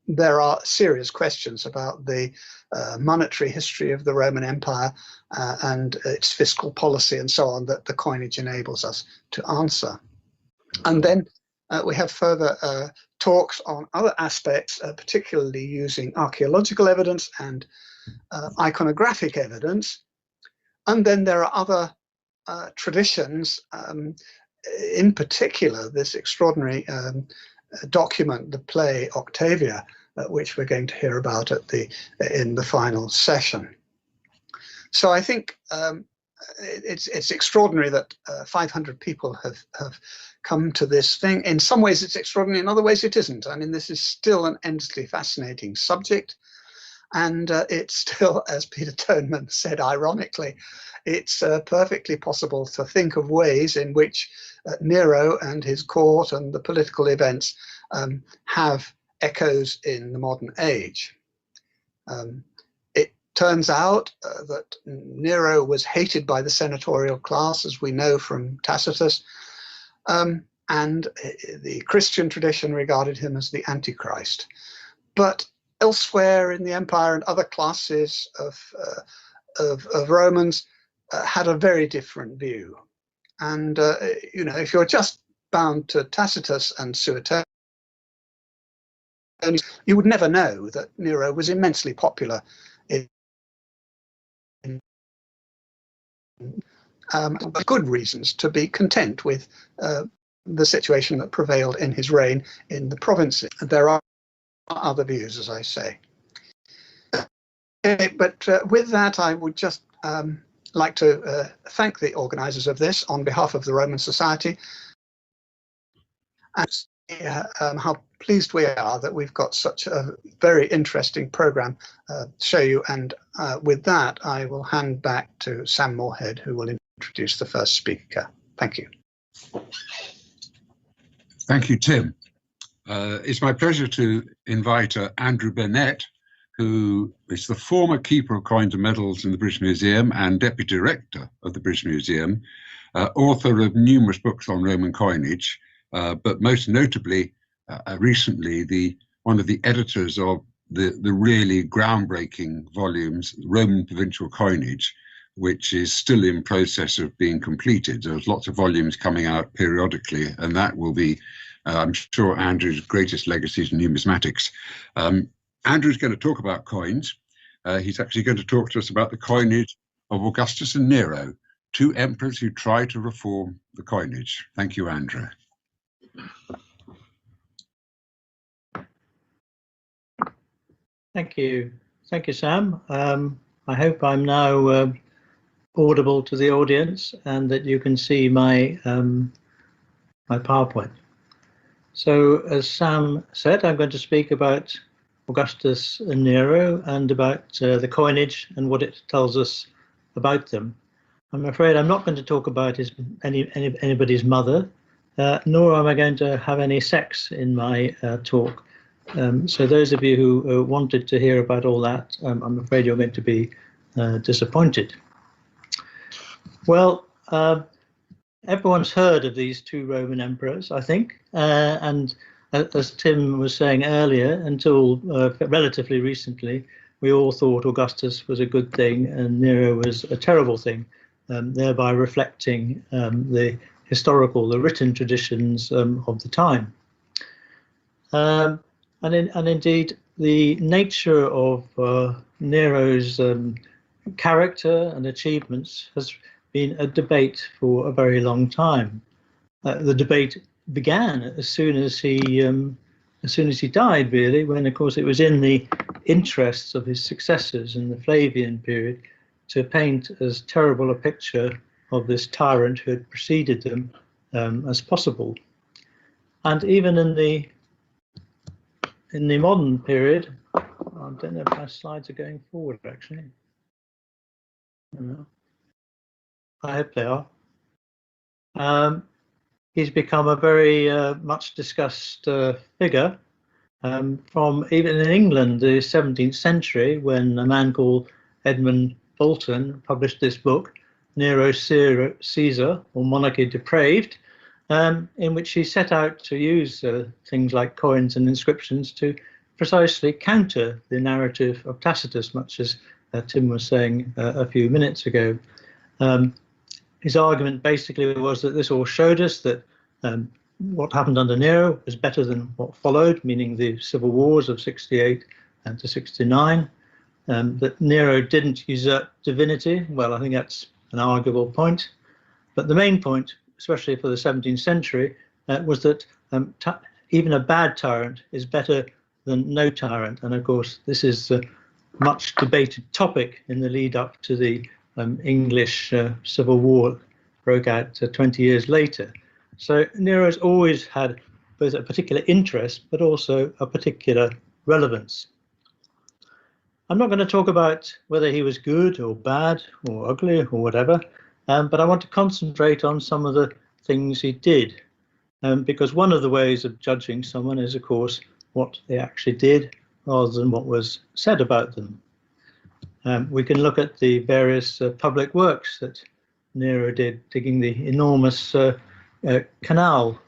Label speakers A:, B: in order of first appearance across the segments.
A: there are serious questions about the monetary history of the Roman Empire and its fiscal policy and so on that the coinage enables us to answer. And then we have further talks on other aspects, particularly using archaeological evidence and iconographic evidence. And then there are other traditions, in particular this extraordinary document, the play Octavia, which we're going to hear about in the final session. So I think it's extraordinary that 500 people have come to this thing. In some ways it's extraordinary, in other ways it isn't. I mean, this is still an endlessly fascinating subject, and it's still, as Peter Toneman said ironically, it's perfectly possible to think of ways in which Nero and his court and the political events have echoes in the modern age. It turns out that Nero was hated by the senatorial class, as we know from Tacitus, and the Christian tradition regarded him as the Antichrist. But elsewhere in the empire and other classes of Romans had a very different view. And you know, if you're just bound to Tacitus and Suetonius, you would never know that Nero was immensely popular good reasons to be content with the situation that prevailed in his reign in the provinces. There are other views, as I say. Okay, but with that, I would just like to thank the organizers of this on behalf of the Roman Society, and how pleased we are that we've got such a very interesting program to show you. And with that, I will hand back to Sam Moorhead, who will introduce the first speaker. Thank you.
B: Thank you, Tim. It's my pleasure to invite Andrew Burnett, who is the former keeper of coins and medals in the British Museum and deputy director of the British Museum, author of numerous books on Roman coinage, but most notably, recently, one of the editors of the really groundbreaking volumes, Roman Provincial Coinage, which is still in process of being completed. There's lots of volumes coming out periodically, and that will be, I'm sure, Andrew's greatest legacies in numismatics. Andrew's going to talk about coins. He's actually going to talk to us about the coinage of Augustus and Nero, two emperors who tried to reform the coinage. Thank you, Andrew.
C: Thank you, Sam. I hope I'm now audible to the audience and that you can see my my PowerPoint. So, as Sam said, I'm going to speak about Augustus and Nero and about the coinage and what it tells us about them. I'm afraid I'm not going to talk about anybody's mother, nor am I going to have any sex in my talk. So those of you who wanted to hear about all that, I'm afraid you're going to be disappointed. Well, everyone's heard of these two Roman emperors, I think, and as Tim was saying earlier, until relatively recently, we all thought Augustus was a good thing and Nero was a terrible thing, thereby reflecting the written traditions of the time. And indeed, the nature of Nero's character and achievements has been a debate for a very long time. The debate began as soon as he died, really, when, of course, it was in the interests of his successors in the Flavian period to paint as terrible a picture of this tyrant who had preceded them as possible. And even in the modern period, I don't know if my slides are going forward, actually. I hope they are. He's become a very much discussed figure from even in England, the 17th century, when a man called Edmund Bolton published this book, Nero Caesar, or Monarchy Depraved, in which he set out to use things like coins and inscriptions to precisely counter the narrative of Tacitus, much as Tim was saying a few minutes ago. His argument basically was that this all showed us that what happened under Nero was better than what followed, meaning the civil wars of 68 and to 69, that Nero didn't usurp divinity. Well, I think that's an arguable point. But the main point, especially for the 17th century, was that even a bad tyrant is better than no tyrant. And of course, this is a much debated topic in the lead up to the English Civil War broke out 20 years later. So Nero's always had both a particular interest, but also a particular relevance. I'm not going to talk about whether he was good or bad or ugly or whatever, but I want to concentrate on some of the things he did, because one of the ways of judging someone is, of course, what they actually did rather than what was said about them. We can look at the various public works that Nero did, digging the enormous canal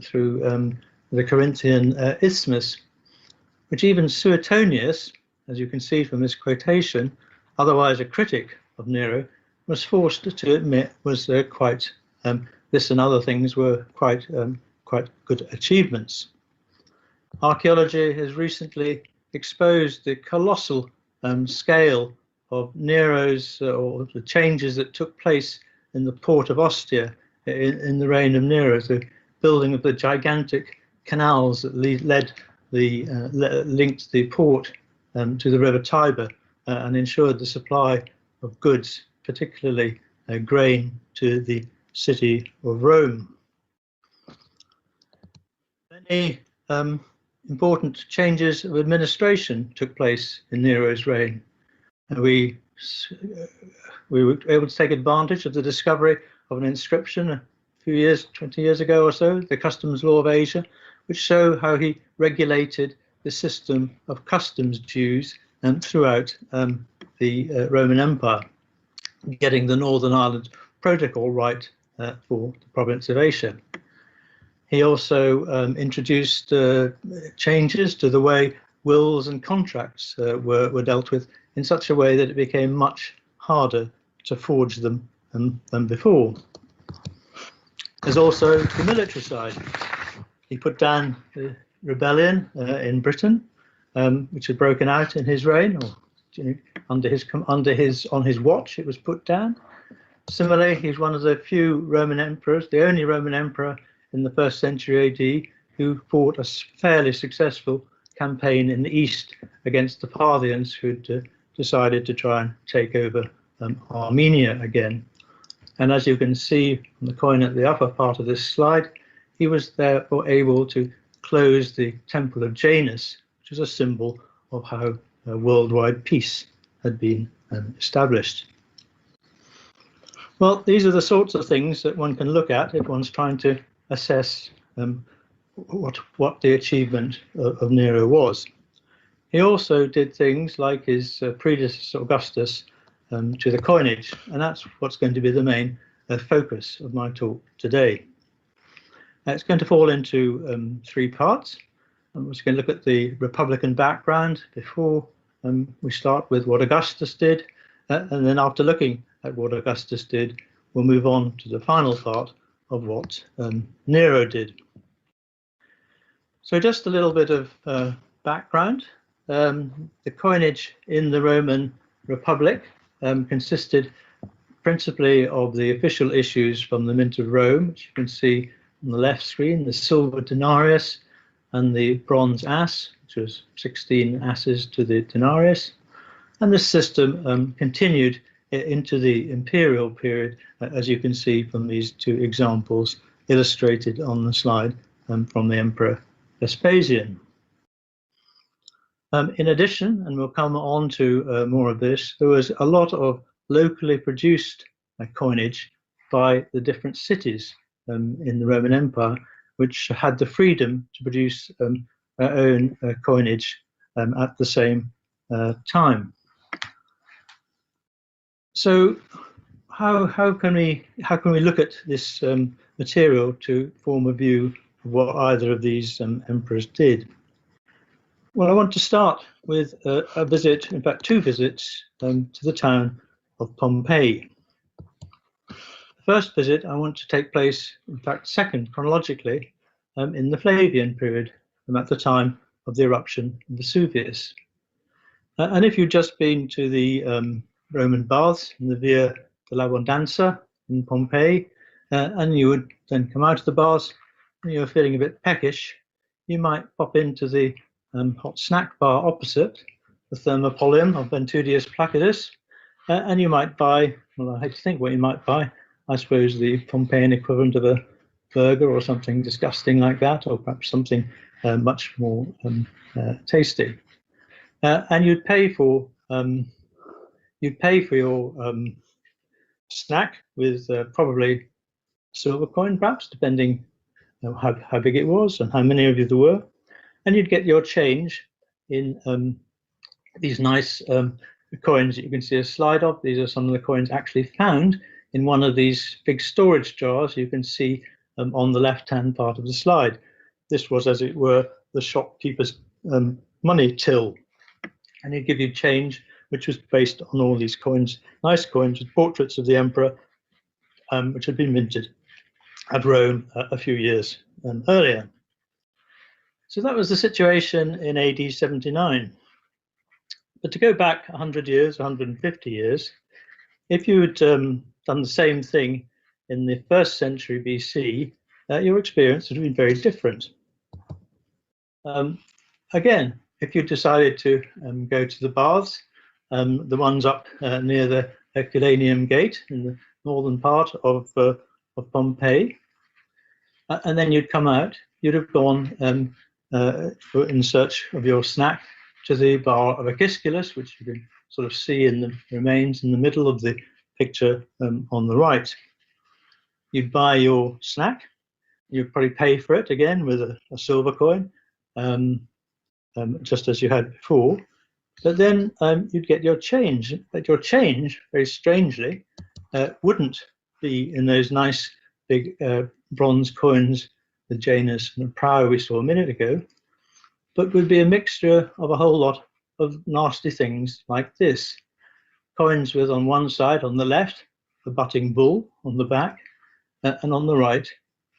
C: through the Corinthian isthmus, which even Suetonius, as you can see from this quotation, otherwise a critic of Nero, was forced to admit was quite this and other things were quite good achievements. Archaeology has recently exposed the colossal scale of Nero's or the changes that took place in the port of Ostia in the reign of Nero, the building of the gigantic canals that linked the port to the river Tiber and ensured the supply of goods, particularly grain, to the city of Rome. Many important changes of administration took place in Nero's reign. We were able to take advantage of the discovery of an inscription a few years, 20 years ago or so, the customs law of Asia, which show how he regulated the system of customs dues throughout the Roman Empire, getting the Northern Ireland Protocol right for the province of Asia. He also introduced changes to the way wills and contracts were dealt with in such a way that it became much harder to forge them than before. There's also the military side. He put down the rebellion in Britain, which had broken out in his reign, or on his watch. It was put down. Similarly, he's one of the few Roman emperors, the only Roman emperor in the 1st century AD, who fought a fairly successful campaign in the east against the Parthians, who'd decided to try and take over Armenia again. And as you can see on the coin at the upper part of this slide, he was therefore able to close the Temple of Janus, which is a symbol of how worldwide peace had been established. Well, these are the sorts of things that one can look at if one's trying to assess what the achievement of Nero was. He also did things like his predecessor Augustus to the coinage, and that's what's going to be the main focus of my talk today. It's going to fall into 3 parts. I'm just going to look at the Republican background before we start with what Augustus did, and then after looking at what Augustus did, we'll move on to the final part of what Nero did. So just a little bit of background. The coinage in the Roman Republic consisted principally of the official issues from the Mint of Rome, which you can see on the left screen, the silver denarius and the bronze ass, which was 16 asses to the denarius. And this system continued into the imperial period, as you can see from these 2 examples illustrated on the slide from the Emperor Vespasian. In addition, and we'll come on to more of this, there was a lot of locally produced coinage by the different cities in the Roman Empire, which had the freedom to produce their own coinage at the same time. So how can we look at this material to form a view of what either of these emperors did. Well, I want to start with a visit, in fact, two visits to the town of Pompeii. The first visit I want to take place, in fact, second chronologically, in the Flavian period, at the time of the eruption of Vesuvius. And if you've just been to the Roman baths in the Via dell'Abbondanza in Pompeii, and you would then come out of the baths and you're feeling a bit peckish, you might pop into the hot snack bar opposite, the Thermopolium of Ventudius Placidus, and you might buy, well, I hate to think what you might buy, I suppose the Pompeian equivalent of a burger or something disgusting like that, or perhaps something much more tasty. And you'd pay for your snack with probably silver coin, perhaps, depending how big it was and how many of you there were. And you'd get your change in these nice coins that you can see a slide of. These are some of the coins actually found in one of these big storage jars you can see on the left-hand part of the slide. This was, as it were, the shopkeeper's money till. And he'd give you change, which was based on all these coins, nice coins with portraits of the emperor, which had been minted at Rome a few years earlier. So that was the situation in AD 79. But to go back 100 years, 150 years, if you had done the same thing in the 1st century BC, your experience would have been very different. Again, if you decided to go to the baths, the ones up near the Herculaneum Gate in the northern part of Pompeii, and then you'd come out, you'd have gone in search of your snack to the bar of Agisculus, which you can sort of see in the remains in the middle of the picture on the right. You'd buy your snack, you'd probably pay for it again with a silver coin, just as you had before, but then you'd get your change. But your change, very strangely, wouldn't be in those nice big bronze coins, the Janus and the Prow we saw a minute ago, but would be a mixture of a whole lot of nasty things like this. Coins with, on one side, on the left, the butting bull on the back, and on the right,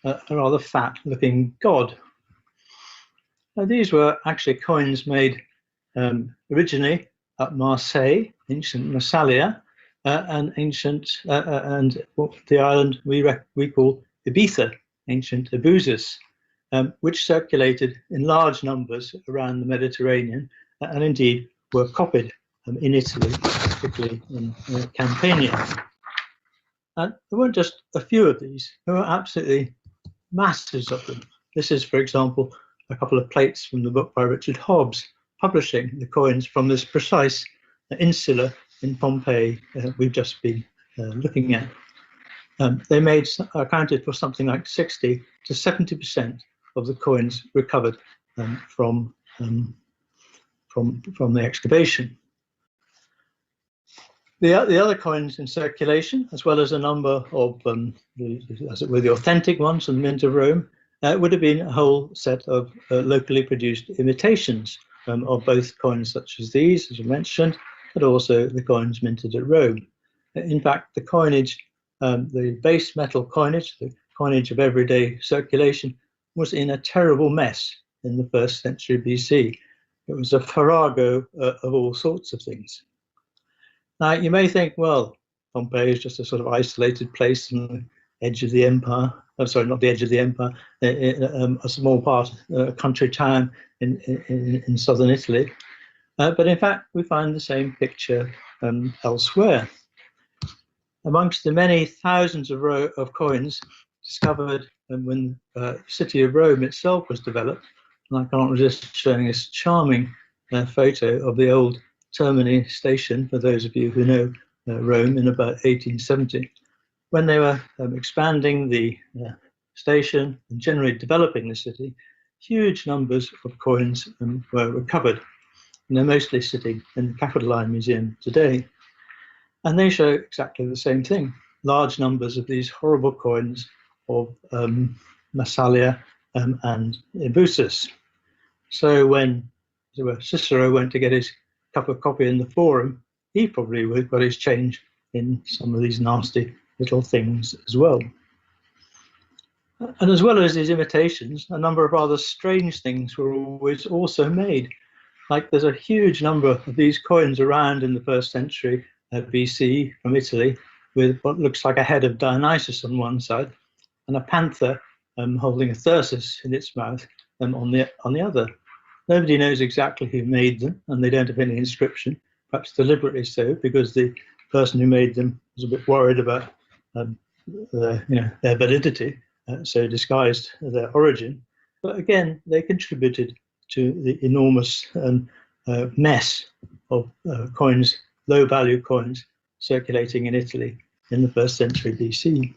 C: a rather fat-looking god. Now, these were actually coins made originally at Marseille, ancient Massalia, and ancient and the island we call Ibiza, ancient Eleusis, which circulated in large numbers around the Mediterranean, and indeed were copied in Italy, particularly in Campania. And there weren't just a few of these; there were absolutely masses of them. This is, for example, a couple of plates from the book by Richard Hobbs, publishing the coins from this precise insula in Pompeii we've just been looking at. They accounted for something like 60 to 70% of the coins recovered from the excavation. The other coins in circulation, as well as a number of the authentic ones from the Mint of Rome, would have been a whole set of locally produced imitations of both coins such as these, as I mentioned, but also the coins minted at Rome. In fact, the coinage, the base metal coinage, the coinage of everyday circulation, was in a terrible mess in the 1st century BC. It was a farrago of all sorts of things. Now, you may think, well, Pompeii is just a sort of isolated place on the edge of the empire. I'm sorry, not the edge of the empire, a small part, a country town in southern Italy. But in fact, we find the same picture elsewhere. Amongst the many thousands of coins discovered when the city of Rome itself was developed, and I can't resist showing this charming photo of the old Termini station, for those of you who know Rome in about 1870. When they were expanding the station and generally developing the city, huge numbers of coins were recovered, and they're mostly sitting in the Capitoline Museum today. And they show exactly the same thing. Large numbers of these horrible coins of Massalia and Ebusus. So when Cicero went to get his cup of coffee in the Forum, he probably would have got his change in some of these nasty little things as well. And as well as his imitations, a number of other strange things were always also made. Like there's a huge number of these coins around in the 1st century BC from Italy, with what looks like a head of Dionysus on one side and a panther holding a thyrsus in its mouth on the other. Nobody knows exactly who made them, and they don't have any inscription, perhaps deliberately so, because the person who made them was a bit worried about their validity, so disguised their origin. But again, they contributed to the enormous mess of coins, low-value coins, circulating in Italy in the 1st century BC.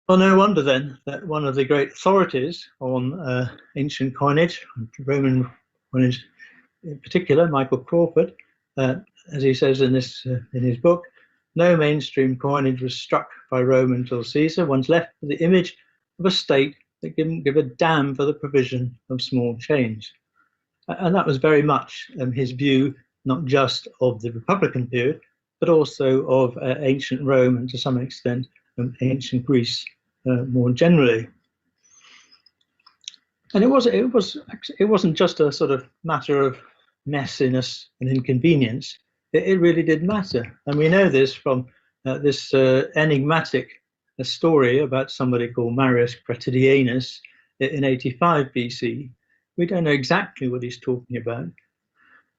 C: Well, no wonder then that one of the great authorities on ancient coinage, Roman coinage in particular, Michael Crawford, as he says in his book, no mainstream coinage was struck by Rome until Caesar, once left with the image of a state that didn't give a damn for the provision of small change. And that was very much his view, not just of the Republican period, but also of ancient Rome and to some extent ancient Greece more generally. And it wasn't just a sort of matter of messiness and inconvenience. It really did matter, and we know this from this enigmatic story about somebody called Marius Gratidianus in 85 BC. We don't know exactly what he's talking about,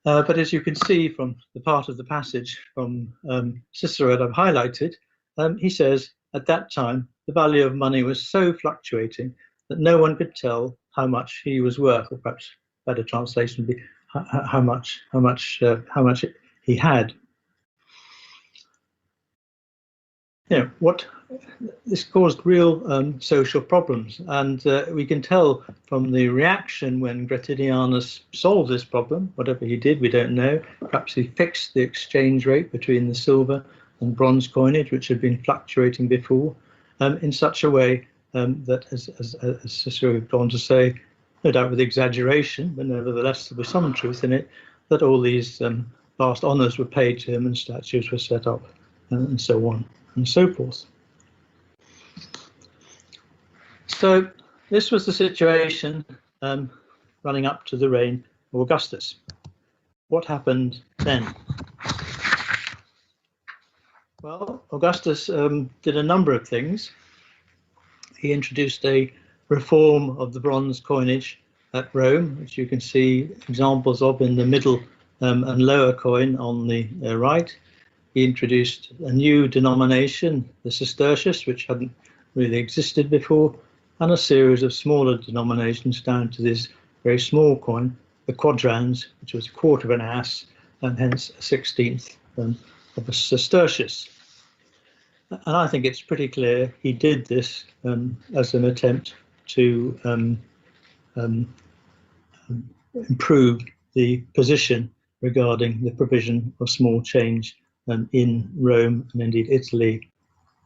C: but as you can see from the part of the passage from Cicero that I've highlighted, he says, at that time, the value of money was so fluctuating that no one could tell how much he was worth, or perhaps a better translation would be how much he had. What this caused real social problems, and we can tell from the reaction when Gratidianus solved this problem. Whatever he did, we don't know. Perhaps he fixed the exchange rate between the silver and bronze coinage, which had been fluctuating before, in such a way that, as Cicero had gone to say, no doubt with exaggeration, but nevertheless there was some truth in it, that all these vast honours were paid to him and statues were set up, and so on and so forth. So this was the situation running up to the reign of Augustus. What happened then? Well, Augustus did a number of things. He introduced a reform of the bronze coinage at Rome, which you can see examples of in the middle and lower coin on the right. He introduced a new denomination, the sestertius, which hadn't really existed before, and a series of smaller denominations down to this very small coin, the quadrans, which was a quarter of an as, and hence a 16th of a sestertius. And I think it's pretty clear he did this as an attempt to improve the position regarding the provision of small change in Rome and indeed Italy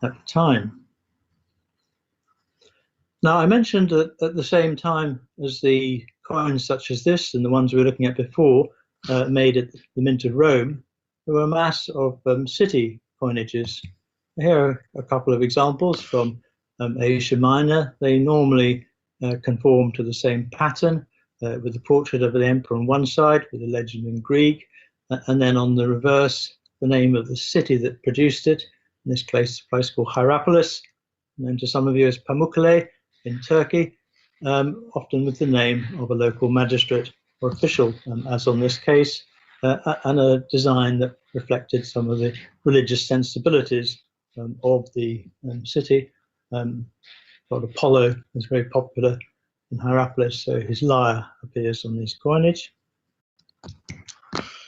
C: at the time. Now, I mentioned that at the same time as the coins such as this and the ones we were looking at before made at the Mint of Rome, there were a mass of city coinages. Here are a couple of examples from Asia Minor. They normally conform to the same pattern, with the portrait of an emperor on one side, with a legend in Greek, and then on the reverse, the name of the city that produced it. In this case, a place called Hierapolis, known to some of you as Pamukkale in Turkey, often with the name of a local magistrate or official, as on this case, and a design that reflected some of the religious sensibilities of the city. God Apollo is very popular in Hierapolis, so his lyre appears on this coinage.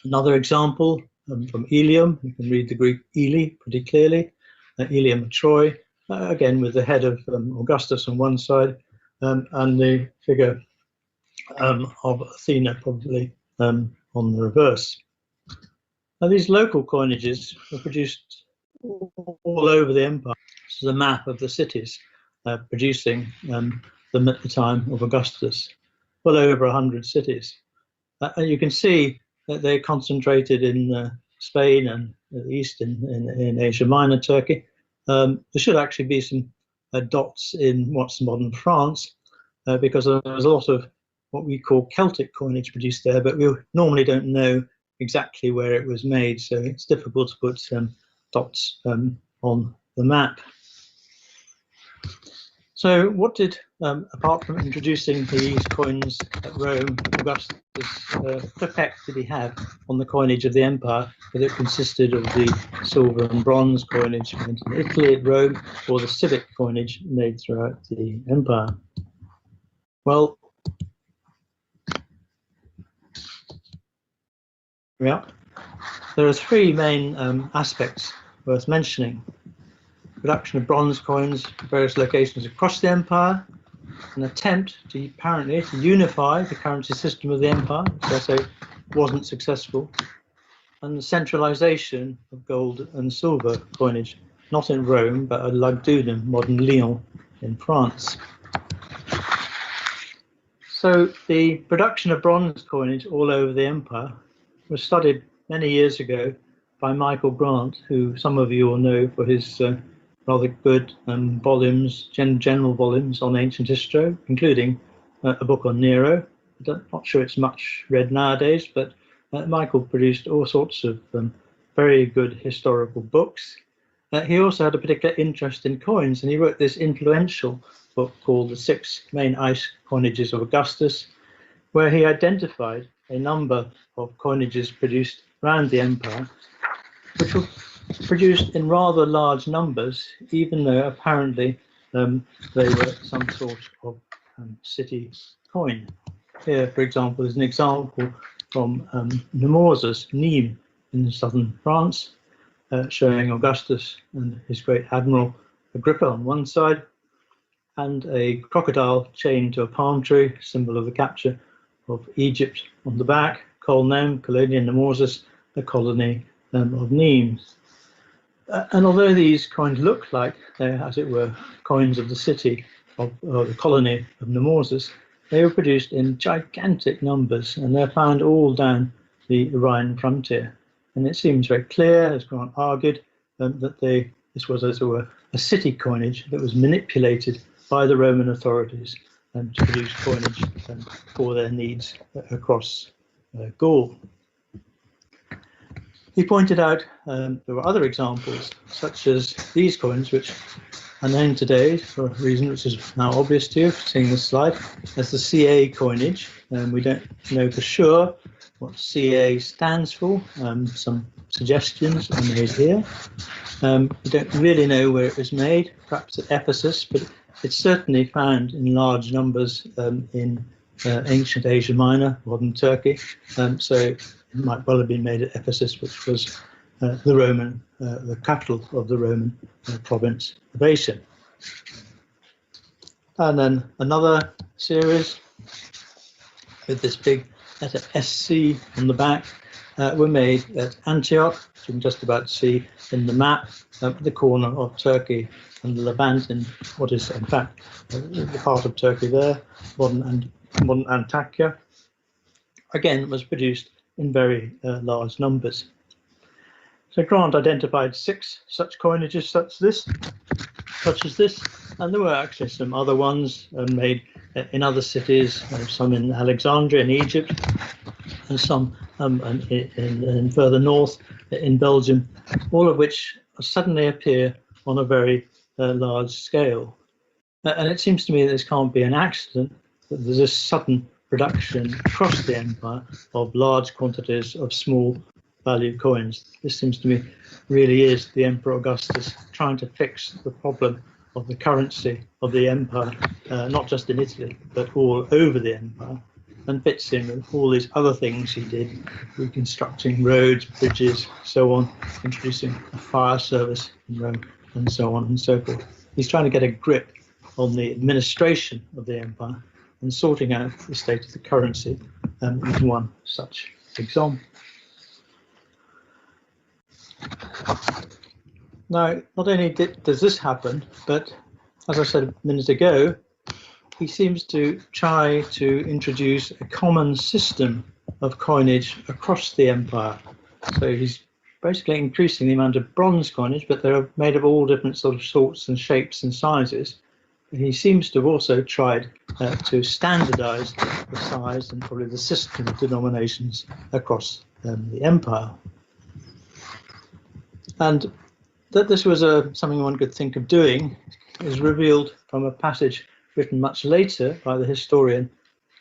C: Another example from Ilium, you can read the Greek Eli pretty clearly, Ilium of Troy, again with the head of Augustus on one side, and the figure of Athena probably on the reverse. Now, these local coinages were produced all over the empire. This is a map of the cities producing them at the time of Augustus. Well over 100 cities. You can see that they're concentrated in Spain and the east in Asia Minor, Turkey. There should actually be some dots in what's modern France, because there was a lot of what we call Celtic coinage produced there, but we normally don't know exactly where it was made, so it's difficult to put dots on the map. So what did, apart from introducing these coins at Rome, Augustus, what effect did he have on the coinage of the empire, whether it consisted of the silver and bronze coinage made in Italy at Rome, or the civic coinage made throughout the empire? Well, yeah, there are three main aspects worth mentioning. Production of bronze coins at various locations across the empire, an attempt to apparently to unify the currency system of the empire, which I say wasn't successful, and the centralization of gold and silver coinage, not in Rome, but at Lugdunum, modern Lyon, in France. So the production of bronze coinage all over the empire was studied many years ago by Michael Grant, who some of you will know for his rather good volumes, general volumes on ancient history, including a book on Nero. I'm not sure it's much read nowadays, but Michael produced all sorts of very good historical books. He also had a particular interest in coins, and he wrote this influential book called The 6 Main Ice Coinages of Augustus, where he identified a number of coinages produced around the empire, which were produced in rather large numbers, even though apparently they were some sort of city coin. Here, for example, is an example from Nemours, Nîmes, in southern France, showing Augustus and his great admiral Agrippa on one side, and a crocodile chained to a palm tree, symbol of the capture of Egypt, on the back. Colnem, Colonia Nemours, the colony of Nîmes. And although these coins look like they're, as it were, coins of the city of the colony of Nemours, they were produced in gigantic numbers, and they're found all down the Rhine frontier. And it seems very clear, as Grant argued, that this was, as it were, a city coinage that was manipulated by the Roman authorities to produce coinage for their needs across Gaul. He pointed out there were other examples, such as these coins, which are known today for a reason which is now obvious to you, seeing this slide, as the CA coinage. We don't know for sure what CA stands for. Some suggestions are made here. We don't really know where it was made, perhaps at Ephesus, but it's certainly found in large numbers in ancient Asia Minor, modern Turkey. So it might well have been made at Ephesus, which was the capital of the Roman province of Asia. And then another series with this big letter SC on the back were made at Antioch, which you can just about see in the map, the corner of Turkey and the Levant, in what is in fact the part of Turkey there, modern Antakya. Again, was produced in very large numbers. So Grant identified 6 such coinages such as this, and there were actually some other ones made in other cities, some in Alexandria in Egypt, and some in further north in Belgium, all of which suddenly appear on a very large scale. And it seems to me that this can't be an accident, that there's a sudden production across the empire of large quantities of small value coins. This seems to me really is the Emperor Augustus trying to fix the problem of the currency of the empire, not just in Italy, but all over the empire, and fits in with all these other things he did, reconstructing roads, bridges, so on, introducing a fire service in Rome, and so on and so forth. He's trying to get a grip on the administration of the empire and sorting out the state of the currency is one such example. Now, not only does this happen, but as I said a minute ago, he seems to try to introduce a common system of coinage across the empire. So he's basically increasing the amount of bronze coinage, but they're made of all different sort of sorts and shapes and sizes. And he seems to have also tried to standardize the size and probably the system of denominations across the empire. And that this was something one could think of doing is revealed from a passage written much later by the historian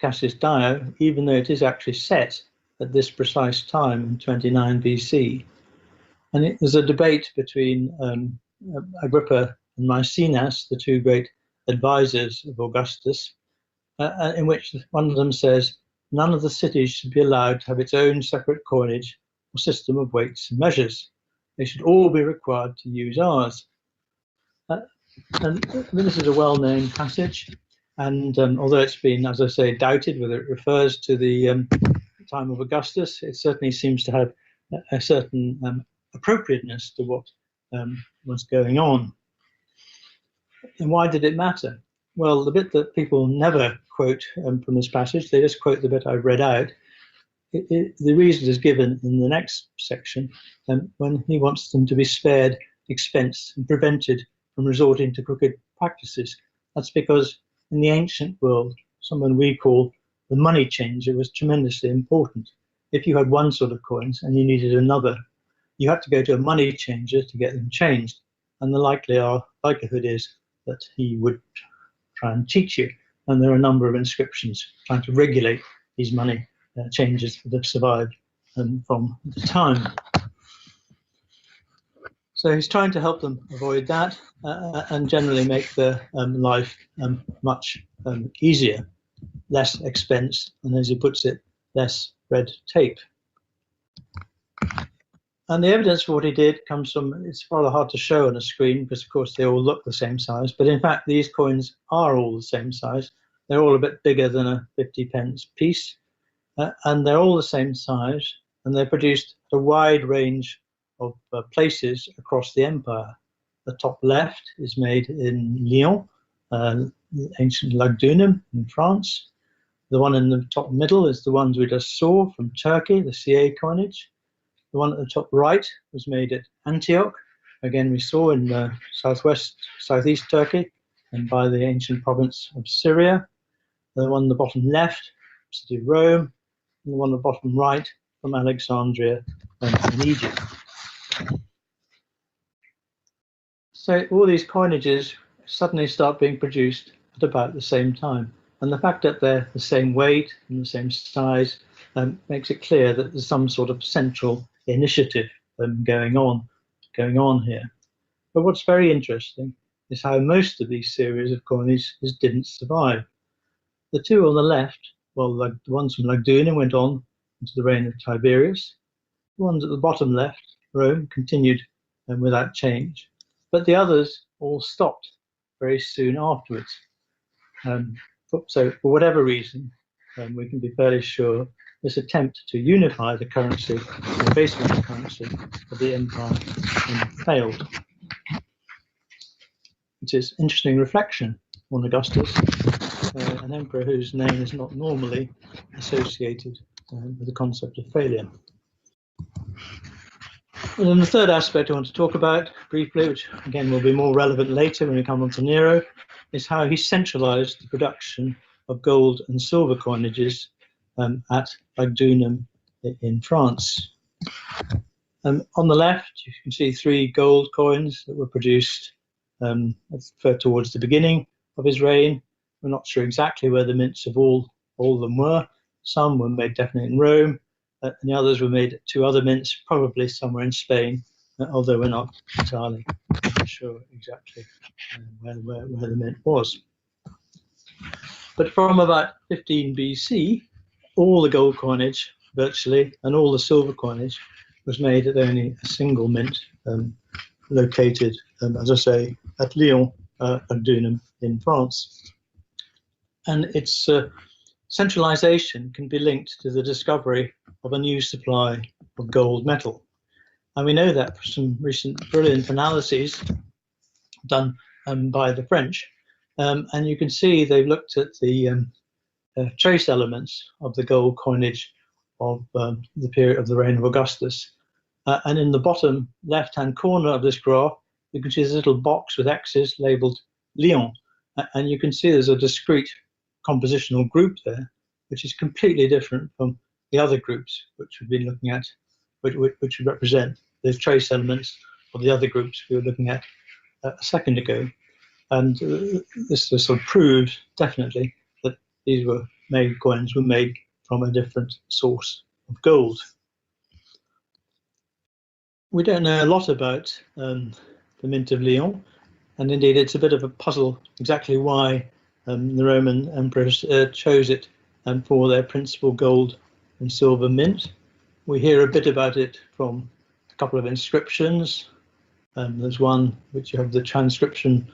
C: Cassius Dio, even though it is actually set at this precise time in 29 BC. And there's a debate between Agrippa and Maecenas, the two great advisors of Augustus, in which one of them says none of the cities should be allowed to have its own separate coinage or system of weights and measures. They should all be required to use ours. And this is a well-known passage, and although it's been, as I say, doubted whether it refers to the time of Augustus, it certainly seems to have a certain appropriateness to what was going on. And why did it matter? Well, the bit that people never quote from this passage, they just quote the bit I've read out. The reason is given in the next section, when he wants them to be spared expense and prevented from resorting to crooked practices. That's because in the ancient world, someone we call the money changer was tremendously important. If you had one sort of coins and you needed another, you had to go to a money changer to get them changed. And the likelihood is that he would try and cheat you. And there are a number of inscriptions trying to regulate these money changes that have survived from the time. So he's trying to help them avoid that and generally make their life much easier, less expense, and as he puts it, less red tape. And the evidence for what he did comes from, it's rather hard to show on a screen because of course they all look the same size, but in fact these coins are all the same size. They're all a bit bigger than a 50p piece, and they're all the same size, and they're produced at a wide range of places across the empire. The top left is made in Lyon, the ancient Lugdunum in France. The one in the top middle is the ones we just saw from Turkey, the CA coinage. The one at the top right was made at Antioch, again we saw in southeast Turkey, and by the ancient province of Syria. The one at the bottom left, city of Rome, and the one at the bottom right from Alexandria in Egypt. So all these coinages suddenly start being produced at about the same time. And the fact that they're the same weight and the same size makes it clear that there's some sort of central initiative going on here. But what's very interesting is how most of these series of coinages didn't survive. The two on the left, well, the ones from Lugdunum went on into the reign of Tiberius. The ones at the bottom left, Rome, continued without change. But the others all stopped very soon afterwards. So for whatever reason, we can be fairly sure this attempt to unify the currency, the basement of currency of the empire failed. It is interesting reflection on Augustus, an emperor whose name is not normally associated with the concept of failure. And then the third aspect I want to talk about briefly, which again will be more relevant later when we come on to Nero, is how he centralized the production of gold and silver coinages at Lugdunum in France. On the left, you can see 3 gold coins that were produced towards the beginning of his reign. We're not sure exactly where the mints of all of them were. Some were made definitely in Rome, and the others were made at 2 other mints, probably somewhere in Spain, although we're not entirely sure exactly where the mint was. But from about 15 BC, all the gold coinage, virtually, and all the silver coinage was made at only a single mint, located, as I say, at Lyon, Lugdunum in France. And its centralization can be linked to the discovery of a new supply of gold metal. And we know that from some recent brilliant analyses done by the French. And you can see they've looked at the trace elements of the gold coinage of the period of the reign of Augustus. And in the bottom left-hand corner of this graph, you can see this little box with X's labeled Lyon. And you can see there's a discrete compositional group there, which is completely different from the other groups which we've been looking at, which represent the trace elements of the other groups we were looking at a second ago. And this sort of proves definitely that these coins were made from a different source of gold. We don't know a lot about the Mint of Lyon, and indeed it's a bit of a puzzle exactly why the Roman emperors chose it for their principal gold and silver mint. We hear a bit about it from a couple of inscriptions. There's one which you have the transcription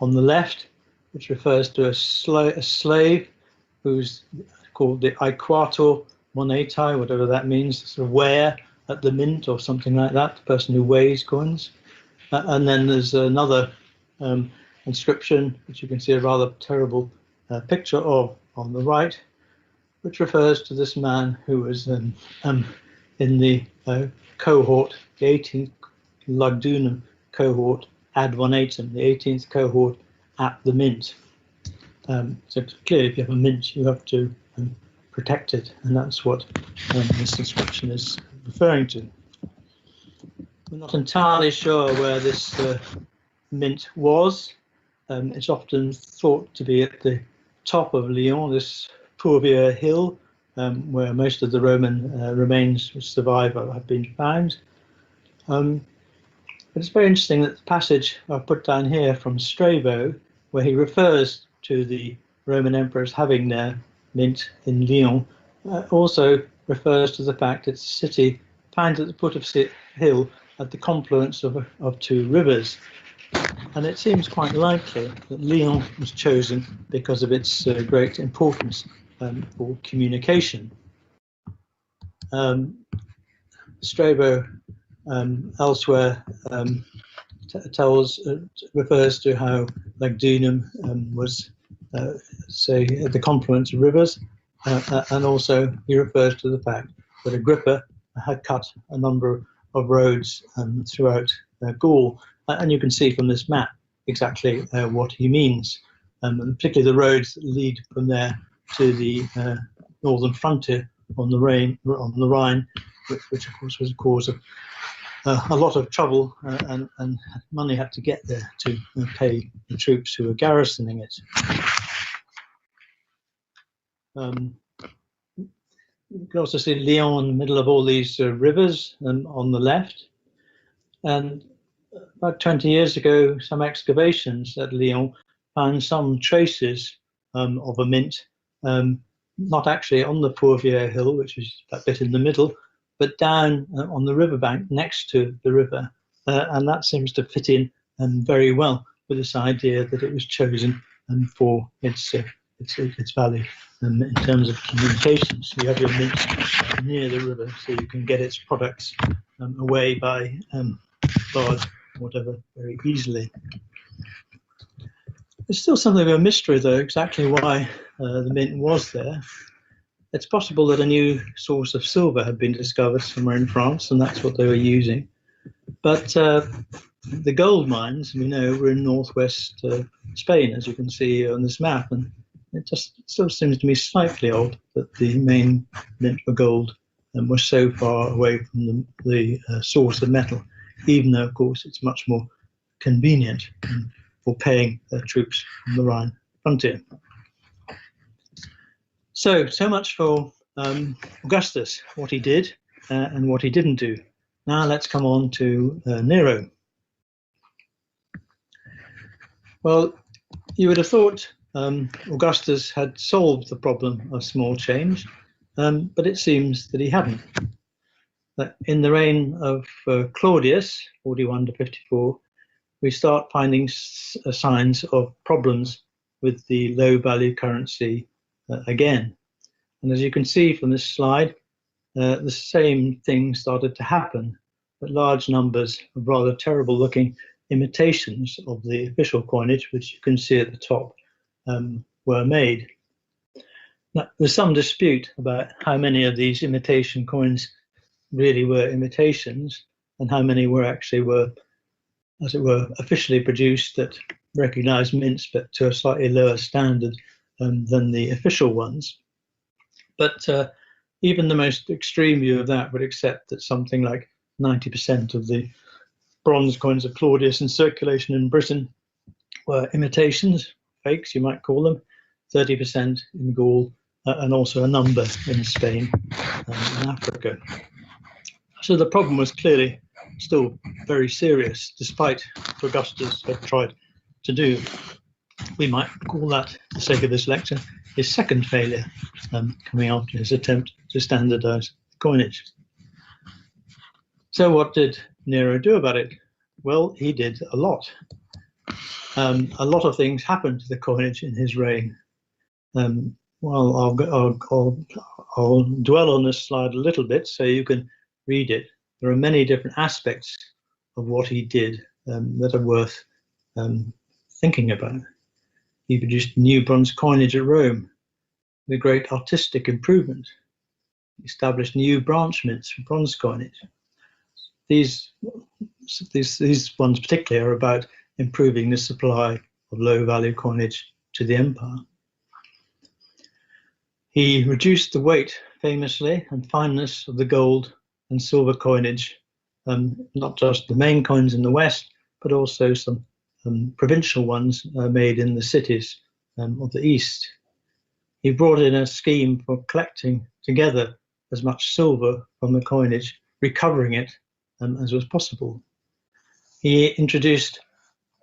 C: on the left, which refers to a slave who's called the Aequator Monetae, whatever that means, sort of weigher at the mint or something like that, the person who weighs coins. And then there's another inscription, which you can see a rather terrible picture of on the right, which refers to this man who was in the cohort, the 18th Lugdunum cohort ad vonatum, the 18th cohort at the mint. So clearly, if you have a mint, you have to protect it, and that's what this inscription is referring to. We're not entirely sure where this mint was. It's often thought to be at the top of Lyon, this Pourvieux hill, where most of the Roman remains which survive have been found. But it's very interesting that the passage I've put down here from Strabo, where he refers to the Roman emperors having their mint in Lyon, also refers to the fact it's a city found at the foot of the hill at the confluence of two rivers. And it seems quite likely that Lyon was chosen because of its great importance for communication. Strabo elsewhere refers to how Lugdunum was, say, at the confluence of rivers, and also he refers to the fact that Agrippa had cut a number of roads throughout Gaul, and you can see from this map exactly what he means, and particularly the roads that lead from there to the northern frontier on the Rhine, which of course was a cause of a lot of trouble, and money had to get there to pay the troops who were garrisoning it. You can also see Lyon in the middle of all these rivers on the left. And about 20 years ago, some excavations at Lyon found some traces of a mint, not actually on the Pourvieux hill, which is that bit in the middle, but down on the riverbank next to the river. And that seems to fit in very well with this idea that it was chosen for its value in terms of communications. So you have your mint near the river, so you can get its products away by barge, whatever, very easily. There's still something of a mystery, though, exactly why the mint was there. It's possible that a new source of silver had been discovered somewhere in France, and that's what they were using. But the gold mines, we know, were in northwest Spain, as you can see on this map, and it just still seems to me slightly odd that the main mint for gold was so far away from the source of metal, even though, of course, it's much more convenient for paying troops on the Rhine frontier. So much for Augustus, what he did and what he didn't do. Now let's come on to Nero. Well, you would have thought Augustus had solved the problem of small change, but it seems that he hadn't. That in the reign of Claudius, 41 to 54, we start finding signs of problems with the low value currency again. And as you can see from this slide, the same thing started to happen but large numbers of rather terrible looking imitations of the official coinage, which you can see at the top, were made. Now, there's some dispute about how many of these imitation coins really were imitations and how many were as it were, officially produced that recognized mints, but to a slightly lower standard than the official ones. But even the most extreme view of that would accept that something like 90% of the bronze coins of Claudius in circulation in Britain were imitations, fakes you might call them, 30% in Gaul, and also a number in Spain and Africa. So the problem was clearly still very serious, despite what Augustus had tried to do. We might call that, for the sake of this lecture, his second failure, coming after his attempt to standardize coinage. So what did Nero do about it? Well, he did a lot. A lot of things happened to the coinage in his reign. Well, I'll dwell on this slide a little bit so you can read it. There are many different aspects of what he did that are worth thinking about. He produced new bronze coinage at Rome, the great artistic improvement. He established new branch mints for bronze coinage. These ones particularly are about improving the supply of low-value coinage to the empire. He reduced the weight, famously, and fineness of the gold and silver coinage, not just the main coins in the West, but also some provincial ones made in the cities of the East. He brought in a scheme for collecting together as much silver from the coinage, recovering it as was possible. He introduced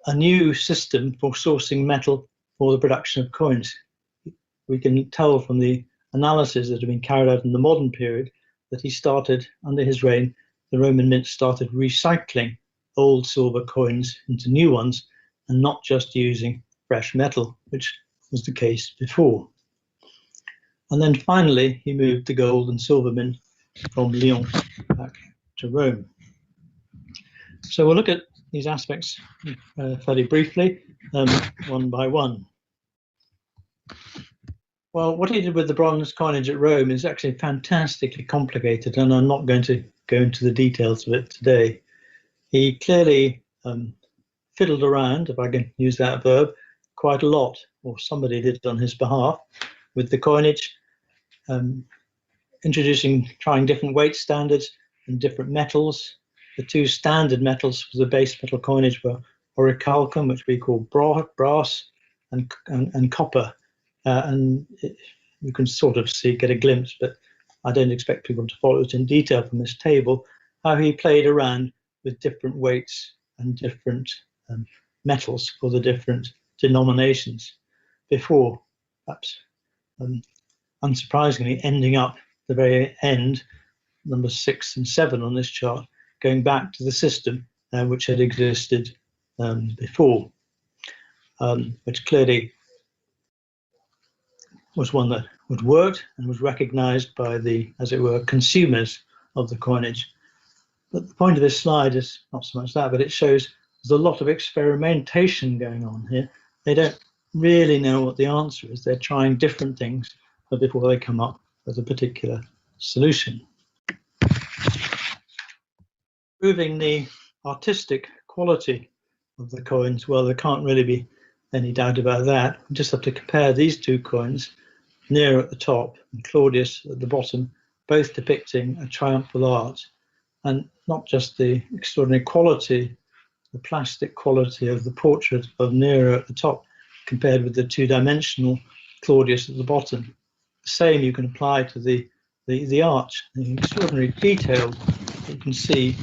C: a new system for sourcing metal for the production of coins. We can tell from the analysis that have been carried out in the modern period that he started, under his reign, the Roman mint started recycling old silver coins into new ones and not just using fresh metal, which was the case before. And then finally, he moved the gold and silver mint from Lyon back to Rome. So we'll look at these aspects fairly briefly, one by one. Well, what he did with the bronze coinage at Rome is actually fantastically complicated, and I'm not going to go into the details of it today. He clearly fiddled around, if I can use that verb, quite a lot, or somebody did on his behalf, with the coinage, trying different weight standards and different metals. The two standard metals for the base metal coinage were orichalcum, which we call brass, and copper. You can sort of get a glimpse, but I don't expect people to follow it in detail from this table, how he played around with different weights and different metals for the different denominations before, perhaps unsurprisingly, ending up the very end, numbers 6 and 7 on this chart, going back to the system which had existed before, which clearly was one that would work and was recognized by the, as it were, consumers of the coinage. But the point of this slide is not so much that, but it shows there's a lot of experimentation going on here. They don't really know what the answer is. They're trying different things before they come up with a particular solution. Proving the artistic quality of the coins, well, there can't really be any doubt about that. We just have to compare these two coins, Nero at the top and Claudius at the bottom, both depicting a triumphal arch, and not just the extraordinary quality, the plastic quality of the portrait of Nero at the top compared with the two-dimensional Claudius at the bottom. The same you can apply to the arch, the extraordinary detail. You can see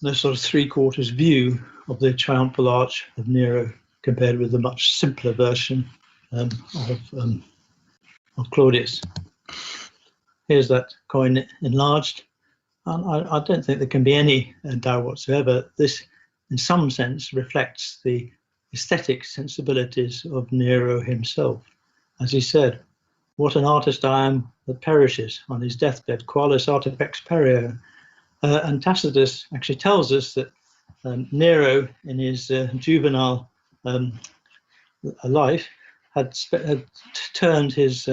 C: the sort of three-quarters view of the triumphal arch of Nero compared with the much simpler version of Claudius. Here's that coin enlarged. I don't think there can be any doubt whatsoever. This, in some sense, reflects the aesthetic sensibilities of Nero himself. As he said, "What an artist I am that perishes," on his deathbed, "qualis artifex perio." And Tacitus actually tells us that Nero, in his juvenile life, had turned his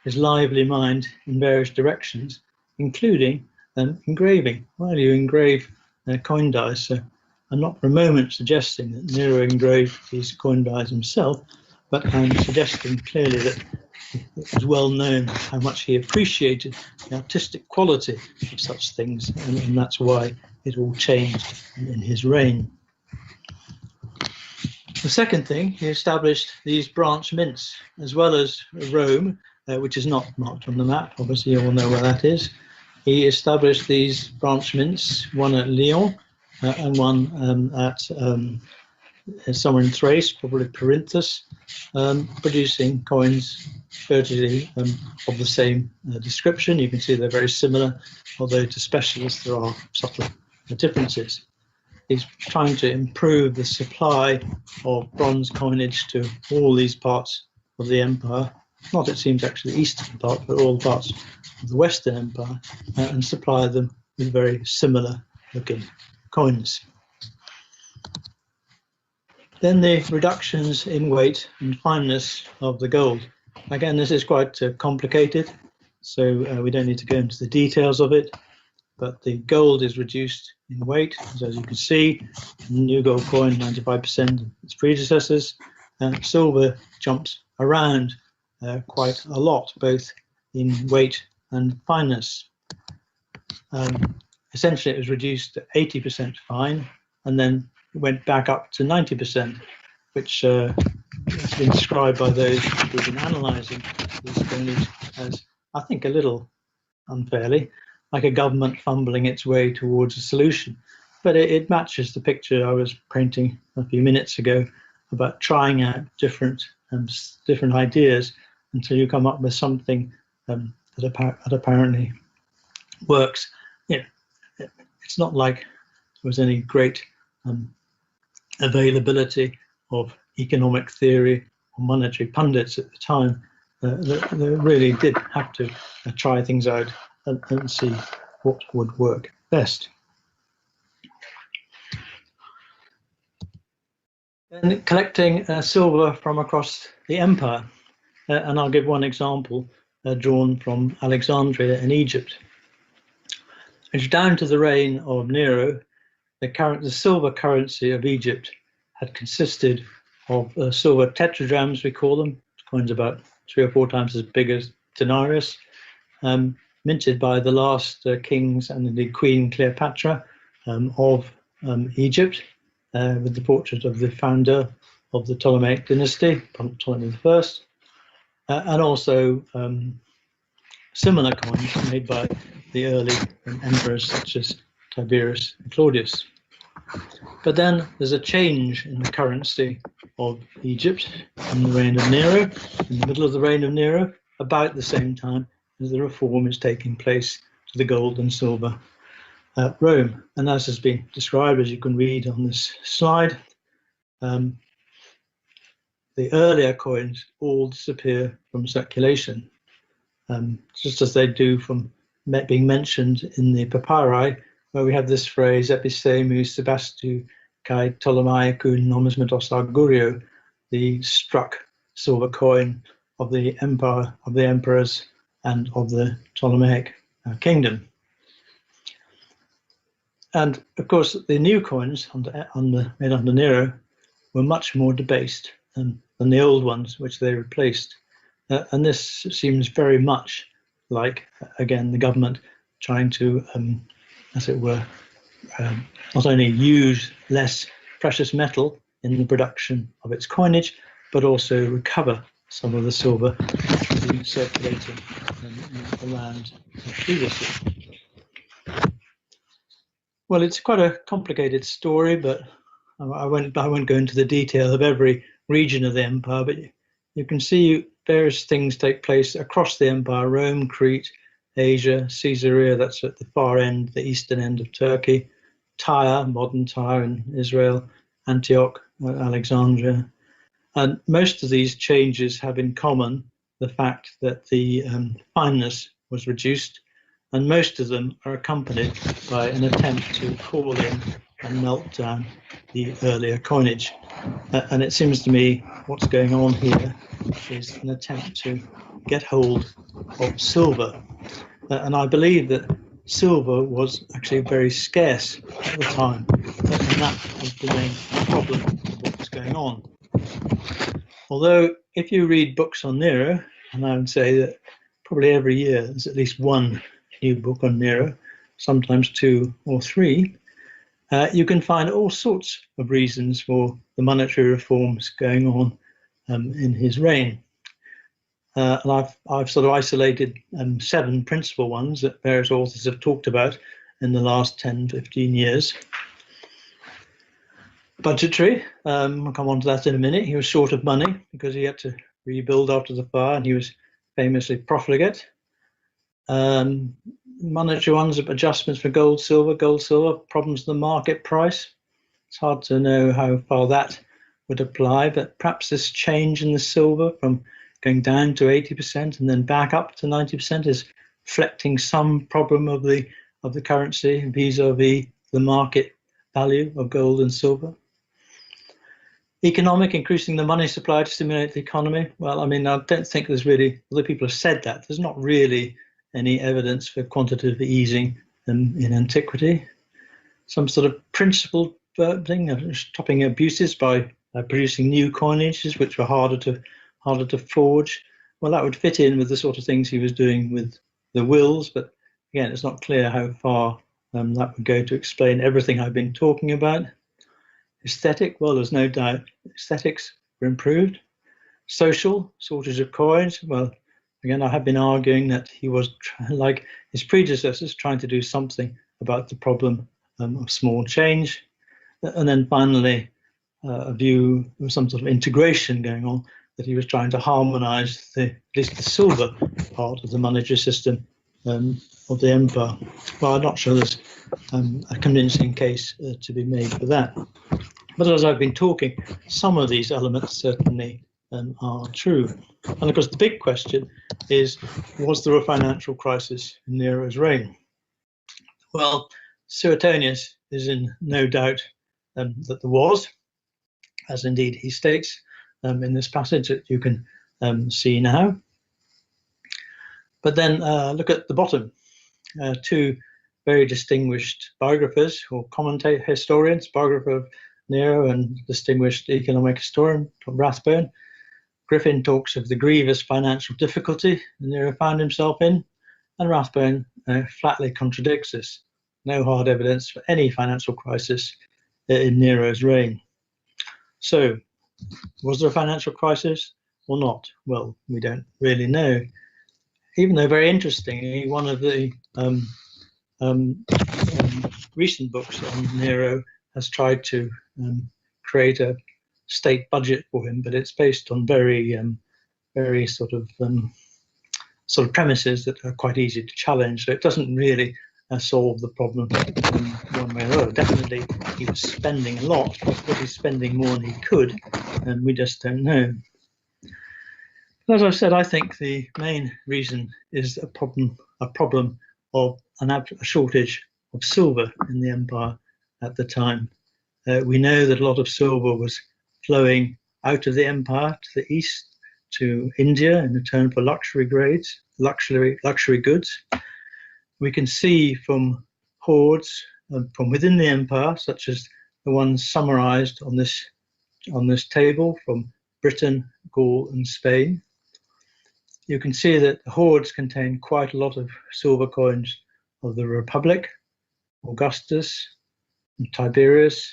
C: lively mind in various directions, including engraving. Well, you engrave coin dies, so I'm not for a moment suggesting that Nero engraved these coin dies himself, but I'm suggesting clearly that it was well known how much he appreciated the artistic quality of such things, and that's why it all changed in his reign. The second thing, he established these branch mints, as well as Rome, which is not marked on the map. Obviously, you all know where that is. He established these branch mints, one at Lyon and one at somewhere in Thrace, probably Perinthus, producing coins virtually of the same description. You can see they're very similar, although to specialists there are subtle differences. He's trying to improve the supply of bronze coinage to all these parts of the empire, not, it seems, actually the eastern part, but all parts of the Western Empire, and supply them with very similar looking coins. Then the reductions in weight and fineness of the gold. Again, this is quite complicated, so we don't need to go into the details of it, but the gold is reduced in weight, as you can see, the new gold coin, 95% of its predecessors. Silver jumps around quite a lot, both in weight and fineness. Essentially, it was reduced to 80% fine, and then it went back up to 90%, which has been described by those who've been analysing this coinage as, I think, a little unfairly, like a government fumbling its way towards a solution. But it matches the picture I was painting a few minutes ago about trying out different ideas until you come up with something that apparently works. It's not like there was any great availability of economic theory or monetary pundits at the time. They really did have to try things out and see what would work best. And collecting silver from across the empire, and I'll give one example drawn from Alexandria in Egypt. It's down to the reign of Nero, the silver currency of Egypt had consisted of silver tetradrachms, we call them, coins about 3 or 4 times as big as denarius, minted by the last kings and indeed Queen Cleopatra of Egypt, with the portrait of the founder of the Ptolemaic dynasty, Ptolemy I, and also similar coins made by the early emperors such as Tiberius and Claudius. But then there's a change in the currency of Egypt in the reign of Nero, in the middle of the reign of Nero, about the same time as the reform is taking place to the gold and silver Rome. And as has been described, as you can read on this slide, the earlier coins all disappear from circulation, just as they do from being mentioned in the papyri, where we have this phrase, epistemu sebastu kai Ptolemaicou nomismatos augurio, the struck silver coin of the empire, of the emperors, and of the Ptolemaic kingdom. And of course, the new coins made under Nero were much more debased than the old ones, which they replaced. And this seems very much like, again, the government trying to, as it were, not only use less precious metal in the production of its coinage, but also recover some of the silver which was being circulating around previously. Well, it's quite a complicated story, but I won't go into the detail of every region of the empire, but you can see various things take place across the empire: Rome, Crete, Asia, Caesarea, that's at the far end, the eastern end of Turkey, Tyre, modern Tyre in Israel, Antioch, Alexandria. And most of these changes have in common the fact that the fineness was reduced and most of them are accompanied by an attempt to call in and melt down the earlier coinage. And it seems to me what's going on here is an attempt to get hold of silver. And I believe that silver was actually very scarce at the time, and that was the main problem of what was going on. Although if you read books on Nero, and I would say that probably every year there's at least one new book on Nero, sometimes 2 or 3, you can find all sorts of reasons for the monetary reforms going on in his reign. And I've sort of isolated 7 principal ones that various authors have talked about in the last 10, 15 years. Budgetary, I'll come on to that in a minute. He was short of money because he had to rebuild after the fire, and he was famously profligate. Monetary ones, adjustments for gold, silver, problems in the market price. It's hard to know how far that would apply, but perhaps this change in the silver from going down to 80% and then back up to 90% is reflecting some problem of the currency vis-a-vis the market value of gold and silver. Economic, increasing the money supply to stimulate the economy. Well, I mean, I don't think there's really, although people have said that, there's not really any evidence for quantitative easing in antiquity. Some sort of principled thing of stopping abuses by producing new coinages which were harder to forge. Well, that would fit in with the sort of things he was doing with the wills, but again, it's not clear how far that would go to explain everything I've been talking about. Aesthetic, well, there's no doubt aesthetics were improved. Social, shortage of coins. Well, again, I have been arguing that he was, like his predecessors, trying to do something about the problem of small change. And then finally, a view of some sort of integration going on, that he was trying to harmonize at least the silver part of the monetary system of the empire. Well, I'm not sure there's a convincing case to be made for that. But as I've been talking, some of these elements certainly are true. And of course, the big question is, was there a financial crisis in Nero's reign? Well, Suetonius is in no doubt that there was, as indeed he states in this passage that you can see now. But then look at the bottom. 2 very distinguished biographers or historians, biographer of Nero and distinguished economic historian Rathbone. Griffin talks of the grievous financial difficulty Nero found himself in, and Rathbone flatly contradicts this. No hard evidence for any financial crisis in Nero's reign. So, was there a financial crisis or not? Well, we don't really know. Even though very interestingly, one of the recent books on Nero has tried to create a state budget for him, but it's based on very sort of premises that are quite easy to challenge. So it doesn't really solve the problem one way or another. Definitely, he was spending a lot, but was he spending more than he could? And we just don't know. But as I've said, I think the main reason is a problem of a shortage of silver in the empire at the time. We know that a lot of silver was flowing out of the empire to the east, to India in return for luxury goods. We can see from hoards from within the empire, such as the ones summarized on this table from Britain, Gaul, and Spain. You can see that the hoards contain quite a lot of silver coins of the Republic, Augustus, and Tiberius.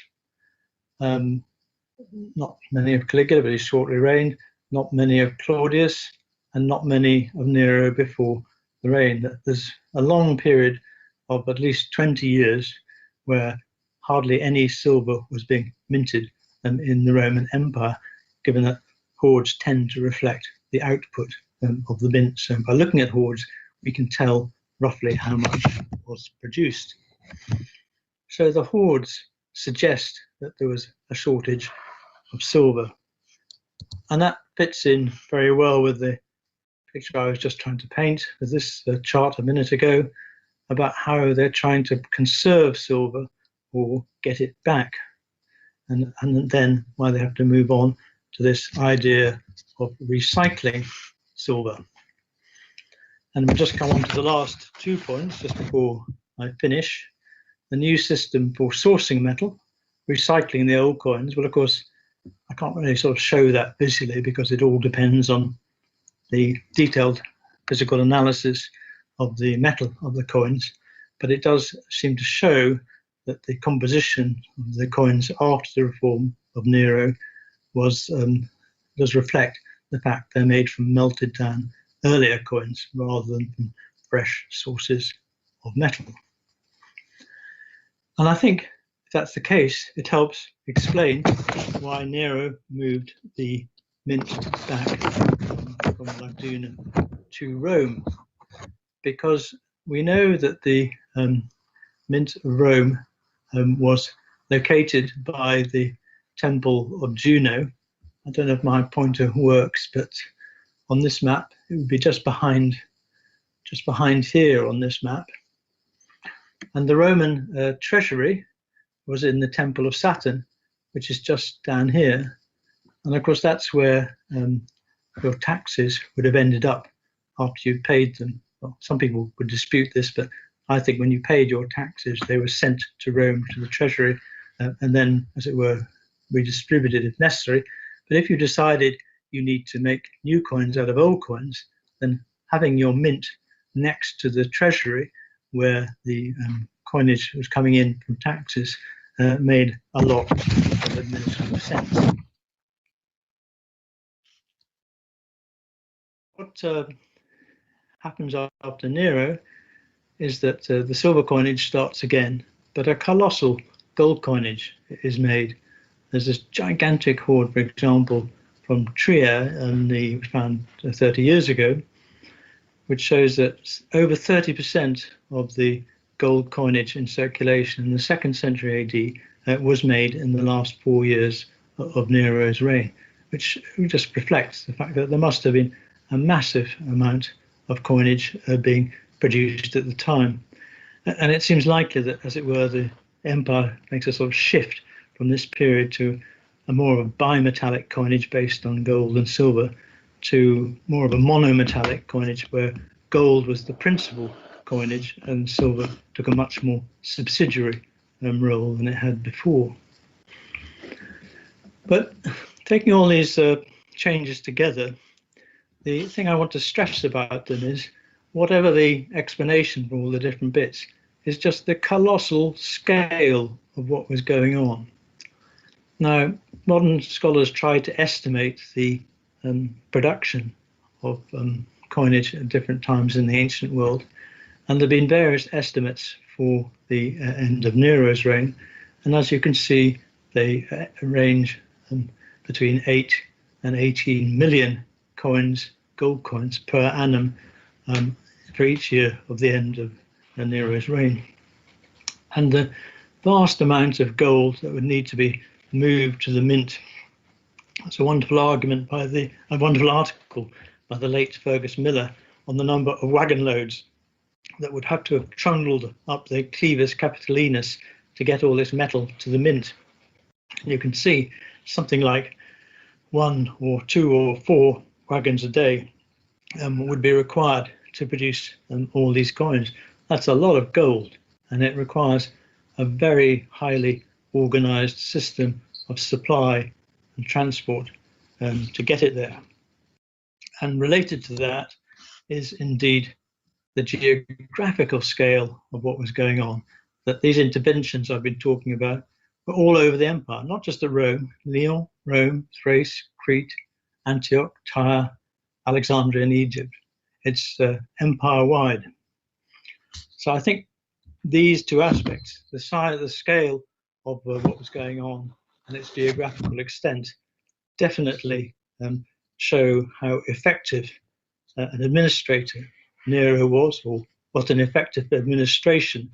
C: Not many of Caligula, but he shortly reigned. Not many of Claudius, and not many of Nero before the reign. There's a long period of at least 20 years where hardly any silver was being minted in the Roman Empire, given that hoards tend to reflect the output of the mint. So by looking at hoards, we can tell roughly how much was produced. So the hoards suggest that there was a shortage of silver. And that fits in very well with the picture I was just trying to paint with this chart a minute ago. about how they're trying to conserve silver or get it back, and then why they have to move on to this idea of recycling silver. And we'll just come on to the last 2 points just before I finish. The new system for sourcing metal, recycling the old coins. Well, of course, I can't really sort of show that visually because it all depends on the detailed physical analysis of the metal of the coins, but it does seem to show that the composition of the coins after the reform of Nero does reflect the fact they're made from melted down earlier coins rather than from fresh sources of metal. And I think if that's the case, it helps explain why Nero moved the mint back from Laguna to Rome, because we know that the mint of Rome was located by the temple of Juno. I don't know if my pointer works, but on this map it would be just behind here on this map. And the Roman treasury was in the temple of Saturn, which is just down here. And of course that's where your taxes would have ended up after you paid them. Well, some people would dispute this, but I think when you paid your taxes, they were sent to Rome, to the treasury, and then, as it were, redistributed if necessary. But if you decided you need to make new coins out of old coins, then having your mint next to the treasury, where the coinage was coming in from taxes, made a lot of administrative sense. What happens after Nero is that the silver coinage starts again, but a colossal gold coinage is made. There's this gigantic hoard, for example, from Trier, found 30 years ago, which shows that over 30% of the gold coinage in circulation in the 2nd century AD was made in the last 4 years of Nero's reign, which just reflects the fact that there must have been a massive amount of coinage being produced at the time. And it seems likely that, as it were, the empire makes a sort of shift from this period to a more of a bimetallic coinage based on gold and silver to more of a monometallic coinage where gold was the principal coinage and silver took a much more subsidiary role than it had before. But taking all these changes together, the thing I want to stress about them is, whatever the explanation for all the different bits, is just the colossal scale of what was going on. Now, modern scholars try to estimate the production of coinage at different times in the ancient world, and there have been various estimates for the end of Nero's reign, and as you can see, they range between 8 and 18 million coins, gold coins per annum for each year of the end of Nero's reign. And the vast amount of gold that would need to be moved to the mint. It's a wonderful argument a wonderful article by the late Fergus Miller on the number of wagon loads that would have to have trundled up the Clivus Capitolinus to get all this metal to the mint. And you can see something like 1 or 2 or 4 wagons a day would be required to produce all these coins. That's a lot of gold, and it requires a very highly organized system of supply and transport to get it there. And related to that is indeed the geographical scale of what was going on, that these interventions I've been talking about were all over the empire, not just at Rome, Lyon, Rome, Thrace, Crete, Antioch, Tyre, Alexandria and Egypt. It's empire-wide. So I think these two aspects, the size, the scale of what was going on and its geographical extent, definitely show how effective an administrator Nero was, or what an effective administration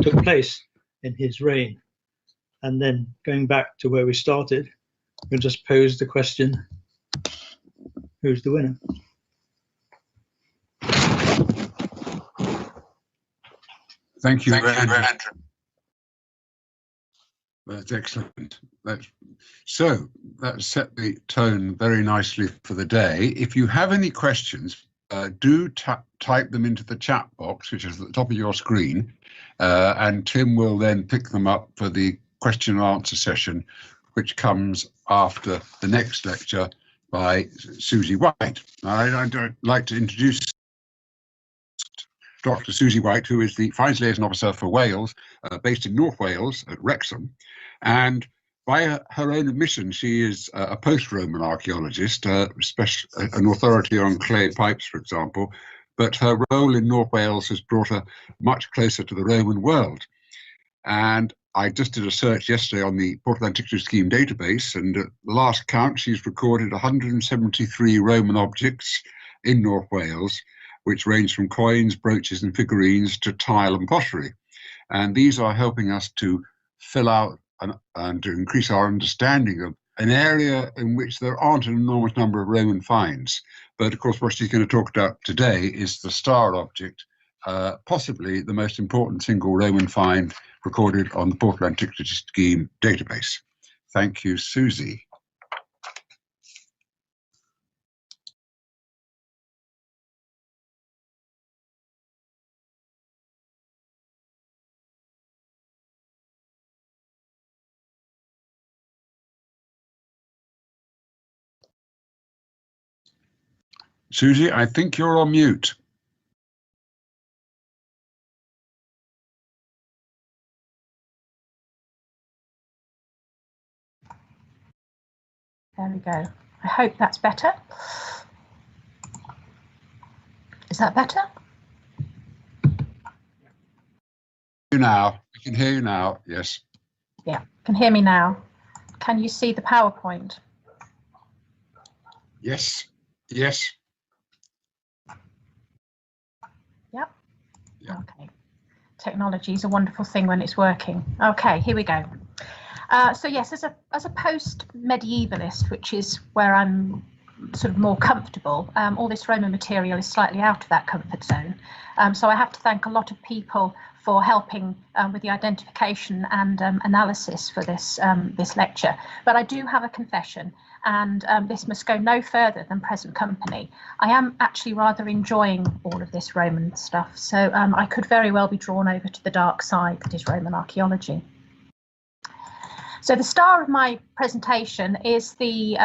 C: took place in his reign. And then going back to where we started, we'll just pose the question, who's the winner?
B: Thank you,
D: Thank you,
B: Andrew.
D: Andrew.
B: That's excellent. So that set the tone very nicely for the day. If you have any questions, do type them into the chat box, which is at the top of your screen, and Tim will then pick them up for the question and answer session, which comes after the next lecture by Susie White. I'd like to introduce Dr. Susie White, who is the Finance Liaison Officer for Wales, based in North Wales at Wrexham. And by her own admission, she is a post-Roman archaeologist, an authority on clay pipes, for example, but her role in North Wales has brought her much closer to the Roman world. And I just did a search yesterday on the Portable Antiquities Scheme database, and at the last count, she's recorded 173 Roman objects in North Wales, which range from coins, brooches and figurines to tile and pottery. And these are helping us to fill out and to increase our understanding of an area in which there aren't an enormous number of Roman finds. But of course, what she's going to talk about today is the star object, possibly the most important single Roman find recorded on the Portable Antiquities Scheme database. Thank you, Susie. Susie, I think you're on mute.
E: There we go. I hope that's better. Is that better?
B: Now, I can hear you now, yes.
E: Yeah, can hear me now. Can you see the PowerPoint?
B: Yes, yes.
E: Yep.
B: Yeah.
E: Okay. Technology is a wonderful thing when it's working. Okay, here we go. So yes, as a post-medievalist, which is where I'm sort of more comfortable, all this Roman material is slightly out of that comfort zone. So I have to thank a lot of people for helping with the identification and analysis for this this lecture. But I do have a confession, and this must go no further than present company. I am actually rather enjoying all of this Roman stuff, so I could very well be drawn over to the dark side that is Roman archaeology. So the star of my presentation is the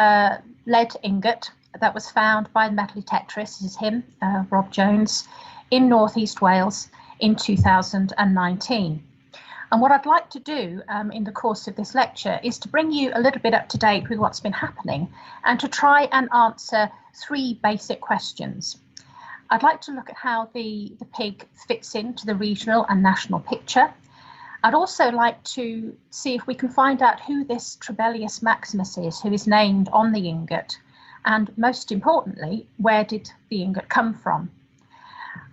E: lead ingot that was found by the metal detectorist, this is him, Rob Jones, in northeast Wales in 2019. And what I'd like to do in the course of this lecture is to bring you a little bit up to date with what's been happening and to try and answer three basic questions. I'd like to look at how the pig fits into the regional and national picture. I'd also like to see if we can find out who this Trebellius Maximus is, who is named on the ingot, and most importantly, where did the ingot come from?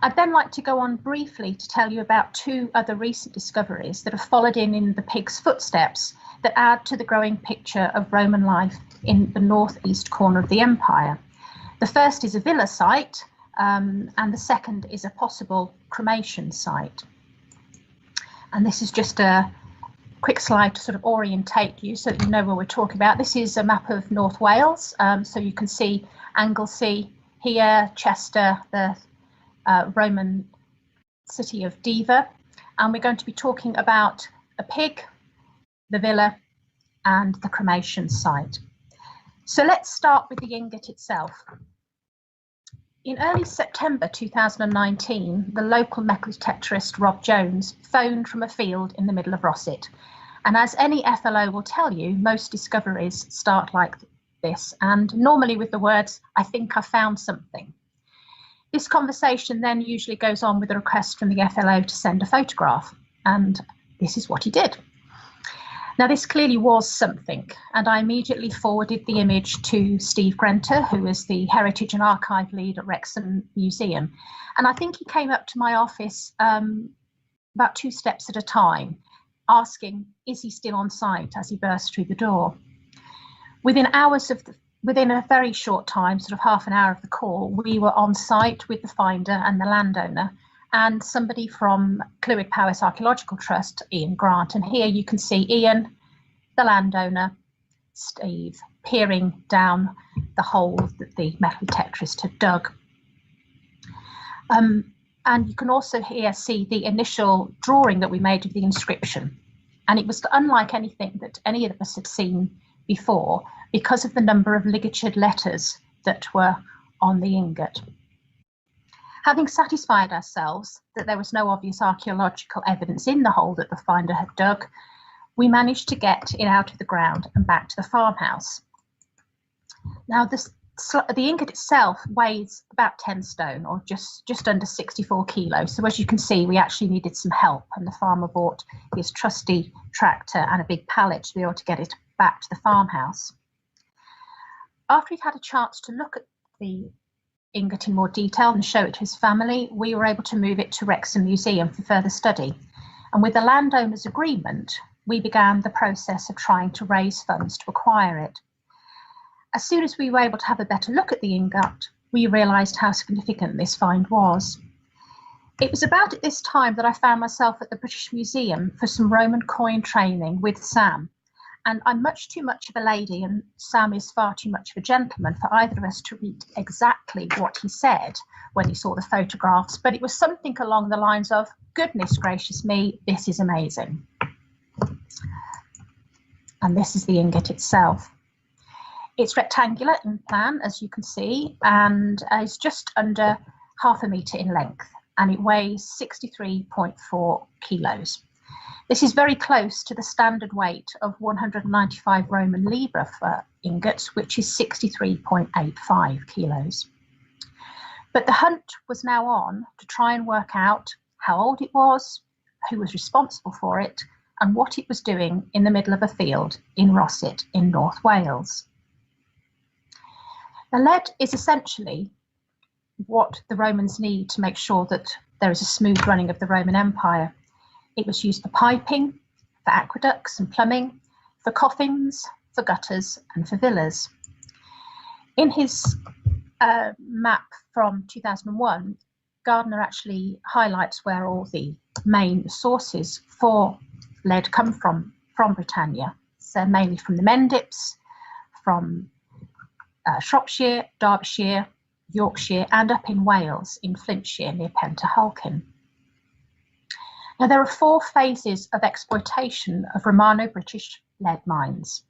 E: I'd then like to go on briefly to tell you about two other recent discoveries that have followed in the pig's footsteps that add to the growing picture of Roman life in the northeast corner of the empire. The first is a villa site, and the second is a possible cremation site. And this is just a quick slide to sort of orientate you so that you know what we're talking about. This is a map of North Wales, so you can see Anglesey here, Chester, the Roman city of Diva, and we're going to be talking about a pig, the villa, and the cremation site. So let's start with the ingot itself. In early September 2019, the local metal detectorist Rob Jones phoned from a field in the middle of Rossett. And as any FLO will tell you, most discoveries start like this, and normally with the words, "I think I found something." This conversation then usually goes on with a request from the FLO to send a photograph, and this is what he did. Now, this clearly was something, and I immediately forwarded the image to Steve Grenter, who is the Heritage and Archive Lead at Wrexham Museum. And I think he came up to my office about 2 steps at a time, asking, is he still on site, as he burst through the door. Within a very short time, sort of half an hour of the call, we were on site with the finder and the landowner, and somebody from Clwyd Powys Archaeological Trust, Ian Grant. And here you can see Ian, the landowner, Steve, peering down the hole that the metal detectorist had dug. And you can also here see the initial drawing that we made of the inscription. And it was unlike anything that any of us had seen before because of the number of ligatured letters that were on the ingot. Having satisfied ourselves that there was no obvious archaeological evidence in the hole that the finder had dug, we managed to get it out of the ground and back to the farmhouse. Now, the ingot itself weighs about 10 stone, or just under 64 kilos. So as you can see, we actually needed some help, and the farmer bought his trusty tractor and a big pallet to be able to get it back to the farmhouse. After he'd had a chance to look at the ingot in more detail and show it to his family, we were able to move it to Wrexham Museum for further study. And with the landowner's agreement, we began the process of trying to raise funds to acquire it. As soon as we were able to have a better look at the ingot, we realised how significant this find was. It was about at this time that I found myself at the British Museum for some Roman coin training with Sam. And I'm much too much of a lady, and Sam is far too much of a gentleman for either of us to read exactly what he said when he saw the photographs, but it was something along the lines of, goodness gracious me, this is amazing. And this is the ingot itself. It's rectangular in plan, as you can see, and is just under ½ metre in length, and it weighs 63.4 kilos. This is very close to the standard weight of 195 Roman libra for ingots, which is 63.85 kilos. But the hunt was now on to try and work out how old it was, who was responsible for it, and what it was doing in the middle of a field in Rossett in North Wales. Now, lead is essentially what the Romans need to make sure that there is a smooth running of the Roman Empire. It was used for piping, for aqueducts and plumbing, for coffins, for gutters and for villas. In his map from 2001, Gardner actually highlights where all the main sources for lead come from Britannia. So mainly from the Mendips, from Shropshire, Derbyshire, Yorkshire, and up in Wales in Flintshire near Pentehalkin. Now, there are 4 phases of exploitation of Romano-British lead mines.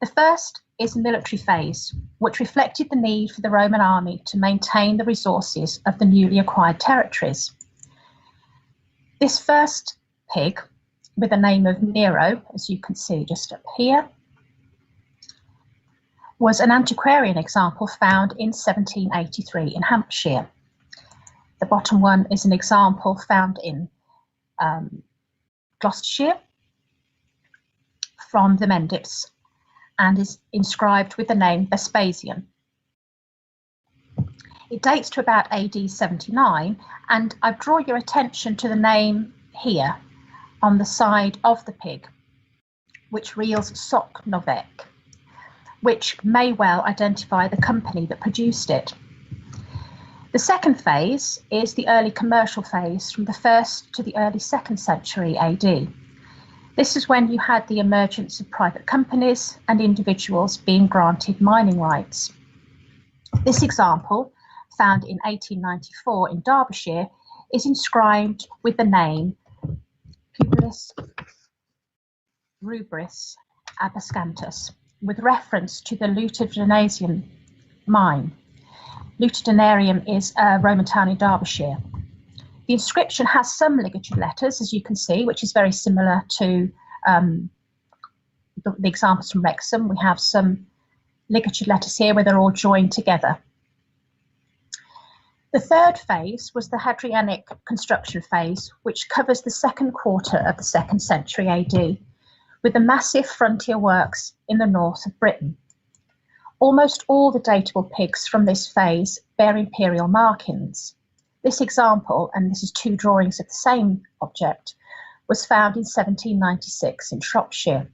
E: The first is the military phase, which reflected the need for the Roman army to maintain the resources of the newly acquired territories. This first pig, with the name of Nero, as you can see just up here, was an antiquarian example found in 1783 in Hampshire. The bottom one is an example found in Gloucestershire from the Mendips and is inscribed with the name Vespasian. It dates to about AD 79, and I draw your attention to the name here on the side of the pig, which reads Soknovec, which may well identify the company that produced it. The second phase is the early commercial phase from the 1st to the early 2nd century AD. This is when you had the emergence of private companies and individuals being granted mining rights. This example, found in 1894 in Derbyshire, is inscribed with the name Publius Rubris Abascantus, with reference to the Lutadinarian mine. Lutadinarium is a Roman town in Derbyshire. The inscription has some ligatured letters, as you can see, which is very similar to the examples from Wrexham. We have some ligatured letters here where they're all joined together. The third phase was the Hadrianic construction phase, which covers the second quarter of the 2nd century AD, with the massive frontier works in the north of Britain. Almost all the datable pigs from this phase bear imperial markings. This example, and this is 2 drawings of the same object, was found in 1796 in Shropshire.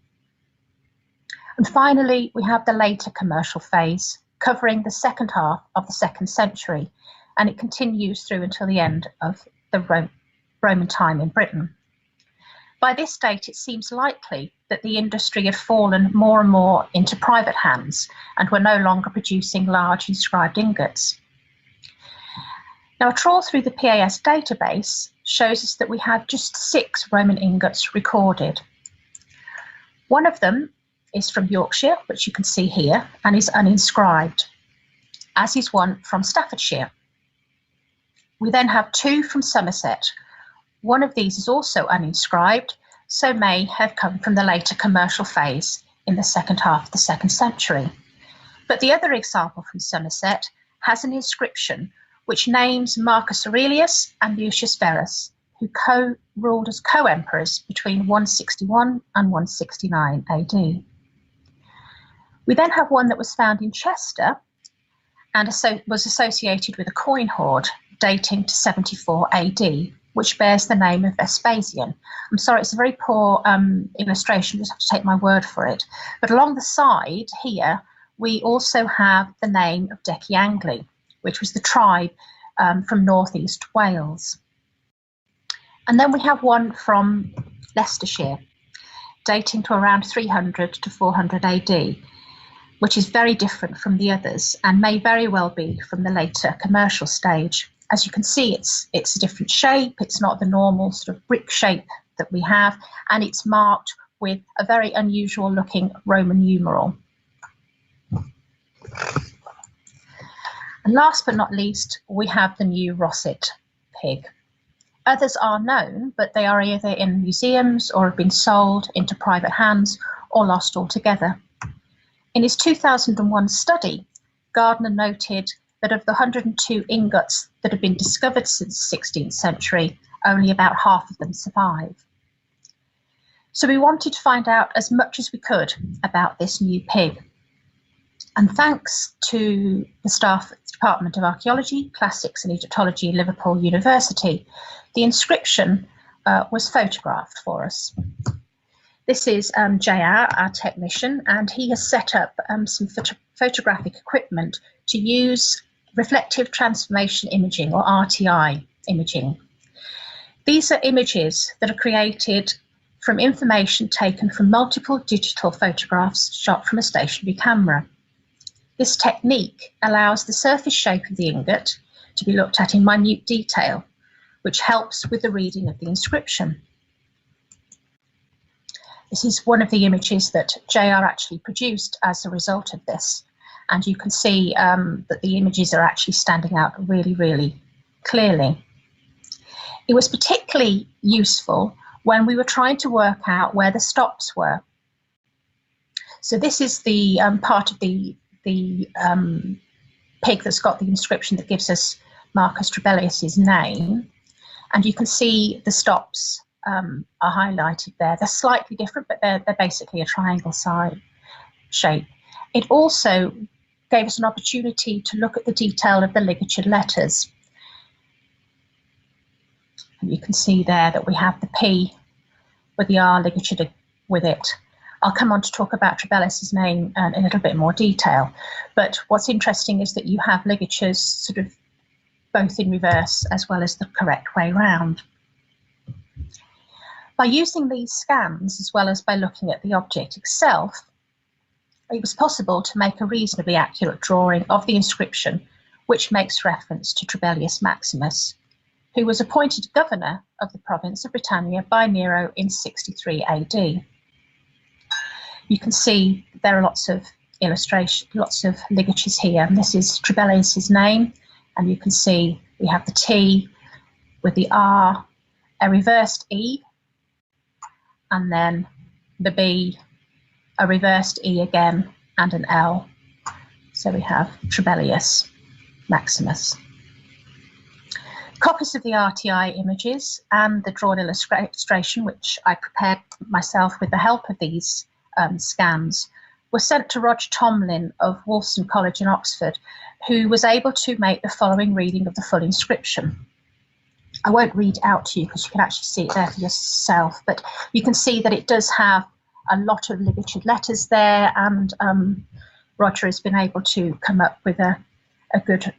E: And finally, we have the later commercial phase, covering the second half of the 2nd century, and it continues through until the end of the Roman time in Britain. By this date, it seems likely that the industry had fallen more and more into private hands and were no longer producing large inscribed ingots. Now, a trawl through the PAS database shows us that we have just 6 Roman ingots recorded. One of them is from Yorkshire, which you can see here, and is uninscribed, as is one from Staffordshire. We then have 2 from Somerset. One of these is also uninscribed, so may have come from the later commercial phase in the second half of the 2nd century. But the other example from Somerset has an inscription which names Marcus Aurelius and Lucius Verus, who ruled as co-emperors between 161 and 169 AD. We then have one that was found in Chester and was associated with a coin hoard dating to 74 AD, which bears the name of Vespasian. I'm sorry, it's a very poor illustration, you just have to take my word for it. But along the side here, we also have the name of Deciangli, which was the tribe from northeast Wales. And then we have one from Leicestershire, dating to around 300 to 400 AD, which is very different from the others and may very well be from the later commercial stage. As you can see, it's a different shape. It's not the normal sort of brick shape that we have, and it's marked with a very unusual looking Roman numeral. And last but not least, we have the new Rossett pig. Others are known, but they are either in museums or have been sold into private hands or lost altogether. In his 2001 study, Gardner noted that of the 102 ingots that have been discovered since the 16th century, only about half of them survive. So we wanted to find out as much as we could about this new pig. And thanks to the staff at the Department of Archaeology, Classics and Egyptology at Liverpool University, the inscription was photographed for us. This is JR, our technician, and he has set up some photographic equipment to use reflective transformation imaging, or RTI imaging. These are images that are created from information taken from multiple digital photographs shot from a stationary camera. This technique allows the surface shape of the ingot to be looked at in minute detail, which helps with the reading of the inscription. This is one of the images that JR actually produced as a result of this. And you can see that the images are actually standing out really, really clearly. It was particularly useful when we were trying to work out where the stops were. So this is the part of the pig that's got the inscription that gives us Marcus Trebellius's name. And you can see the stops are highlighted there. They're slightly different, but they're basically a triangle shape. It also gave us an opportunity to look at the detail of the ligatured letters. And you can see there that we have the P with the R ligatured with it. I'll come on to talk about Trebellius's name in a little bit more detail. But what's interesting is that you have ligatures sort of both in reverse as well as the correct way round. By using these scans, as well as by looking at the object itself, it was possible to make a reasonably accurate drawing of the inscription, which makes reference to Trebellius Maximus, who was appointed governor of the province of Britannia by Nero in 63 AD. You can see there are lots of illustrations, lots of ligatures here, and this is Trebellius's name, and you can see we have the T with the R, a reversed E, and then the B, a reversed E again, and an L. So we have Trebellius Maximus. Copies of the RTI images and the drawn illustration, which I prepared myself with the help of these scans, were sent to Roger Tomlin of Wolfson College in Oxford, who was able to make the following reading of the full inscription. I won't read out to you because you can actually see it there for yourself, but you can see that it does have a lot of ligatured letters there, and Roger has been able to come up with a good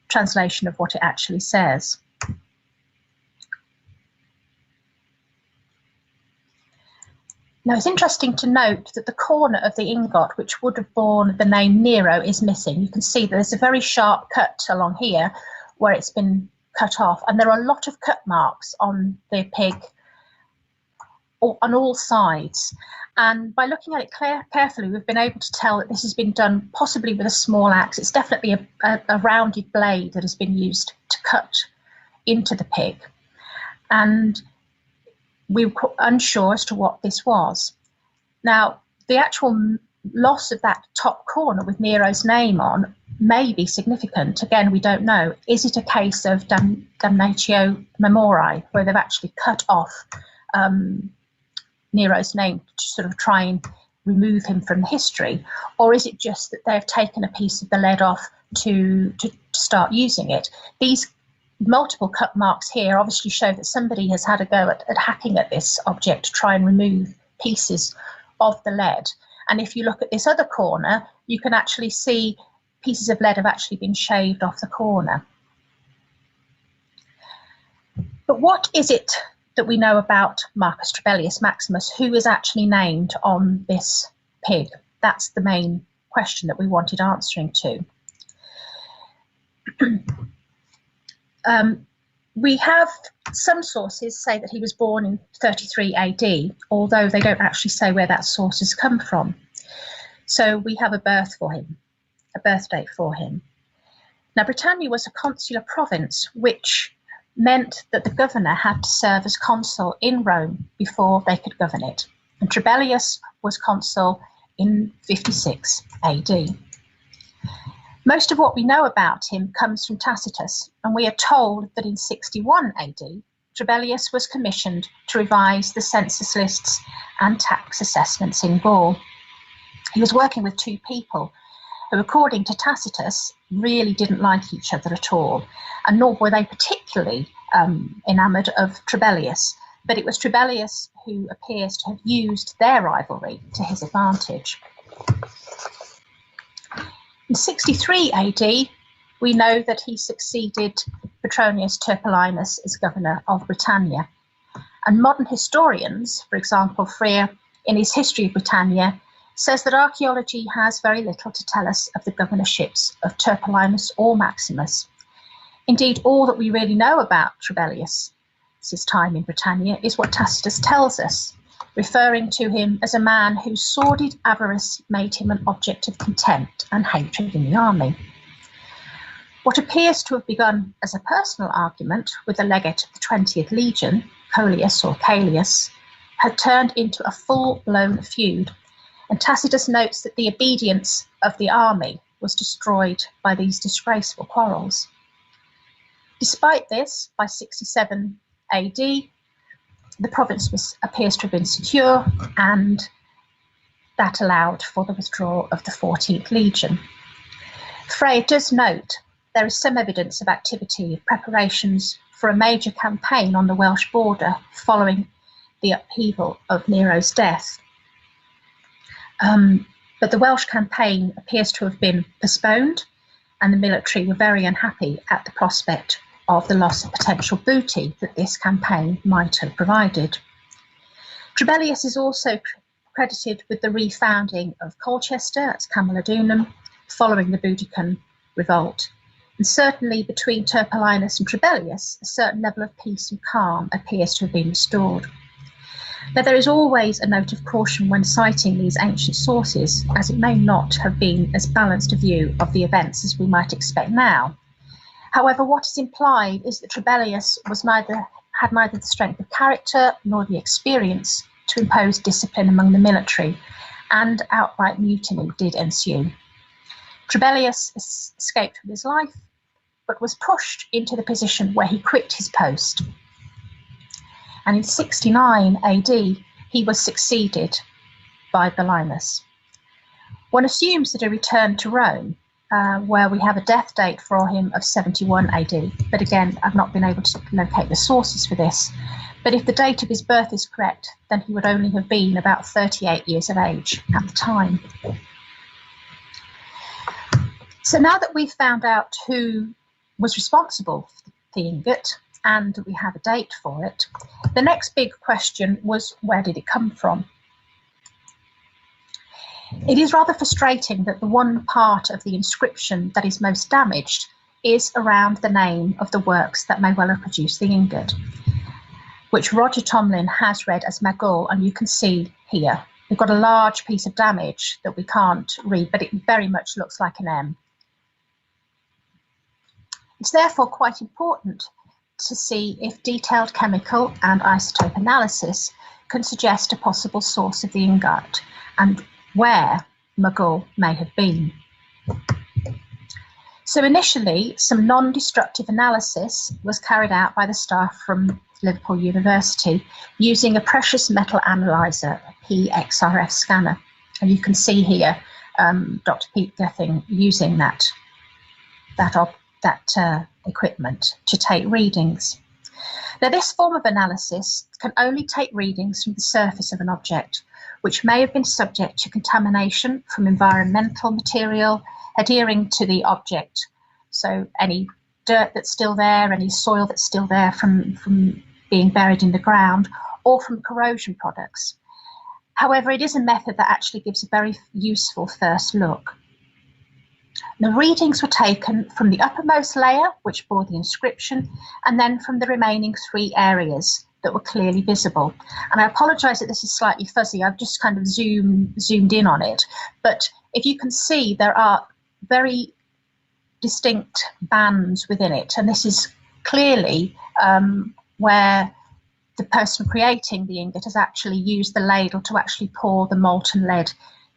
E: translation of what it actually says. Now, it's interesting to note that the corner of the ingot, which would have borne the name Nero, is missing. You can see that there's a very sharp cut along here where it's been cut off, and there are a lot of cut marks on the pig on all sides. And by looking at it carefully, we've been able to tell that this has been done possibly with a small axe. It's definitely a rounded blade that has been used to cut into the pig. And we were unsure as to what this was. Now, the actual loss of that top corner with Nero's name on may be significant. Again, we don't know. Is it a case of damnatio memoriae, where they've actually cut off Nero's name to sort of try and remove him from history? Or is it just that they've taken a piece of the lead off to start using it? These multiple cut marks here obviously show that somebody has had a go at hacking at this object to try and remove pieces of the lead. And if you look at this other corner, you can actually see pieces of lead have actually been shaved off the corner. But what is it that we know about Marcus Trebellius Maximus, who is actually named on this pig? That's the main question that we wanted answering to. We have some sources say that he was born in 33 AD, although they don't actually say where that source has come from. So we have a birth for him, a birth date for him. Now, Britannia was a consular province, which meant that the governor had to serve as consul in Rome before they could govern it. And Trebellius was consul in 56 AD. Most of what we know about him comes from Tacitus, and we are told that in 61 AD, Trebellius was commissioned to revise the census lists and tax assessments in Gaul. He was working with two people who, according to Tacitus, really didn't like each other at all, and nor were they particularly enamoured of Trebellius, but it was Trebellius who appears to have used their rivalry to his advantage. In 63 AD, we know that he succeeded Petronius Turpillinus as governor of Britannia. And modern historians, for example, Freer, in his History of Britannia, says that archaeology has very little to tell us of the governorships of Turpillinus or Maximus. Indeed, all that we really know about Trebellius' time in Britannia is what Tacitus tells us, referring to him as a man whose sordid avarice made him an object of contempt and hatred in the army. What appears to have begun as a personal argument with the legate of the 20th Legion, Coelius or Caelius, had turned into a full-blown feud, and Tacitus notes that the obedience of the army was destroyed by these disgraceful quarrels. Despite this, by 67 AD, the province appears to have been secure, and that allowed for the withdrawal of the 14th Legion. Frey does note there is some evidence of activity of preparations for a major campaign on the Welsh border following the upheaval of Nero's death. But the Welsh campaign appears to have been postponed, and the military were very unhappy at the prospect of the loss of potential booty that this campaign might have provided. Trebellius is also credited with the refounding of Colchester, that's Camulodunum, following the Boudiccan revolt. And certainly between Turpillinus and Trebellius, a certain level of peace and calm appears to have been restored. Now, there is always a note of caution when citing these ancient sources, as it may not have been as balanced a view of the events as we might expect now. However, what is implied is that Trebellius had neither the strength of character nor the experience to impose discipline among the military, and outright mutiny did ensue. Trebellius escaped with his life, but was pushed into the position where he quit his post. And in 69 AD, he was succeeded by Bellinus. One assumes that he returned to Rome, where we have a death date for him of 71 AD. But again, I've not been able to locate the sources for this. But if the date of his birth is correct, then he would only have been about 38 years of age at the time. So now that we've found out who was responsible for the ingot and we have a date for it, the next big question was, where did it come from? It is rather frustrating that the one part of the inscription that is most damaged is around the name of the works that may well have produced the ingot, which Roger Tomlin has read as Magul, and you can see here. We've got a large piece of damage that we can't read, but it very much looks like an M. It's therefore quite important to see if detailed chemical and isotope analysis can suggest a possible source of the ingot and where Magul may have been. So initially, some non-destructive analysis was carried out by the staff from Liverpool University using a precious metal analyzer, a PXRF scanner. And you can see here Dr. Pete Gething using that equipment to take readings. Now, this form of analysis can only take readings from the surface of an object, which may have been subject to contamination from environmental material adhering to the object. So any dirt that's still there, any soil that's still there from being buried in the ground, or from corrosion products. However, it is a method that actually gives a very useful first look. The readings were taken from the uppermost layer, which bore the inscription, and then from the remaining 3 areas that were clearly visible. And I apologise that this is slightly fuzzy. I've just kind of zoomed in on it. But if you can see, there are very distinct bands within it. And this is clearly where the person creating the ingot has actually used the ladle to actually pour the molten lead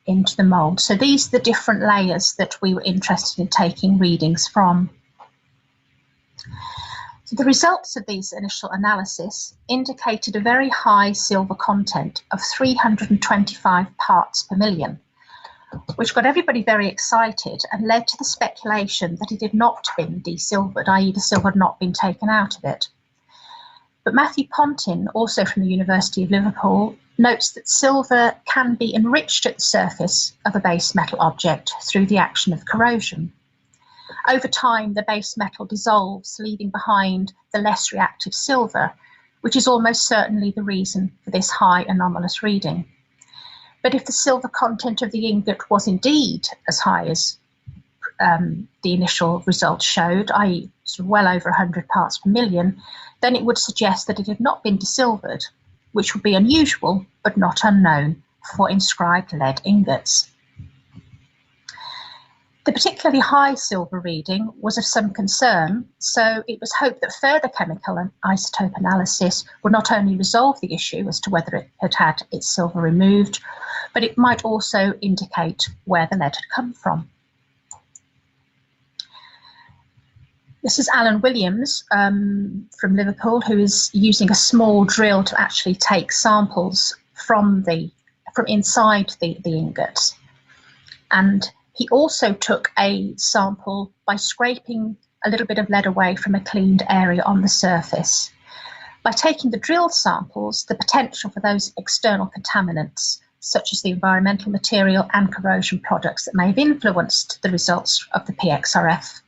E: into the mould. So these are the different layers that we were interested in taking readings from. So the results of these initial analysis indicated a very high silver content of 325 parts per million, which got everybody very excited and led to the speculation that it had not been desilvered, i.e. the silver had not been taken out of it. But Matthew Pontin, also from the University of Liverpool, notes that silver can be enriched at the surface of a base metal object through the action of corrosion. Over time, the base metal dissolves, leaving behind the less reactive silver, which is almost certainly the reason for this high anomalous reading. But if the silver content of the ingot was indeed as high as the initial results showed, i.e. sort of well over 100 parts per million, then it would suggest that it had not been desilvered, which would be unusual but not unknown for inscribed lead ingots. The particularly high silver reading was of some concern, so it was hoped that further chemical and isotope analysis would not only resolve the issue as to whether it had had its silver removed, but it might also indicate where the lead had come from. This is Alan Williams from Liverpool, who is using a small drill to actually take samples from inside the ingots. And he also took a sample by scraping a little bit of lead away from a cleaned area on the surface. By taking the drilled samples, the potential for those external contaminants, such as the environmental material and corrosion products that may have influenced the results of the PXRF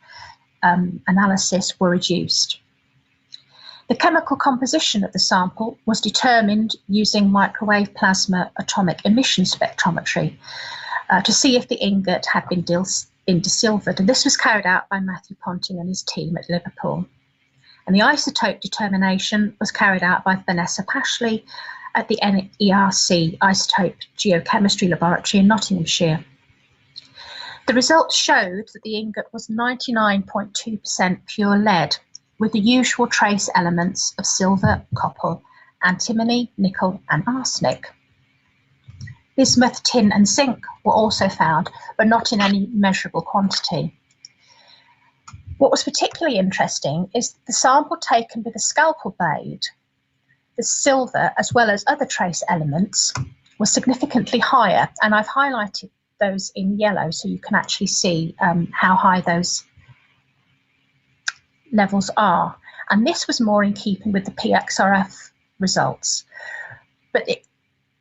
E: analysis, were reduced. The chemical composition of the sample was determined using microwave plasma atomic emission spectrometry to see if the ingot had been desilvered, and this was carried out by Matthew Ponting and his team at Liverpool. And the isotope determination was carried out by Vanessa Pashley at the NERC Isotope Geochemistry Laboratory in Nottinghamshire. The results showed that the ingot was 99.2% pure lead, with the usual trace elements of silver, copper, antimony, nickel, and arsenic. Bismuth, tin, and zinc were also found, but not in any measurable quantity. What was particularly interesting is the sample taken with a scalpel blade. The silver, as well as other trace elements, was significantly higher, and I've highlighted those in yellow so you can actually see how high those levels are. And this was more in keeping with the PXRF results. But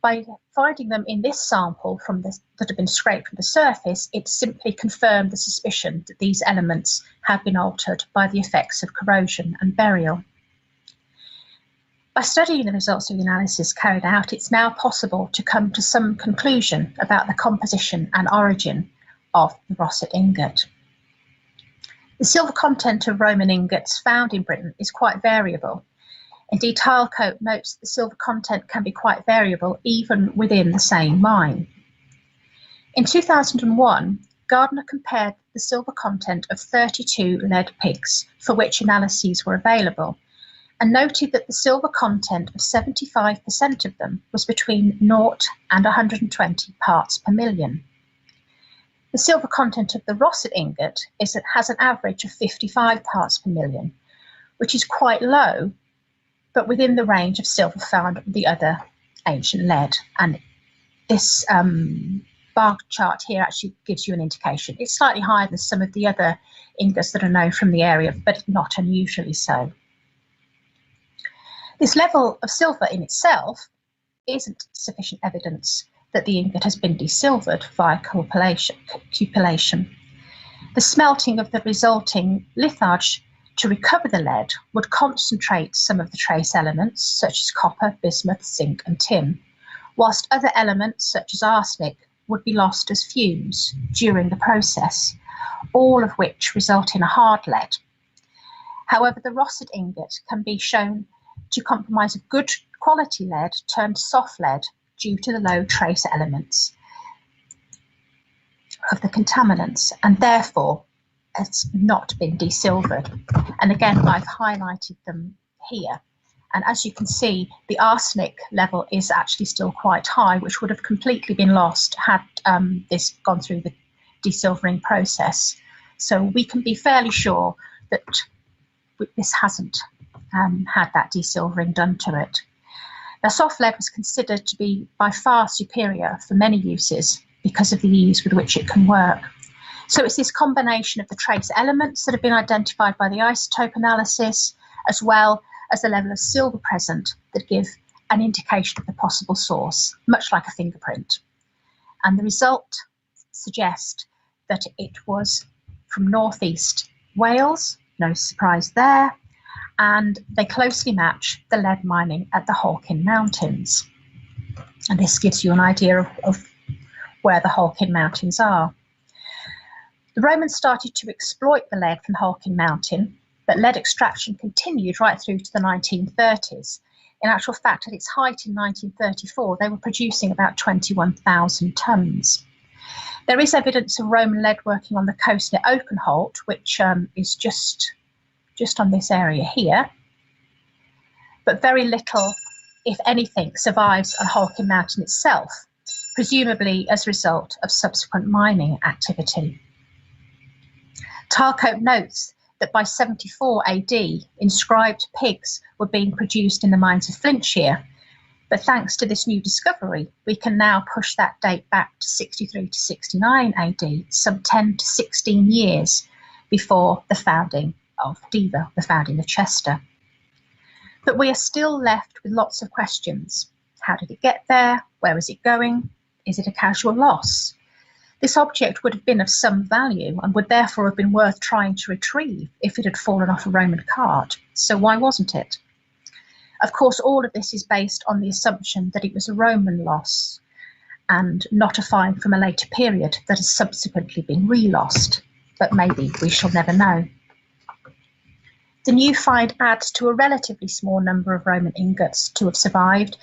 E: by finding them in this sample that have been scraped from the surface, it simply confirmed the suspicion that these elements have been altered by the effects of corrosion and burial. By studying the results of the analysis carried out, it's now possible to come to some conclusion about the composition and origin of the Rossett ingot. The silver content of Roman ingots found in Britain is quite variable. Indeed, Tilecope notes that the silver content can be quite variable even within the same mine. In 2001, Gardner compared the silver content of 32 lead pigs for which analyses were available, and noted that the silver content of 75% of them was between 0 and 120 parts per million. The silver content of the Rossett ingot has an average of 55 parts per million, which is quite low, but within the range of silver found with the other ancient lead. And this bar chart here actually gives you an indication. It's slightly higher than some of the other ingots that are known from the area, but not unusually so. This level of silver in itself isn't sufficient evidence that the ingot has been desilvered via cupellation. The smelting of the resulting litharge to recover the lead would concentrate some of the trace elements, such as copper, bismuth, zinc and tin, whilst other elements, such as arsenic, would be lost as fumes during the process, all of which result in a hard lead. However, the Rossett ingot can be shown to comprise a good quality lead turned soft lead due to the low trace elements of the contaminants, and therefore has not been desilvered. And again, I've highlighted them here. And as you can see, the arsenic level is actually still quite high, which would have completely been lost had this gone through the desilvering process. So we can be fairly sure that this hasn't had that desilvering done to it. Now, soft lead was considered to be by far superior for many uses because of the ease with which it can work. So it's this combination of the trace elements that have been identified by the isotope analysis, as well as the level of silver present, that give an indication of the possible source, much like a fingerprint. And the result suggests that it was from northeast Wales, no surprise there, and they closely match the lead mining at the Halkin Mountains. And this gives you an idea of where the Halkin Mountains are. The Romans started to exploit the lead from Halkin Mountain, but lead extraction continued right through to the 1930s. In actual fact, at its height in 1934, they were producing about 21,000 tonnes. There is evidence of Roman lead working on the coast near Oakenholt, which is just on this area here, but very little, if anything, survives on Halkin Mountain itself, presumably as a result of subsequent mining activity. Tilecope notes that by 74 AD, inscribed pigs were being produced in the mines of Flintshire, but thanks to this new discovery, we can now push that date back to 63 to 69 AD, some 10 to 16 years before the founding of Diva, the founding of Chester. But we are still left with lots of questions. How did it get there? Where is it going? Is it a casual loss? This object would have been of some value and would therefore have been worth trying to retrieve if it had fallen off a Roman cart. So why wasn't it? Of course, all of this is based on the assumption that it was a Roman loss and not a find from a later period that has subsequently been re-lost. But maybe we shall never know. The new find adds to a relatively small number of Roman ingots to have survived,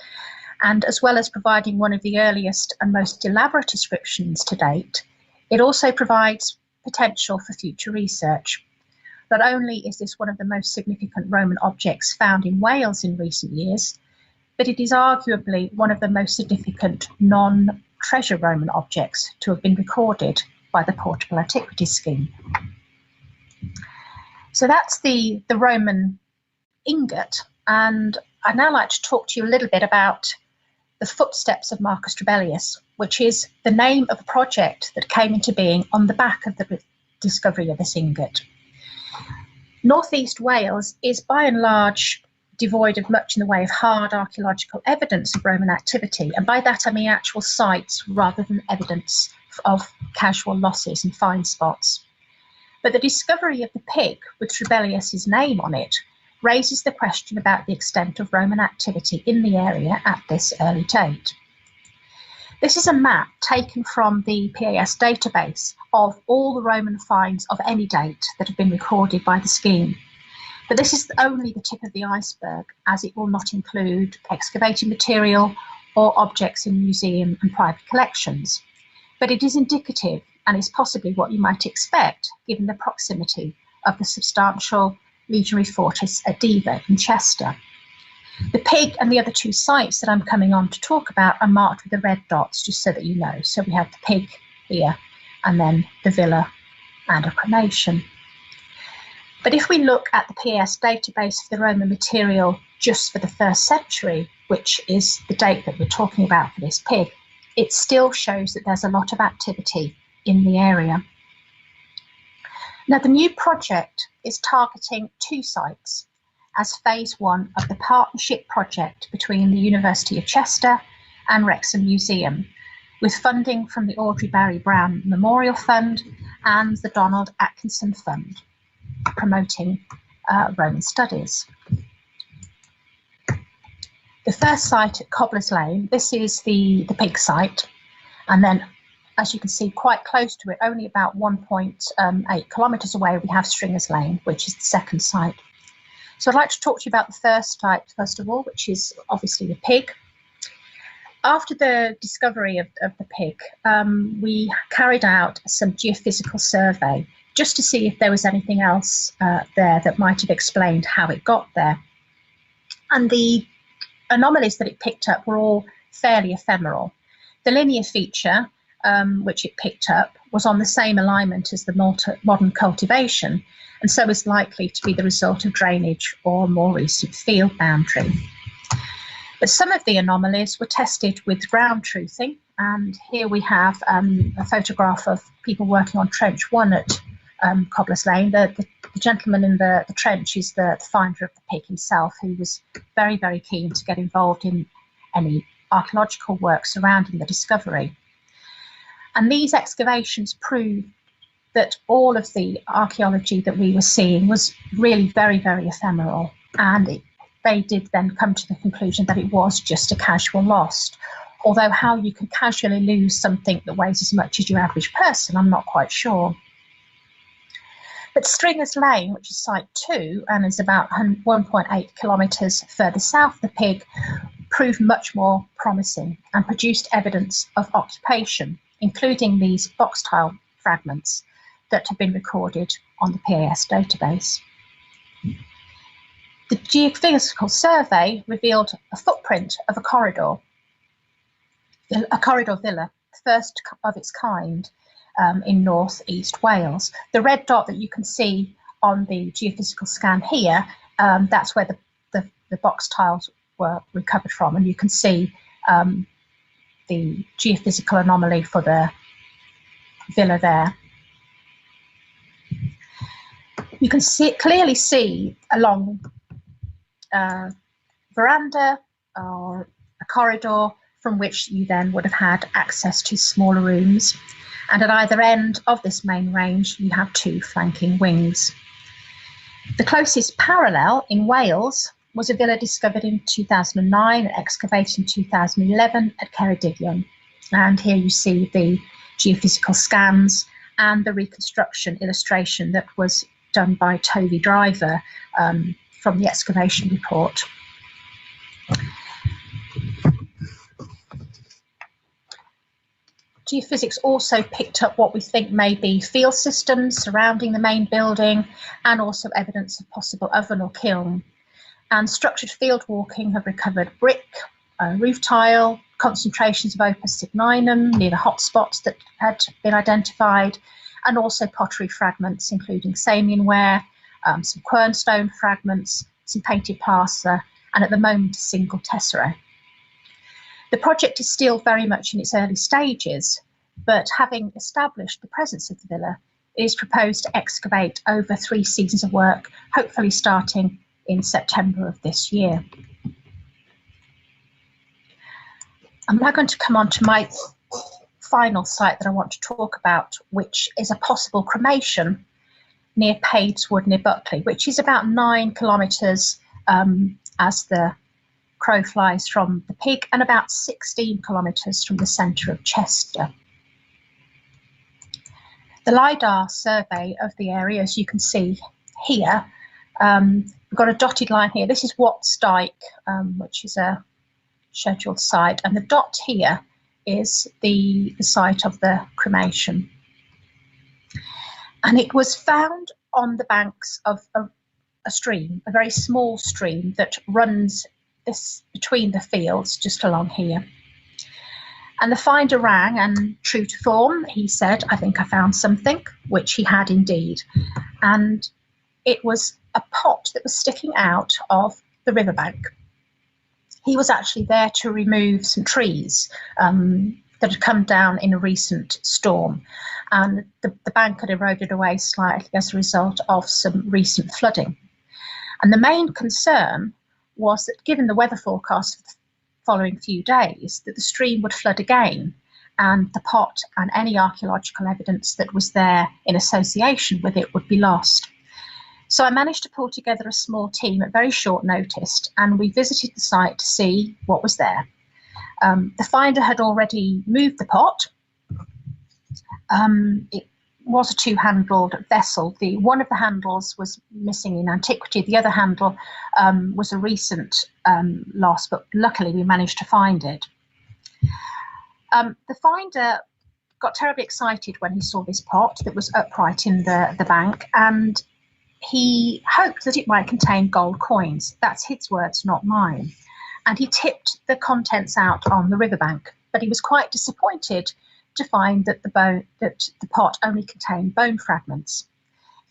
E: and as well as providing one of the earliest and most elaborate descriptions to date, it also provides potential for future research. Not only is this one of the most significant Roman objects found in Wales in recent years, but it is arguably one of the most significant non-treasure Roman objects to have been recorded by the Portable Antiquities Scheme. So that's the Roman ingot, and I'd now like to talk to you a little bit about the footsteps of Marcus Trebellius, which is the name of a project that came into being on the back of the discovery of this ingot. Northeast Wales is by and large devoid of much in the way of hard archaeological evidence of Roman activity, and by that I mean actual sites rather than evidence of casual losses and find spots. But the discovery of the pig with Trebellius's name on it raises the question about the extent of Roman activity in the area at this early date. This is a map taken from the PAS database of all the Roman finds of any date that have been recorded by the scheme. But this is only the tip of the iceberg, as it will not include excavated material or objects in museum and private collections. But it is indicative and is possibly what you might expect given the proximity of the substantial legionary fortress at Diva in Chester. The pig and the other two sites that I'm coming on to talk about are marked with the red dots, just so that you know. So we have the pig here, and then the villa and a cremation. But if we look at the PAS database for the Roman material just for the 1st century, which is the date that we're talking about for this pig, it still shows that there's a lot of activity in the area. Now, the new project is targeting 2 sites as phase 1 of the partnership project between the University of Chester and Wrexham Museum, with funding from the Audrey Barry Brown Memorial Fund and the Donald Atkinson Fund, promoting Roman studies. The first site at Cobbler's Lane, this is the pig site, and then as you can see quite close to it, only about 1.8 kilometres away, we have Stringer's Lane, which is the second site. So I'd like to talk to you about the first site first of all, which is obviously the pig. After the discovery of the pig, we carried out some geophysical survey just to see if there was anything else there that might have explained how it got there. And the anomalies that it picked up were all fairly ephemeral. The linear feature, which it picked up, was on the same alignment as the modern cultivation, and so is likely to be the result of drainage or more recent field boundary. But some of the anomalies were tested with ground truthing, and here we have a photograph of people working on Trench 1 at Cobbler's Lane. The gentleman in the trench is the finder of the pig himself, who was very, very keen to get involved in any archaeological work surrounding the discovery. And these excavations prove that all of the archaeology that we were seeing was really very, very ephemeral, and they did then come to the conclusion that it was just a casual loss. Although how you can casually lose something that weighs as much as your average person, I'm not quite sure. But Stringer's Lane, which is site 2 and is about 1.8 kilometres further south of the pig, proved much more promising and produced evidence of occupation, including these box tile fragments that have been recorded on the PAS database. The geophysical survey revealed a footprint of a corridor villa, the first of its kind in north-east Wales. The red dot that you can see on the geophysical scan here, that's where the box tiles were recovered from, and you can see the geophysical anomaly for the villa there. You can clearly see a long veranda or a corridor from which you then would have had access to smaller rooms. And at either end of this main range, you have 2 flanking wings. The closest parallel in Wales was a villa discovered in 2009 and excavated in 2011 at Ceredigion. And here you see the geophysical scans and the reconstruction illustration that was done by Toby Driver from the excavation report. Geophysics also picked up what we think may be field systems surrounding the main building, and also evidence of possible oven or kiln. And structured field walking have recovered brick, roof tile, concentrations of opus signinum near the hotspots that had been identified, and also pottery fragments, including Samian ware, some quernstone fragments, some painted plaster, and at the moment a single tesserae. The project is still very much in its early stages, but having established the presence of the villa, it is proposed to excavate over 3 seasons of work, hopefully starting in September of this year. I'm now going to come on to my final site that I want to talk about, which is a possible cremation near Padeswood, near Buckley, which is about 9 kilometres as the crow flies from the Pig, and about 16 kilometres from the centre of Chester. The LiDAR survey of the area, as you can see here, we've got a dotted line here. This is Watts Dyke, which is a scheduled site, and the dot here is the site of the cremation. And it was found on the banks of a stream, a very small stream that runs this between the fields just along here. And the finder rang, and true to form, he said, "I think I found something," which he had indeed. And it was a pot that was sticking out of the riverbank. He was actually there to remove some trees that had come down in a recent storm, and the bank had eroded away slightly as a result of some recent flooding. And the main concern was that, given the weather forecast for the following few days, that the stream would flood again, and the pot and any archaeological evidence that was there in association with it would be lost. So I managed to pull together a small team at very short notice, and we visited the site to see what was there. The finder had already moved the pot. It was a two-handled vessel. One of the handles was missing in antiquity. The other handle was a recent loss, but luckily we managed to find it. The finder got terribly excited when he saw this pot that was upright in the bank, and he hoped that it might contain gold coins. That's his words, not mine. And he tipped the contents out on the riverbank, but he was quite disappointed to find that the pot only contained bone fragments.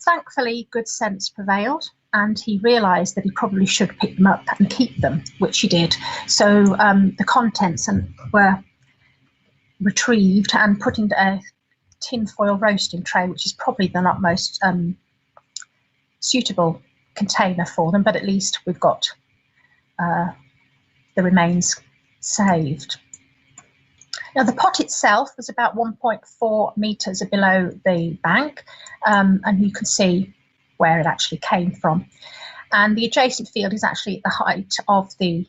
E: Thankfully, good sense prevailed, and he realised that he probably should pick them up and keep them, which he did. So the contents were retrieved and put into a tinfoil roasting tray, which is probably the not most suitable container for them, but at least we've got the remains saved. Now, the pot itself was about 1.4 metres below the bank, and you can see where it actually came from. And the adjacent field is actually at the height of the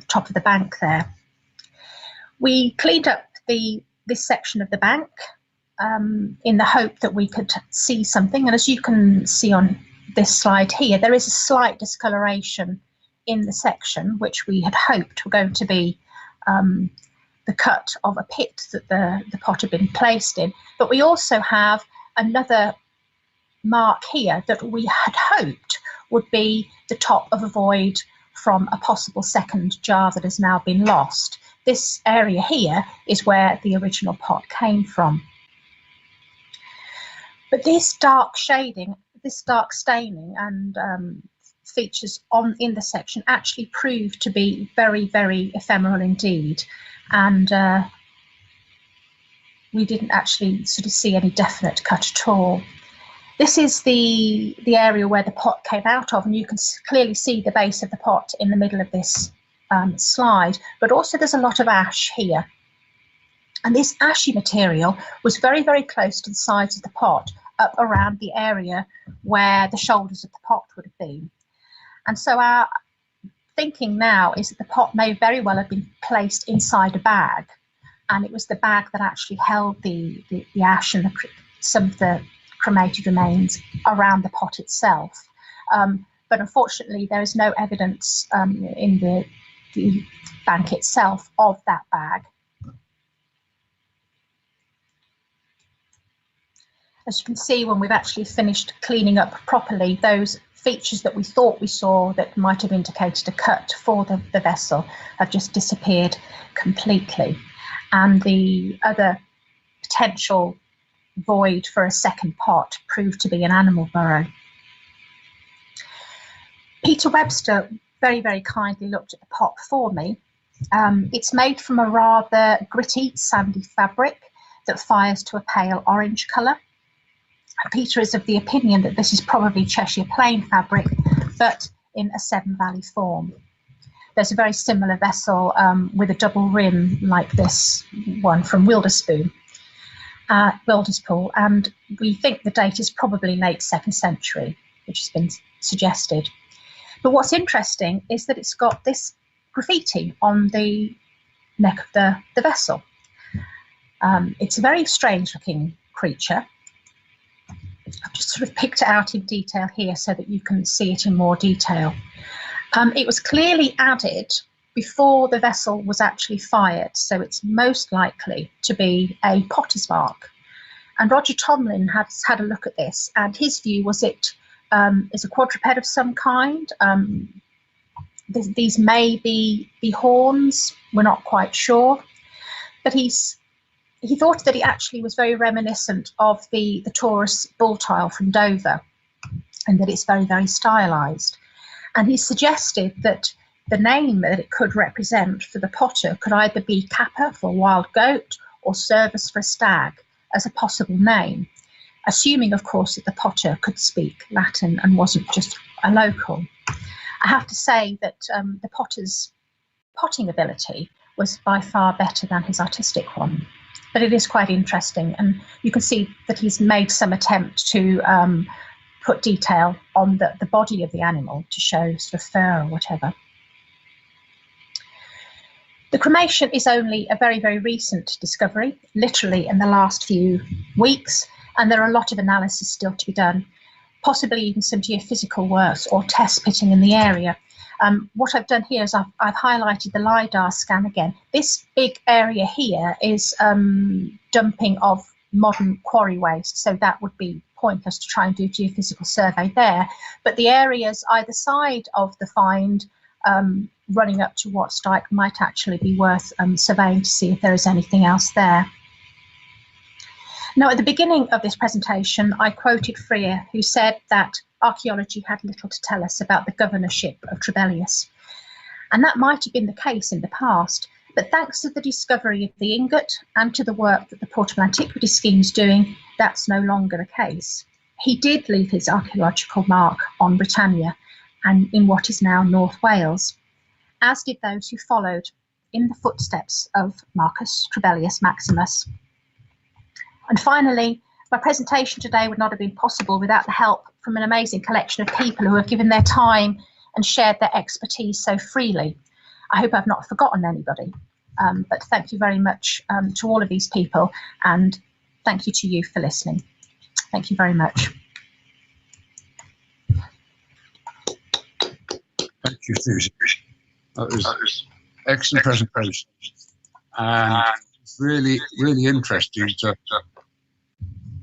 E: top of the bank there. We cleaned up this section of the bank in the hope that we could see something. And as you can see on this slide here, there is a slight discoloration in the section, which we had hoped were going to be the cut of a pit that the pot had been placed in. But we also have another mark here that we had hoped would be the top of a void from a possible second jar that has now been lost. This area here is where the original pot came from. But this dark shading, this dark staining and features in the section actually proved to be very, very ephemeral indeed. And we didn't actually sort of see any definite cut at all. This is the area where the pot came out of, and you can clearly see the base of the pot in the middle of this slide, but also there's a lot of ash here. And this ashy material was very, very close to the sides of the pot, up around the area where the shoulders of the pot would have been. And so our thinking now is that the pot may very well have been placed inside a bag, and it was the bag that actually held the ash and some of the cremated remains around the pot itself. But unfortunately, there is no evidence in the bank itself of that bag. As you can see, when we've actually finished cleaning up properly, those features that we thought we saw that might have indicated a cut for the vessel have just disappeared completely. And the other potential void for a second pot proved to be an animal burrow. Peter Webster very, very kindly looked at the pot for me. It's made from a rather gritty, sandy fabric that fires to a pale orange colour. Peter is of the opinion that this is probably Cheshire plain fabric, but in a Severn Valley form. There's a very similar vessel with a double rim like this one from Wilderspoon. builder's pool, and we think the date is probably late 2nd century, which has been suggested. But what's interesting is that it's got this graffiti on the neck of the vessel. It's a very strange looking creature. I've just sort of picked it out in detail here so that you can see it in more detail. It was clearly added before the vessel was actually fired, so it's most likely to be a potter's mark. And Roger Tomlin has had a look at this, and his view was it is a quadruped of some kind. These may be horns, we're not quite sure, but he thought that it actually was very reminiscent of the Taurus bull tile from Dover, and that it's very, very stylized. And he suggested that the name that it could represent for the potter could either be Kappa for wild goat or Servus for a stag as a possible name, assuming, of course, that the potter could speak Latin and wasn't just a local. I have to say that the potter's potting ability was by far better than his artistic one. But it is quite interesting, and you can see that he's made some attempt to put detail on the body of the animal to show sort of fur or whatever. The cremation is only a very, very recent discovery, literally in the last few weeks, and there are a lot of analysis still to be done, possibly even some geophysical works or test pitting in the area. What I've done here is I've highlighted the LiDAR scan again. This big area here is dumping of modern quarry waste, so that would be pointless to try and do geophysical survey there. But the areas either side of the find running up to Watts Dyke might actually be worth surveying to see if there is anything else there. Now, at the beginning of this presentation, I quoted Freer, who said that archaeology had little to tell us about the governorship of Trebellius. And that might have been the case in the past, but thanks to the discovery of the ingot and to the work that the Portable Antiquities scheme is doing, that's no longer the case. He did leave his archaeological mark on Britannia and in what is now North Wales, as did those who followed in the footsteps of Marcus Trebellius Maximus. And finally, my presentation today would not have been possible without the help from an amazing collection of people who have given their time and shared their expertise so freely. I hope I've not forgotten anybody, but thank you very much to all of these people, and thank you to you for listening. Thank you very much.
B: Thank you, Susie. That was excellent presentation, and really, really interesting to.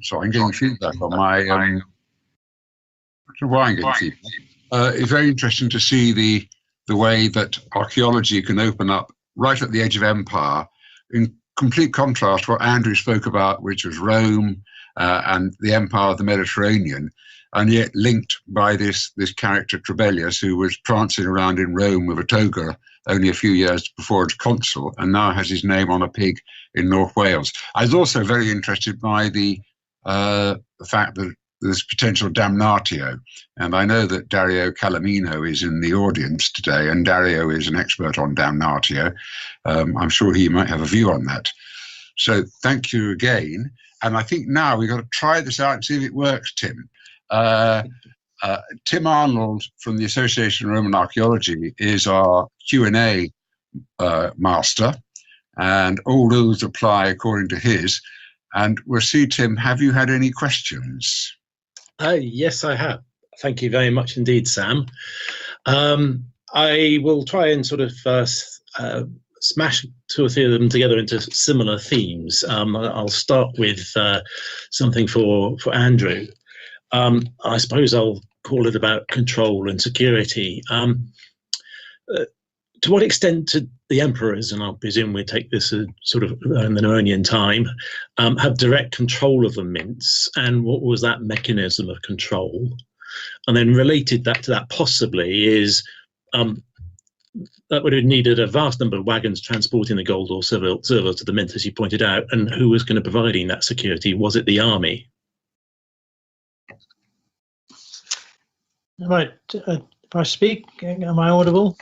B: So I'm getting feedback on my. Why I'm getting feedback. It's very interesting to see the way that archaeology can open up right at the edge of empire, in complete contrast to what Andrew spoke about, which was Rome and the empire of the Mediterranean, and yet linked by this character Trebellius, who was prancing around in Rome with a toga only a few years before as consul, and now has his name on a pig in North Wales. I was also very interested by the fact that there's potential damnatio, and I know that Dario Calamino is in the audience today, and Dario is an expert on damnatio. I'm sure he might have a view on that. So thank you again, and I think now we've got to try this out and see if it works, Tim. Tim Arnold from the Association of Roman Archaeology is our Q&A master, and all rules apply according to his. And we'll see, Tim, have you had any questions?
D: Yes, I have. Thank you very much indeed, Sam. I will try and sort of smash two or three of them together into similar themes. I'll start with something for Andrew. I suppose I'll call it about control and security. To what extent did the emperors, and I presume we take this as sort of in the Neronian time, have direct control of the mints, and what was that mechanism of control? And then related to that possibly is that would have needed a vast number of wagons transporting the gold or silver to the mint, as you pointed out, and who was going to providing that security? Was it the army?
C: Right. If I speak, am I audible?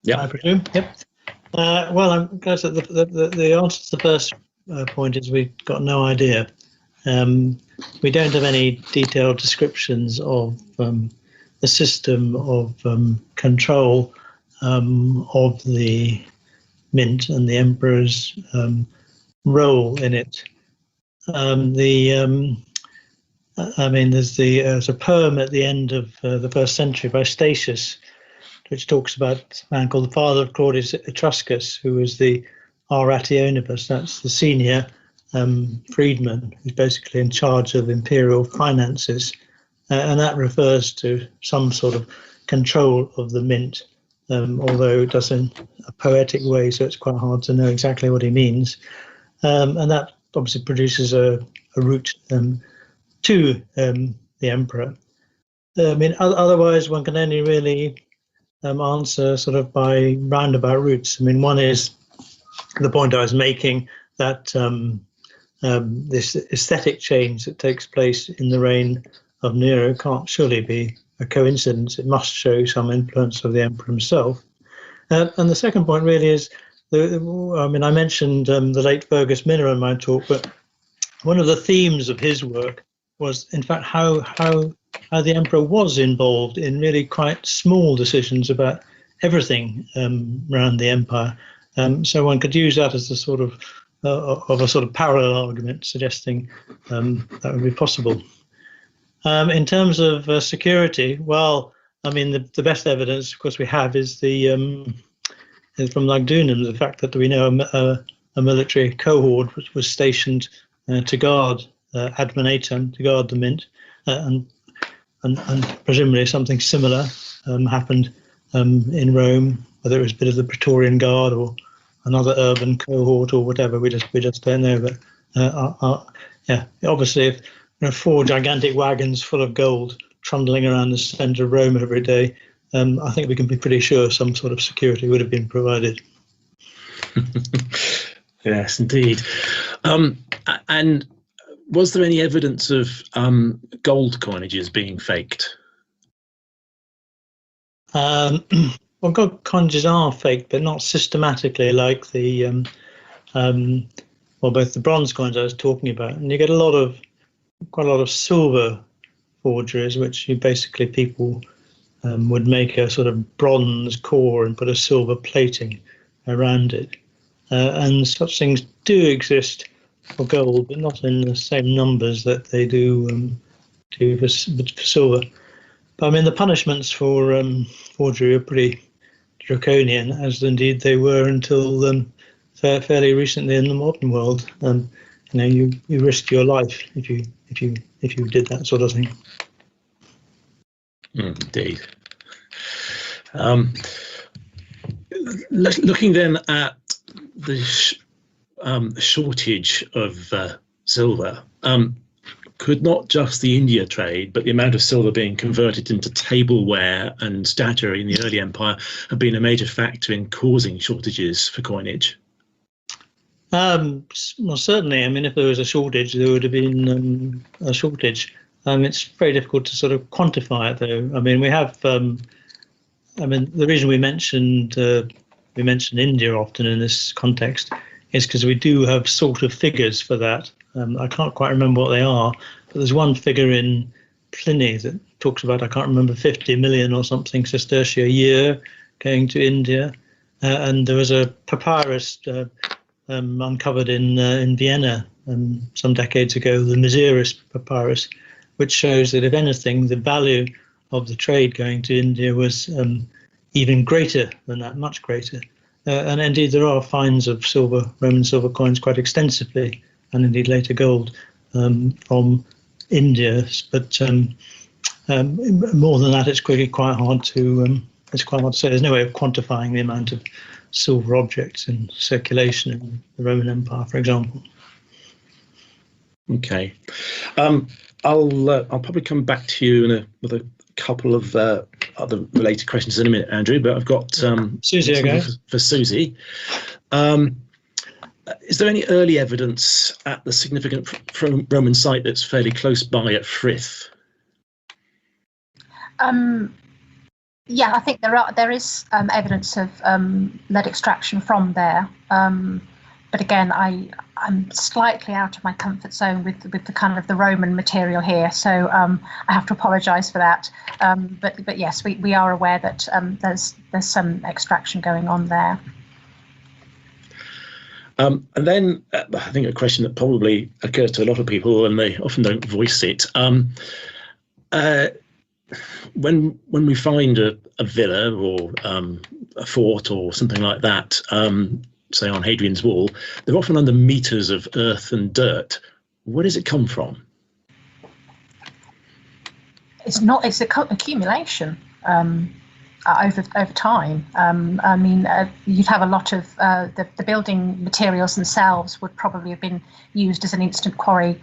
D: Yeah,
C: I presume. Yep. Well, I'm glad that the answer to the first point is we've got no idea. We don't have any detailed descriptions of the system of control of the mint and the emperor's role in it. There's a poem at the end of the 1st century by Statius, which talks about a man called the father of Claudius Etruscus, who was the Arationibus, that's the senior freedman who's basically in charge of imperial finances, and that refers to some sort of control of the mint, although it does in a poetic way, so it's quite hard to know exactly what he means. And that obviously produces a route to the emperor. Otherwise one can only really answer sort of by roundabout routes. One is the point I was making, that this aesthetic change that takes place in the reign of Nero can't surely be a coincidence. It must show some influence of the emperor himself. And the second point really is, I mentioned the late Fergus Minner in my talk, but one of the themes of his work was, in fact, how the emperor was involved in really quite small decisions about everything around the empire. So one could use that as a sort of parallel argument, suggesting that would be possible. In terms of security, well, the best evidence, of course, we have is is from Lugdunum, the fact that we know a military cohort was stationed to guard ad monetum, to guard the mint, and presumably something similar happened in Rome, whether it was a bit of the Praetorian Guard or another urban cohort or whatever. We just don't know. But yeah, obviously, if 4 gigantic wagons full of gold trundling around the centre of Rome every day, I think we can be pretty sure some sort of security would have been provided.
D: Yes, indeed. And was there any evidence of gold coinages being faked?
C: Well, gold coinages are faked, but not systematically like the both the bronze coins I was talking about, and you get quite a lot of silver forgeries, which basically people would make a sort of bronze core and put a silver plating around it, and such things do exist for gold, but not in the same numbers that they do for silver. But the punishments for forgery are pretty draconian, as indeed they were until fairly recently in the modern world. You risk your life if you did that sort of thing.
D: Indeed. Looking then at the shortage of silver, could not just the India trade, but the amount of silver being converted into tableware and statuary in the early empire have been a major factor in causing shortages for coinage?
C: Well, certainly. If there was a shortage, there would have been a shortage. It's very difficult to sort of quantify it, though. We have. The reason we mentioned India often in this context is because we do have sort of figures for that. I can't quite remember what they are, but there's one figure in Pliny that talks about, I can't remember, 50 million or something sestertia a year going to India. And there was a papyrus uncovered in Vienna some decades ago, the Miserus papyrus, which shows that, if anything, the value of the trade going to India was even greater than that, much greater. And indeed, there are finds of Roman silver coins quite extensively, and indeed later gold, from India. But more than that, it's quite hard to say. There's no way of quantifying the amount of silver objects in circulation in the Roman Empire, for example.
D: Okay, I'll probably come back to you with a couple of other related questions in a minute, Andrew. But I've got
C: Susie again.
D: For Susie. Is there any early evidence at the significant Roman site that's fairly close by at Frith?
E: Yeah, I think there is evidence of lead extraction from there. But again, I I'm slightly out of my comfort zone with the kind of the Roman material here, so I have to apologise for that. But yes, we are aware that there's some extraction going on there.
D: And then I think a question that probably occurs to a lot of people, and they often don't voice it. When we find a villa or a fort or something like that, say on Hadrian's Wall, they're often under meters of earth and dirt. Where does it come from?
E: It's not. It's accumulation over time. I mean, you'd have a lot of the building materials themselves would probably have been used as an instant quarry,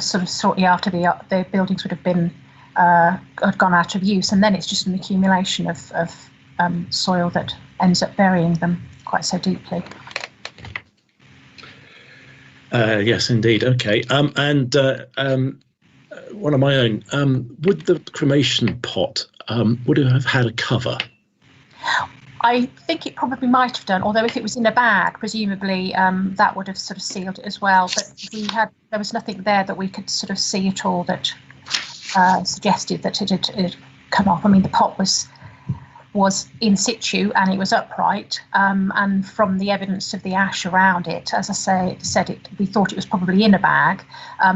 E: sort of shortly after the buildings would have been had gone out of use, and then it's just an accumulation of soil that ends up burying them quite so deeply.
D: Yes, indeed. Okay. And one of my own, would the cremation pot would it have had a cover?
E: I think it probably might have done, although if it was in a bag, presumably that would have sort of sealed it as well. But there was nothing there that we could sort of see at all that suggested that it had come off. I mean, the pot was in situ and it was upright, and from the evidence of the ash around it, as I said, we thought it was probably in a bag,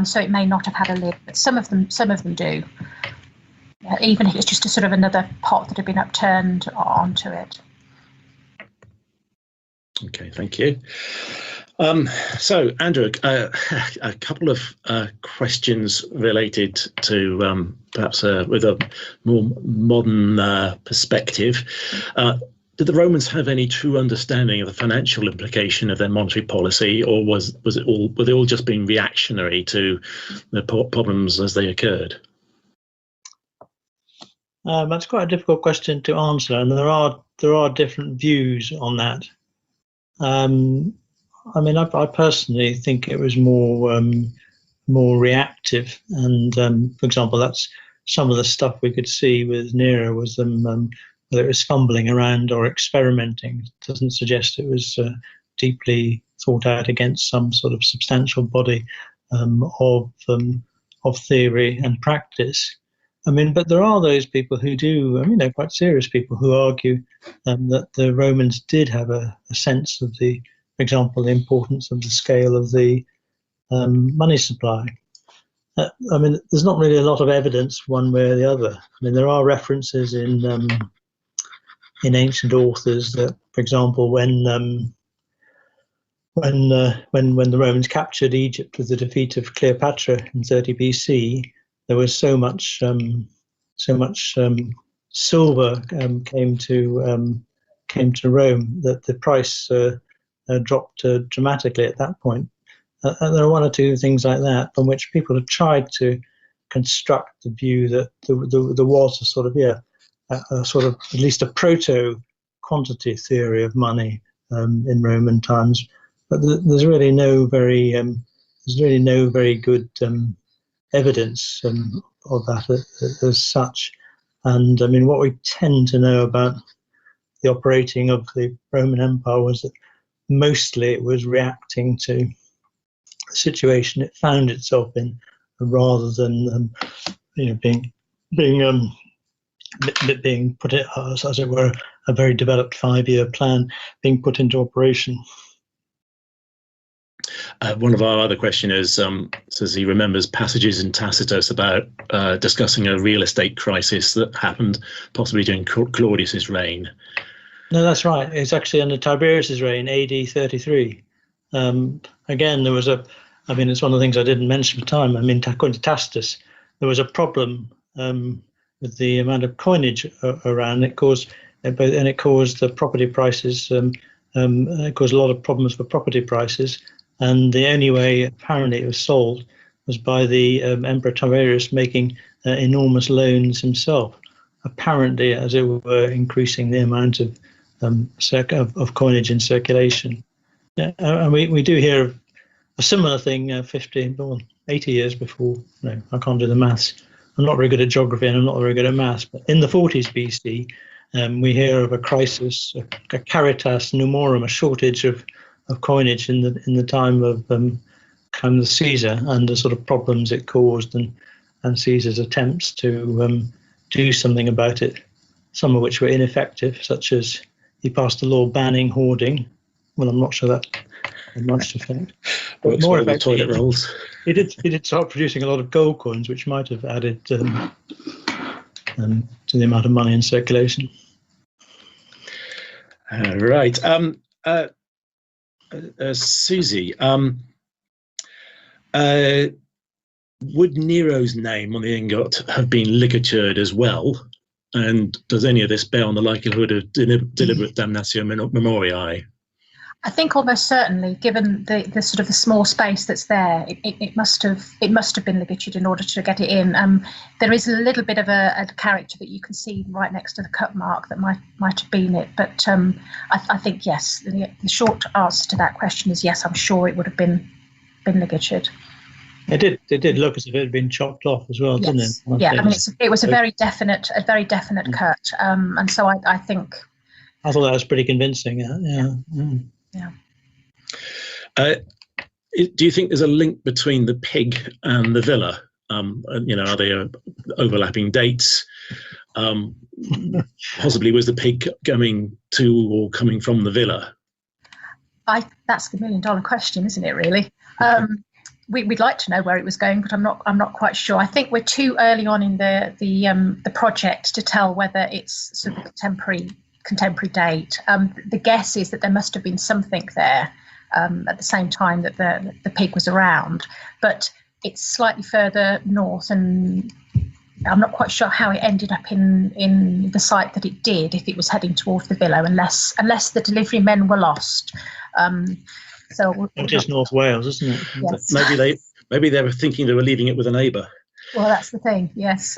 E: so it may not have had a lid, but some of them do. Even if it's just a sort of another pot that had been upturned onto it. Okay,
D: thank you. So, Andrew, a couple of questions related to perhaps with a more modern perspective. Did the Romans have any true understanding of the financial implication of their monetary policy, or were they all just being reactionary to the problems as they occurred?
C: That's quite a difficult question to answer, and there are different views on that. I mean, I personally think it was more reactive, and for example, that's some of the stuff we could see with Nero was them whether it was fumbling around or experimenting. It doesn't suggest it was deeply thought out against some sort of substantial body of theory and practice. I mean, but there are those people who do. I mean, they're quite serious people who argue that the Romans did have a sense of the, for example, the importance of the scale of the money supply. I mean, there's not really a lot of evidence one way or the other. I mean, there are references in ancient authors that, for example, when the Romans captured Egypt with the defeat of Cleopatra in 30 BC, there was so much silver came to Rome that the price dropped dramatically at that point. And there are one or two things like that from which people have tried to construct the view that there was a sort of at least a proto quantity theory of money in Roman times, but there's really no very good evidence of that as such. And I mean, what we tend to know about the operating of the Roman Empire was that mostly it was reacting to the situation it found itself in, rather than being put in, as it were, a very developed 5-year plan being put into operation.
D: One of our other questioners says he remembers passages in Tacitus about discussing a real estate crisis that happened possibly during Claudius's reign.
C: No, that's right. It's actually under Tiberius's reign, AD 33. Again, there was it's one of the things I didn't mention at the time. I mean, according to Tacitus, there was a problem with the amount of coinage around. It caused the property prices. It caused a lot of problems for property prices. And the only way, apparently, it was solved was by the Emperor Tiberius making enormous loans himself, apparently, as it were, increasing the amount of coinage in circulation. And we do hear of a similar thing 80 years before. No, I can't do the maths. I'm not very good at geography and I'm not very good at maths. But in the 40s BC, we hear of a crisis, a caritas numorum, a shortage of coinage in the time of kind of Caesar, and the sort of problems it caused, and Caesar's attempts to do something about it, some of which were ineffective, such as he passed a law banning hoarding. Well, I'm not sure that had much effect. But more effectively,
D: toilet rolls.
C: He did start producing a lot of gold coins, which might have added to the amount of money in circulation.
D: Right. Susie, would Nero's name on the ingot have been ligatured as well? And does any of this bear on the likelihood of deliberate damnatio memoriae?
E: I think almost certainly, given the sort of the small space that's there, it must have been ligatured in order to get it in. There is a little bit of a character that you can see right next to the cut mark that might have been it. But I think yes, the short answer to that question is yes. I'm sure it would have been ligatured.
C: It did look as if it had been chopped off as well, didn't it?
E: Yeah, I mean it was a very definite cut, and so I think.
C: I thought that was pretty convincing. Yeah.
D: Do you think there's a link between the pig and the villa? Are they overlapping dates? Possibly was the pig coming to or coming from the villa?
E: That's the $1 million question, isn't it? Really. We'd like to know where it was going, but I'm not quite sure. I think we're too early on in the project to tell whether it's sort of contemporary date. The guess is that there must have been something there at the same time that the pig was around, but it's slightly further north, and I'm not quite sure how it ended up in the site that it did, if it was heading towards the villa, unless the delivery men were lost.
C: It is North Wales, isn't it?
E: Yes.
D: Maybe they were thinking they were leaving it with a neighbour.
E: Well, that's the thing. Yes.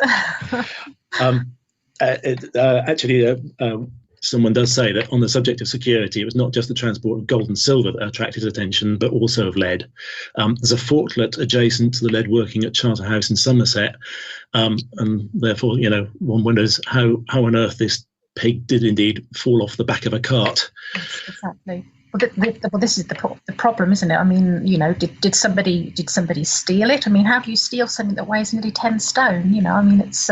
D: Someone does say that on the subject of security, it was not just the transport of gold and silver that attracted attention, but also of lead. There's a fortlet adjacent to the lead working at Charterhouse in Somerset, and therefore, one wonders how on earth this pig did indeed fall off the back of a cart.
E: Yes, exactly. Well, this is the problem, isn't it? I mean, did somebody steal it? I mean, how do you steal something that weighs nearly 10 stone? I mean, it's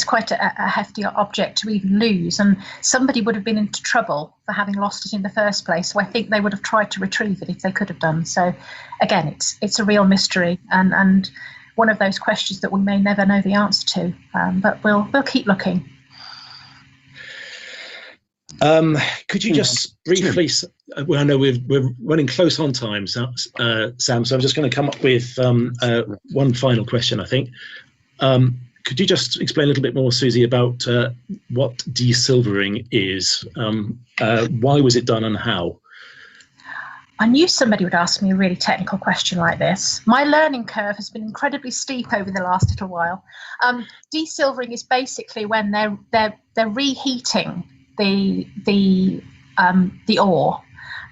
E: quite a hefty object to even lose, and somebody would have been into trouble for having lost it in the first place. So I think they would have tried to retrieve it if they could have done. So again, it's a real mystery, and one of those questions that we may never know the answer to. But we'll keep looking.
D: Could you just briefly? Well, I know we're running close on time, Sam. So I'm just going to come up with one final question. I think. Could you just explain a little bit more, Susie, about what desilvering is? Why was it done, and how?
E: I knew somebody would ask me a really technical question like this. My learning curve has been incredibly steep over the last little while. Desilvering is basically when they're reheating the ore,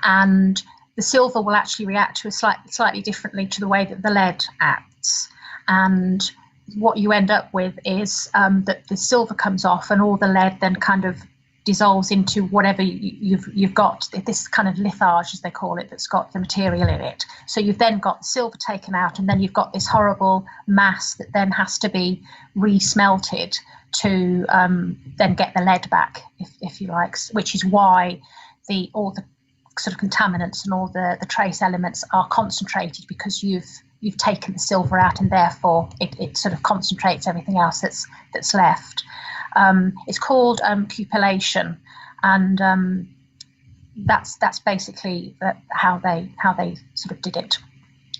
E: and the silver will actually react to slightly differently to the way that the lead acts, and what you end up with is that the silver comes off, and all the lead then kind of dissolves into whatever you've got, this kind of litharge, as they call it, that's got the material in it. So you've then got the silver taken out, and then you've got this horrible mass that then has to be re-smelted to then get the lead back, if you like, which is why all the sort of contaminants and all the trace elements are concentrated, because you've taken the silver out, and therefore it sort of concentrates everything else that's left. It's called cupellation, and that's basically how they sort of did it.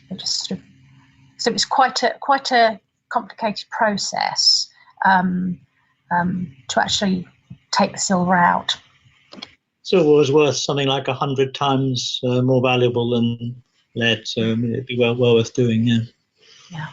E: They just sort of, so it's quite a complicated process to actually take the silver out.
C: Silver was worth something like 100 times more valuable than lead, so it'd be well worth doing.
E: Yeah.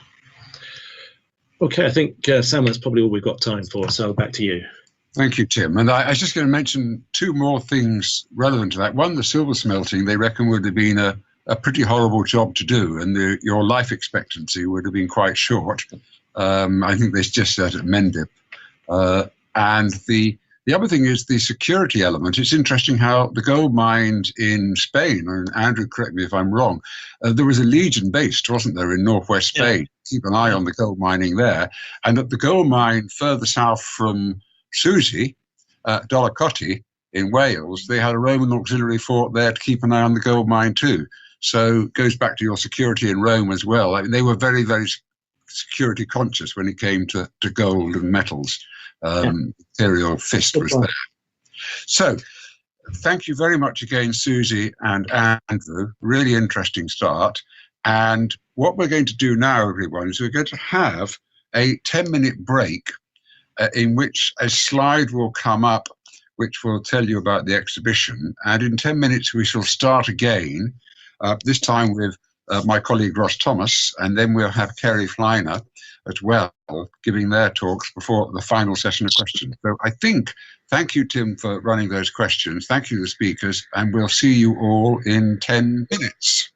D: Okay, I think Sam, that's probably all we've got time for. So back to you.
B: Thank you, Tim. And I was just going to mention two more things relevant to that. One, the silver smelting, they reckon would have been a pretty horrible job to do, and your life expectancy would have been quite short. I think they just said at Mendip. And the The other thing is the security element. It's interesting how the gold mines in Spain, and Andrew, correct me if I'm wrong, there was a legion based, wasn't there, in northwest Spain? Yeah. Keep an eye on the gold mining there. And at the gold mine further south from Susie, Dolacotti in Wales, they had a Roman auxiliary fort there to keep an eye on the gold mine too. So it goes back to your security in Rome as well. I mean, they were very, very security conscious when it came to gold and metals. Imperial fist was there. So thank you very much again, Susie and Andrew. Really interesting start. And what we're going to do now, everyone, is we're going to have a 10-minute break in which a slide will come up which will tell you about the exhibition. And in 10 minutes, we shall start again, this time with my colleague Ross Thomas, and then we'll have Kerry Fleiner as well, giving their talks before the final session of questions. So I think, thank you, Tim, for running those questions. Thank you, the speakers, and we'll see you all in 10 minutes.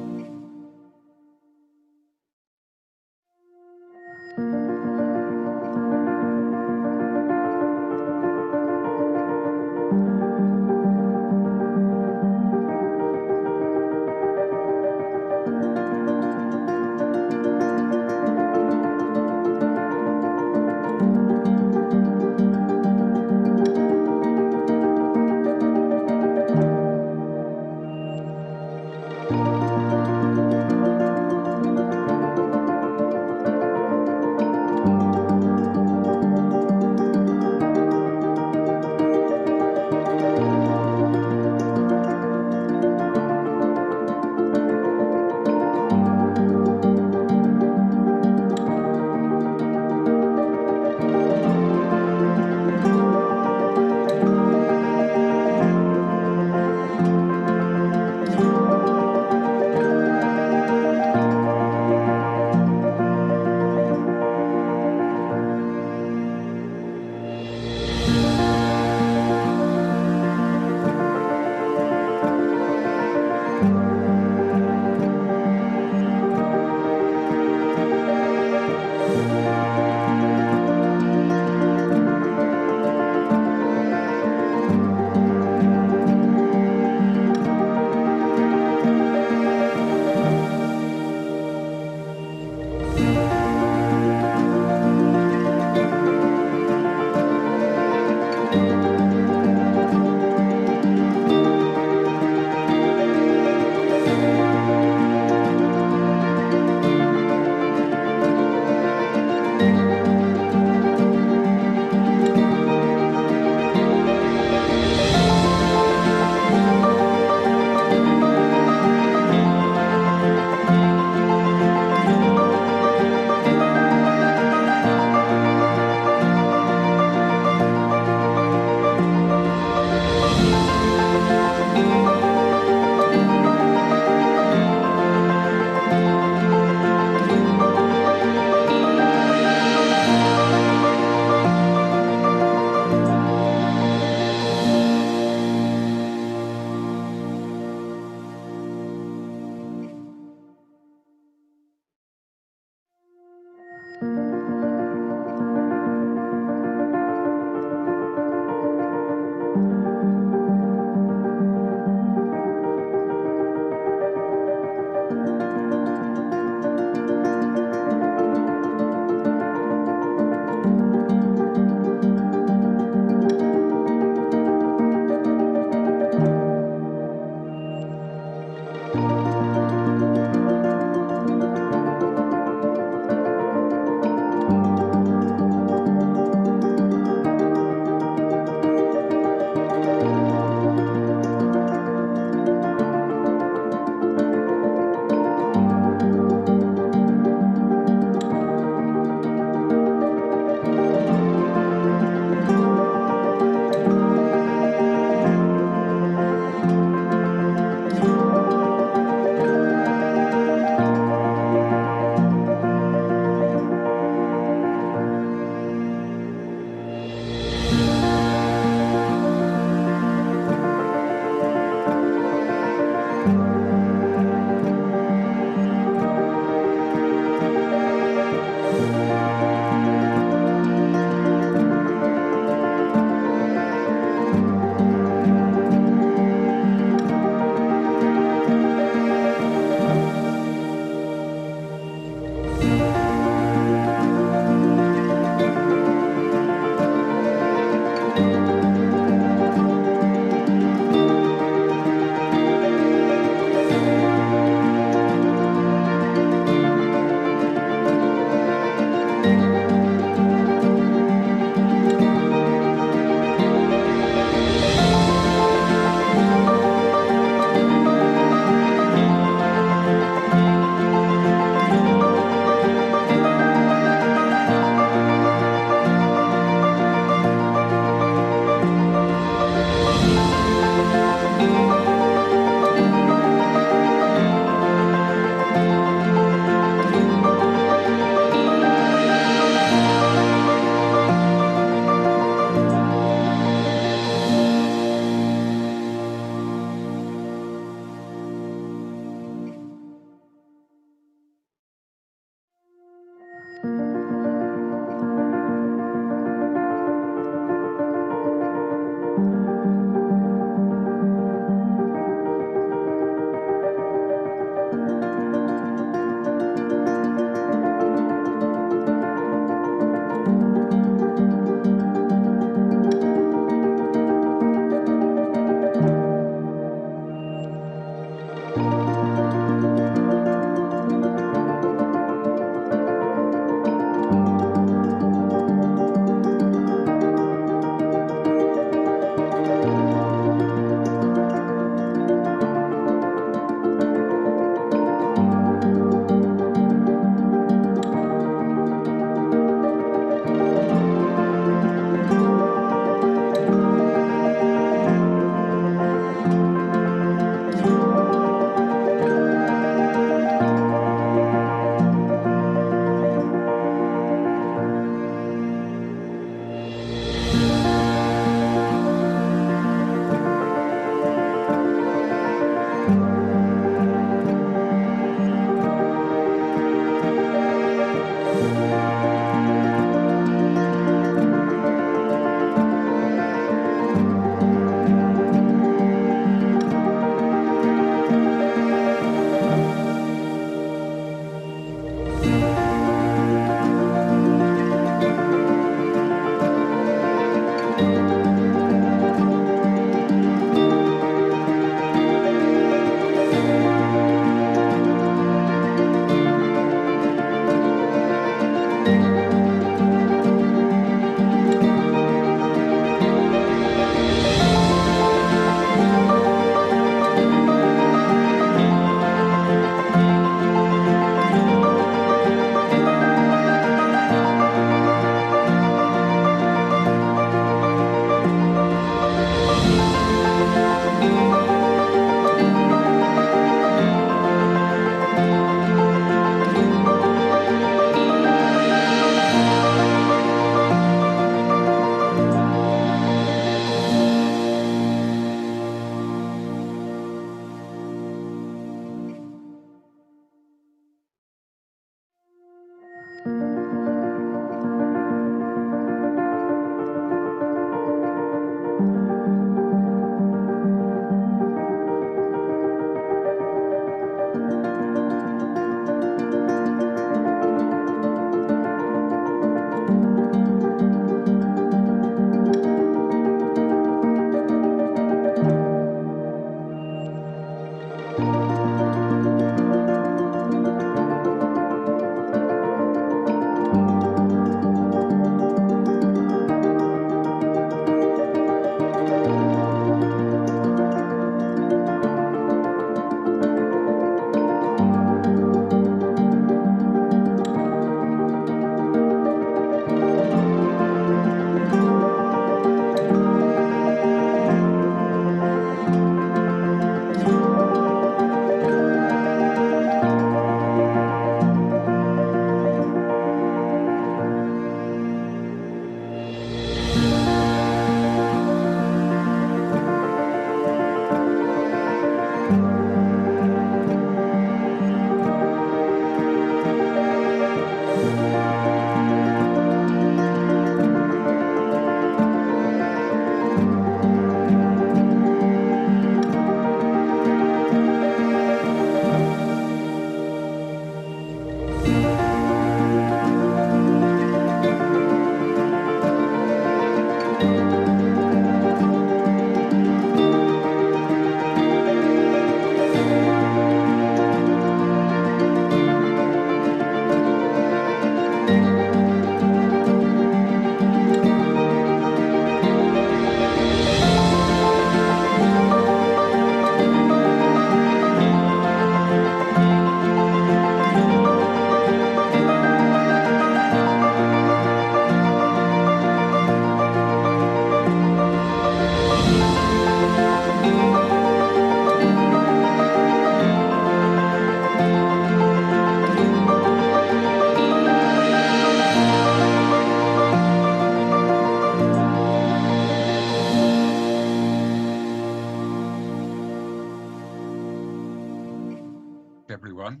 B: Everyone,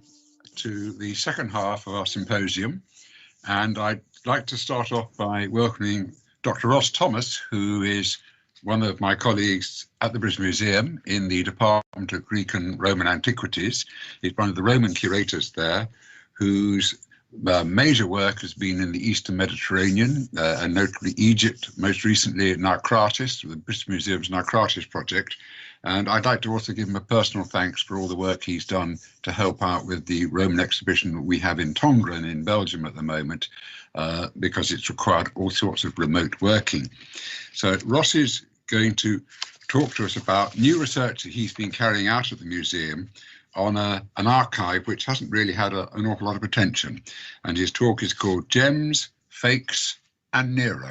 B: to the second half of our symposium, and I'd like to start off by welcoming Dr. Ross Thomas, who is one of my colleagues at the British Museum in the Department of Greek and Roman Antiquities. He's one of the Roman curators there, whose major work has been in the Eastern Mediterranean, and notably Egypt, most recently at Naucratis, the British Museum's Naucratis project. And I'd like to also give him a personal thanks for all the work he's done to help out with the Roman exhibition that we have in Tongeren in Belgium at the moment, because it's required all sorts of remote working. So Ross is going to talk to us about new research that he's been carrying out at the museum on an archive which hasn't really had an awful lot of attention. And his talk is called Gems, Fakes and Nero.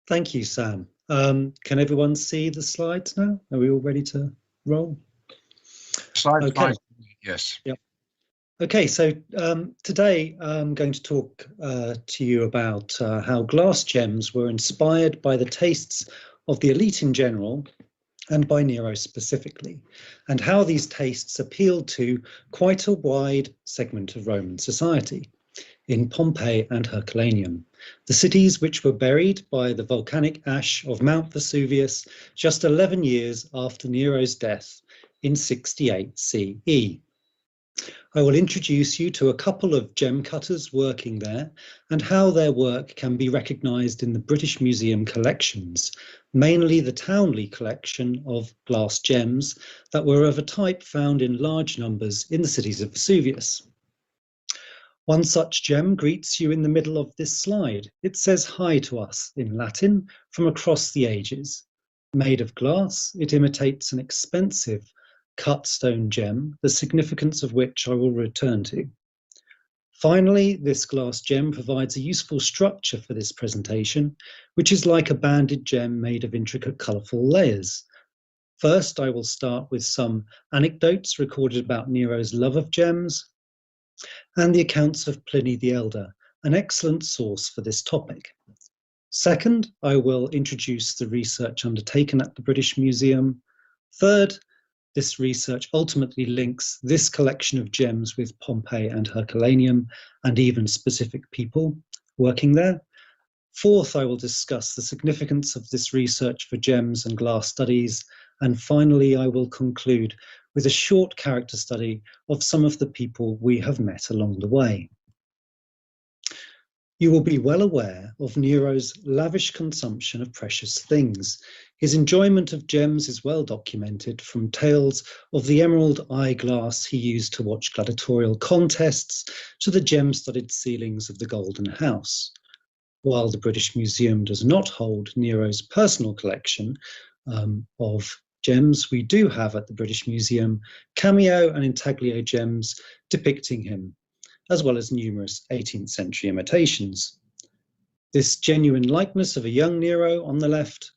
F: Thank you, Sam. Can everyone see the slides now? Are we all ready to roll?
B: Slides,
F: okay.
B: Fine. Yes.
F: Yep. Okay, so today I'm going to talk to you about how glass gems were inspired by the tastes of the elite in general and by Nero specifically, and how these tastes appealed to quite a wide segment of Roman society in Pompeii and Herculaneum, the cities which were buried by the volcanic ash of Mount Vesuvius just 11 years after Nero's death in 68 CE. I will introduce you to a couple of gem cutters working there and how their work can be recognised in the British Museum collections, mainly the Townley collection of glass gems that were of a type found in large numbers in the cities of Vesuvius. One such gem greets you in the middle of this slide. It says hi to us in Latin from across the ages. Made of glass, it imitates an expensive cut stone gem, the significance of which I will return to. Finally, this glass gem provides a useful structure for this presentation, which is like a banded gem made of intricate, colourful layers. First, I will start with some anecdotes recorded about Nero's love of gems, and the accounts of Pliny the Elder, an excellent source for this topic. Second, I will introduce the research undertaken at the British Museum. Third, this research ultimately links this collection of gems with Pompeii and Herculaneum, and even specific people working there. Fourth, I will discuss the significance of this research for gems and glass studies. And finally, I will conclude with a short character study of some of the people we have met along the way. You will be well aware of Nero's lavish consumption of precious things. His enjoyment of gems is well documented, from tales of the emerald eyeglass he used to watch gladiatorial contests to the gem-studded ceilings of the Golden House. While the British Museum does not hold Nero's personal collection of gems, we do have at the British Museum cameo and intaglio gems depicting him, as well as numerous 18th century imitations. This genuine likeness of a young Nero on the left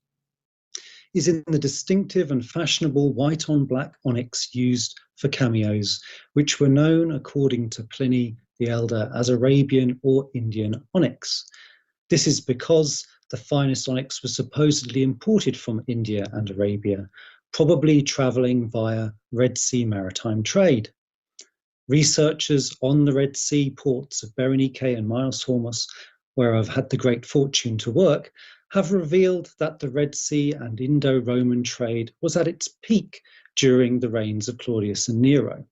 F: is in the distinctive and fashionable white on black onyx used for cameos, which were known, according to Pliny the Elder, as Arabian or Indian onyx. This is because the finest onyx was supposedly imported from India and Arabia, probably travelling via Red Sea maritime trade. Researchers on the Red Sea ports of Berenike and Miles Hormuz, where I've had the great fortune to work, have revealed that the Red Sea and Indo-Roman trade was at its peak during the reigns of Claudius and Nero.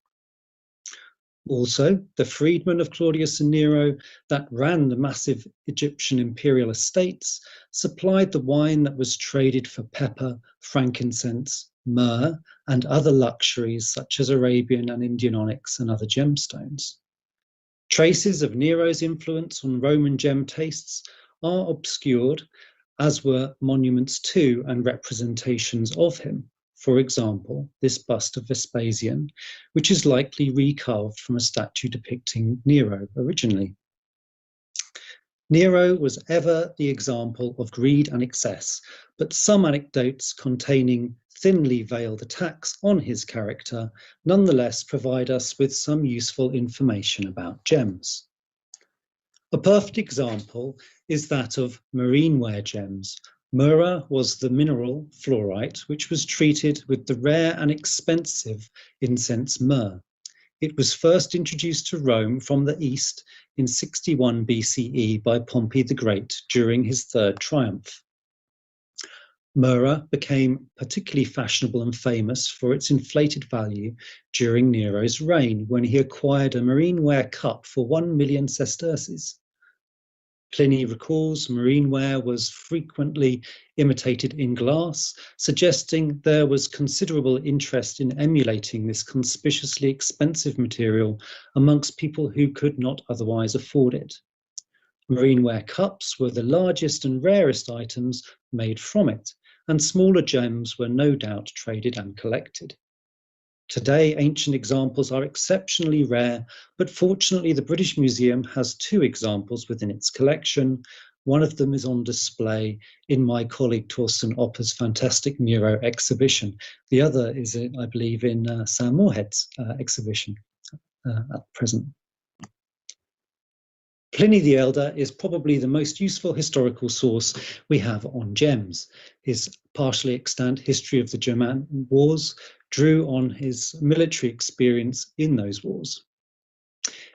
F: Also, the freedmen of Claudius and Nero that ran the massive Egyptian imperial estates supplied the wine that was traded for pepper, frankincense, myrrh, and other luxuries such as Arabian and Indian onyx and other gemstones. Traces of Nero's influence on Roman gem tastes are obscured, as were monuments to and representations of him. For example, this bust of Vespasian, which is likely recarved from a statue depicting Nero originally. Nero was ever the example of greed and excess, but some anecdotes containing thinly veiled attacks on his character nonetheless provide us with some useful information about gems. A perfect example is that of marineware gems. Myrrha was the mineral fluorite which was treated with the rare and expensive incense myrrh. It was first introduced to Rome from the east in 61 BCE by Pompey the Great during his third triumph. Myrrha became particularly fashionable and famous for its inflated value during Nero's reign, when he acquired a marineware cup for 1 million sesterces. Pliny recalls marineware was frequently imitated in glass, suggesting there was considerable interest in emulating this conspicuously expensive material amongst people who could not otherwise afford it. Marineware cups were the largest and rarest items made from it, and smaller gems were no doubt traded and collected. Today, ancient examples are exceptionally rare, but fortunately the British Museum has 2 examples within its collection. One of them is on display in my colleague Torsten Opper's fantastic Nero exhibition. The other is, I believe, in Sam Moorhead's exhibition at present. Pliny the Elder is probably the most useful historical source we have on gems. His partially extant history of the Germanic Wars drew on his military experience in those wars.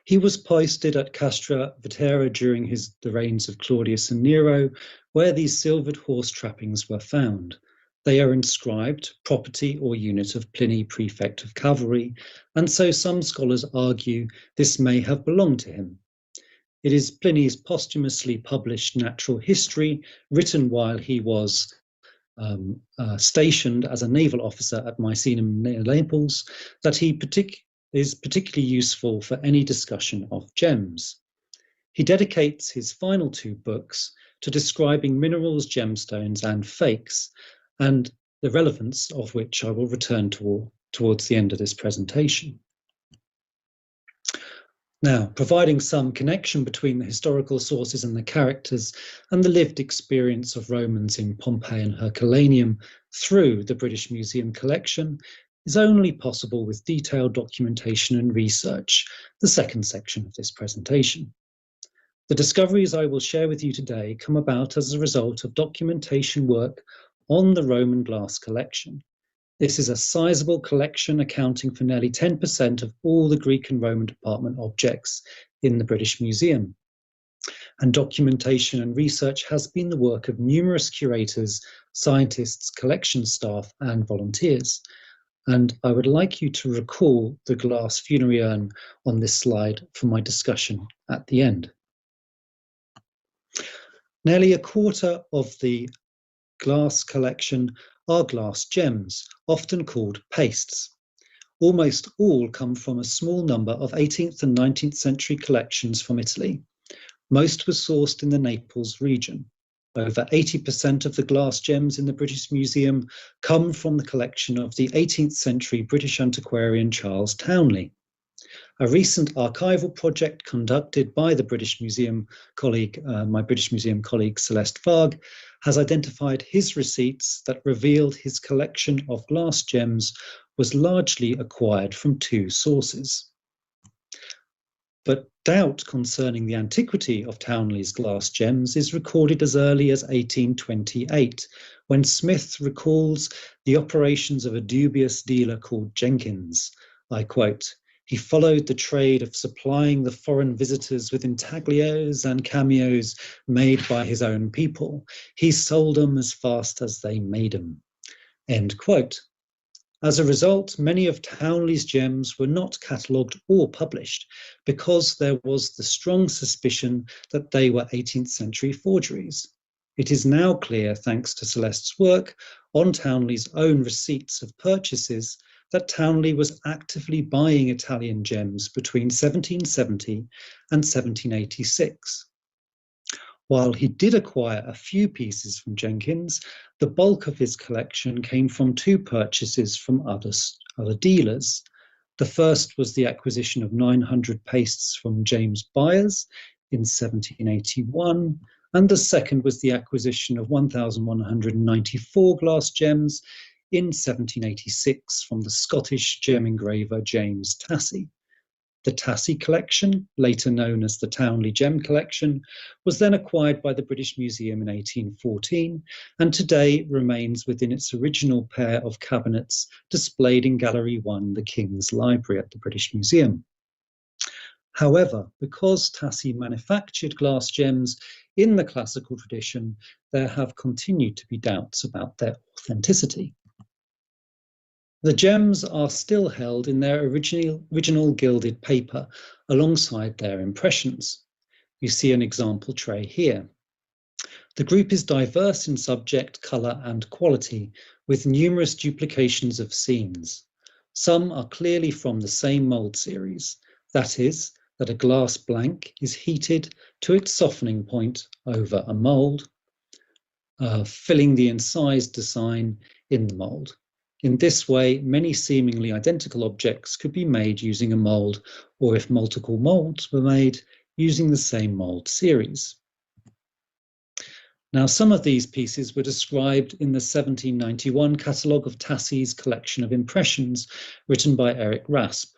F: He was posted at Castra Vetera during the reigns of Claudius and Nero, where these silvered horse trappings were found. They are inscribed property or unit of Pliny, prefect of cavalry, and so some scholars argue this may have belonged to him. It is Pliny's posthumously published Natural History, written while he was stationed as a naval officer at Misenum near Naples, that is particularly useful for any discussion of gems. He dedicates his final 2 books to describing minerals, gemstones, and fakes, and the relevance of which I will return towards the end of this presentation. Now, providing some connection between the historical sources and the characters and the lived experience of Romans in Pompeii and Herculaneum through the British Museum collection is only possible with detailed documentation and research, the second section of this presentation. The discoveries I will share with you today come about as a result of documentation work on the Roman glass collection. This is a sizable collection accounting for nearly 10% of all the Greek and Roman department objects in the British Museum. And documentation and research has been the work of numerous curators, scientists, collection staff, and volunteers. And I would like you to recall the glass funerary urn on this slide for my discussion at the end. Nearly a quarter of the glass collection are glass gems, often called pastes. Almost all come from a small number of 18th and 19th century collections from Italy. Most were sourced in the Naples region. Over 80% of the glass gems in the British Museum come from the collection of the 18th century British antiquarian Charles Townley. A recent archival project conducted by the British Museum colleague, my British Museum colleague Celeste Farg, has identified his receipts that revealed his collection of glass gems was largely acquired from two sources. But doubt concerning the antiquity of Townley's glass gems is recorded as early as 1828, when Smith recalls the operations of a dubious dealer called Jenkins. I quote, "He followed the trade of supplying the foreign visitors with intaglios and cameos made by his own people. He sold them as fast as they made them." End quote. As a result, many of Townley's gems were not catalogued or published because there was the strong suspicion that they were 18th century forgeries. It is now clear, thanks to Celeste's work on Townley's own receipts of purchases, that Townley was actively buying Italian gems between 1770 and 1786. While he did acquire a few pieces from Jenkins, the bulk of his collection came from two purchases from other dealers. The first was the acquisition of 900 pastes from James Byers in 1781, and the second was the acquisition of 1,194 glass gems in 1786 from the Scottish gem engraver James Tassie. The Tassie collection, later known as the Townley Gem Collection, was then acquired by the British Museum in 1814 and today remains within its original pair of cabinets displayed in Gallery 1, the King's Library at the British Museum. However, because Tassie manufactured glass gems in the classical tradition, there have continued to be doubts about their authenticity. The gems are still held in their original gilded paper alongside their impressions. You see an example tray here. The group is diverse in subject, colour and quality, with numerous duplications of scenes. Some are clearly from the same mould series, that is, that a glass blank is heated to its softening point over a mould, filling the incised design in the mould. In this way, many seemingly identical objects could be made using a mould, or if multiple moulds were made, using the same mould series. Now, some of these pieces were described in the 1791 catalogue of Tassie's collection of impressions, written by Eric Rasp.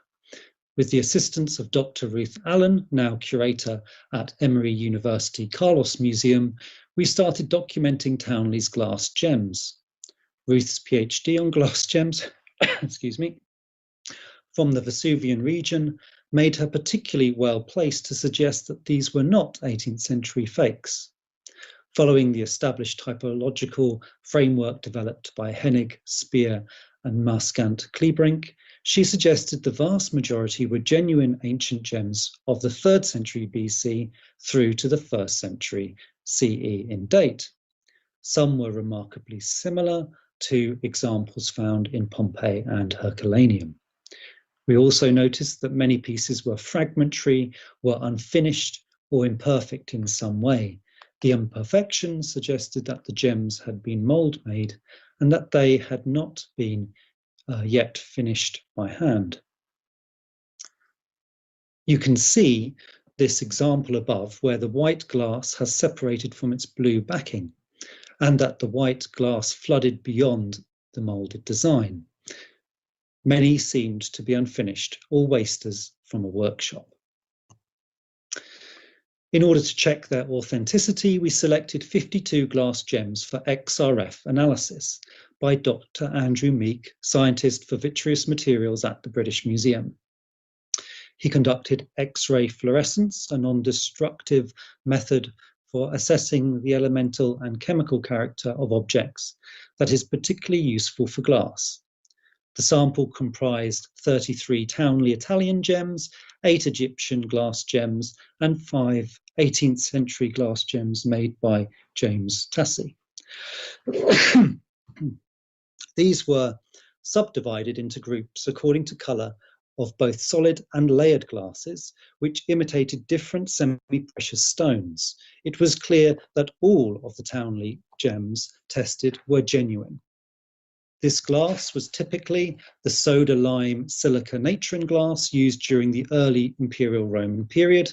F: With the assistance of Dr. Ruth Allen, now curator at Emory University Carlos Museum, we started documenting Townley's glass gems. Ruth's PhD on glass gems, excuse me, from the Vesuvian region made her particularly well placed to suggest that these were not 18th century fakes. Following the established typological framework developed by Hennig, Speer and Marskant-Kleebrink, she suggested the vast majority were genuine ancient gems of the 3rd century BC through to the 1st century CE in date. Some were remarkably similar to examples found in Pompeii and Herculaneum. We also noticed that many pieces were fragmentary, were unfinished, or imperfect in some way. The imperfection suggested that the gems had been mould-made and that they had not been yet finished by hand. You can see this example above where the white glass has separated from its blue backing, and that the white glass flooded beyond the moulded design. Many seemed to be unfinished or wasters from a workshop. In order to check their authenticity, we selected 52 glass gems for XRF analysis by Dr. Andrew Meek, scientist for vitreous materials at the British Museum. He conducted X-ray fluorescence, a non-destructive method for assessing the elemental and chemical character of objects that is particularly useful for glass. The sample comprised 33 Townley Italian gems 8 Egyptian glass gems, and 5 18th century glass gems made by James Tassie. These were subdivided into groups according to colour of both solid and layered glasses, which imitated different semi-precious stones. It was clear that all of the Townley gems tested were genuine. This glass was typically the soda lime silica natron glass used during the early Imperial Roman period.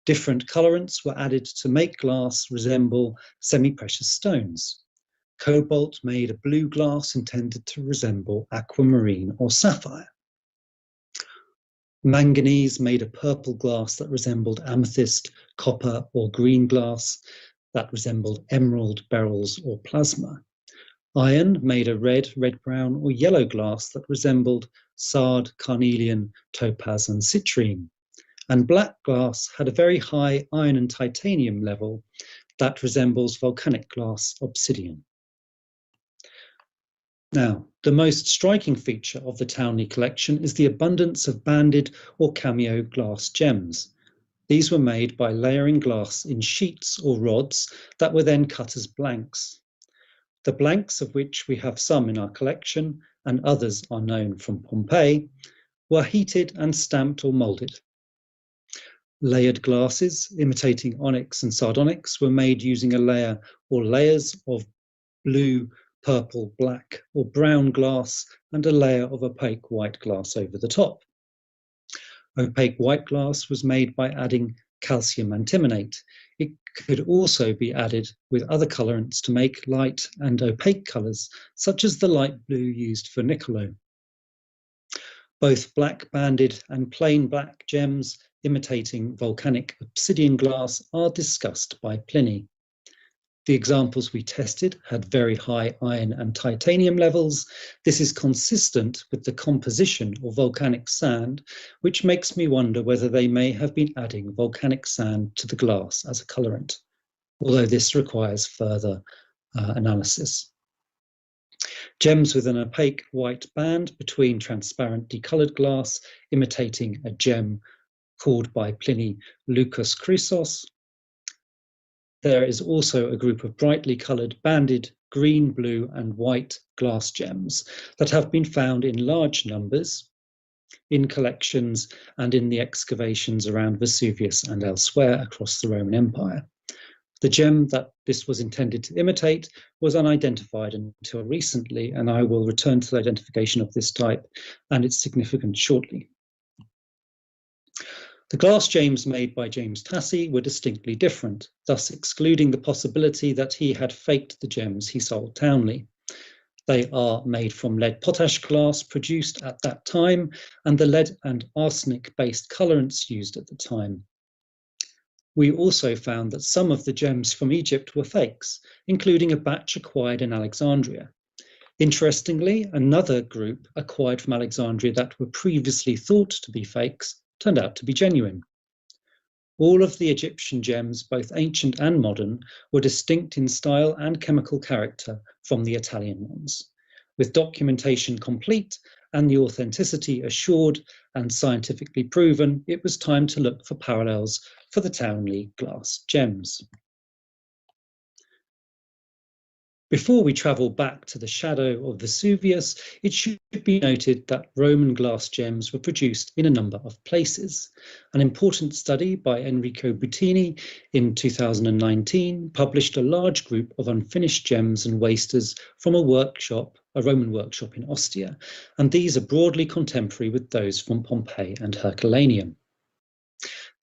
F: Different colorants were added to make glass resemble semi-precious stones. Cobalt made a blue glass intended to resemble aquamarine or sapphire. Manganese made a purple glass that resembled amethyst, copper, or green glass that resembled emerald, beryls, or plasma. Iron made a red, red-brown, or yellow glass that resembled sard, carnelian, topaz, and citrine. And black glass had a very high iron and titanium level that resembles volcanic glass obsidian. Now, the most striking feature of the Townley collection is the abundance of banded or cameo glass gems. These were made by layering glass in sheets or rods that were then cut as blanks. The blanks, of which we have some in our collection and others are known from Pompeii, were heated and stamped or moulded. Layered glasses, imitating onyx and sardonyx, were made using a layer or layers of blue, purple, black, or brown glass and a layer of opaque white glass over the top. Opaque white glass was made by adding calcium antimonate. It could also be added with other colorants to make light and opaque colors, such as the light blue used for Niccolo. Both black banded and plain black gems imitating volcanic obsidian glass are discussed by Pliny. The examples we tested had very high iron and titanium levels. This is consistent with the composition of volcanic sand, which makes me wonder whether they may have been adding volcanic sand to the glass as a colorant, although this requires further analysis. Gems with an opaque white band between transparent decolored glass, imitating a gem called by Pliny Lucus Chrysos. There is also a group of brightly coloured banded green, blue and white glass gems that have been found in large numbers in collections and in the excavations around Vesuvius and elsewhere across the Roman Empire. The gem that this was intended to imitate was unidentified until recently, and I will return to the identification of this type and its significance shortly. The glass gems made by James Tassie were distinctly different, thus excluding the possibility that he had faked the gems he sold Townley. They are made from lead potash glass produced at that time and the lead and arsenic-based colorants used at the time. We also found that some of the gems from Egypt were fakes, including a batch acquired in Alexandria. Interestingly, another group acquired from Alexandria that were previously thought to be fakes turned out to be genuine. All of the Egyptian gems, both ancient and modern, were distinct in style and chemical character from the Italian ones. With documentation complete and the authenticity assured and scientifically proven, it was time to look for parallels for the Townley glass gems. Before we travel back to the shadow of Vesuvius, it should be noted that Roman glass gems were produced in a number of places. An important study by Enrico Buttini in 2019 published a large group of unfinished gems and wasters from a Roman workshop in Ostia, and these are broadly contemporary with those from Pompeii and Herculaneum.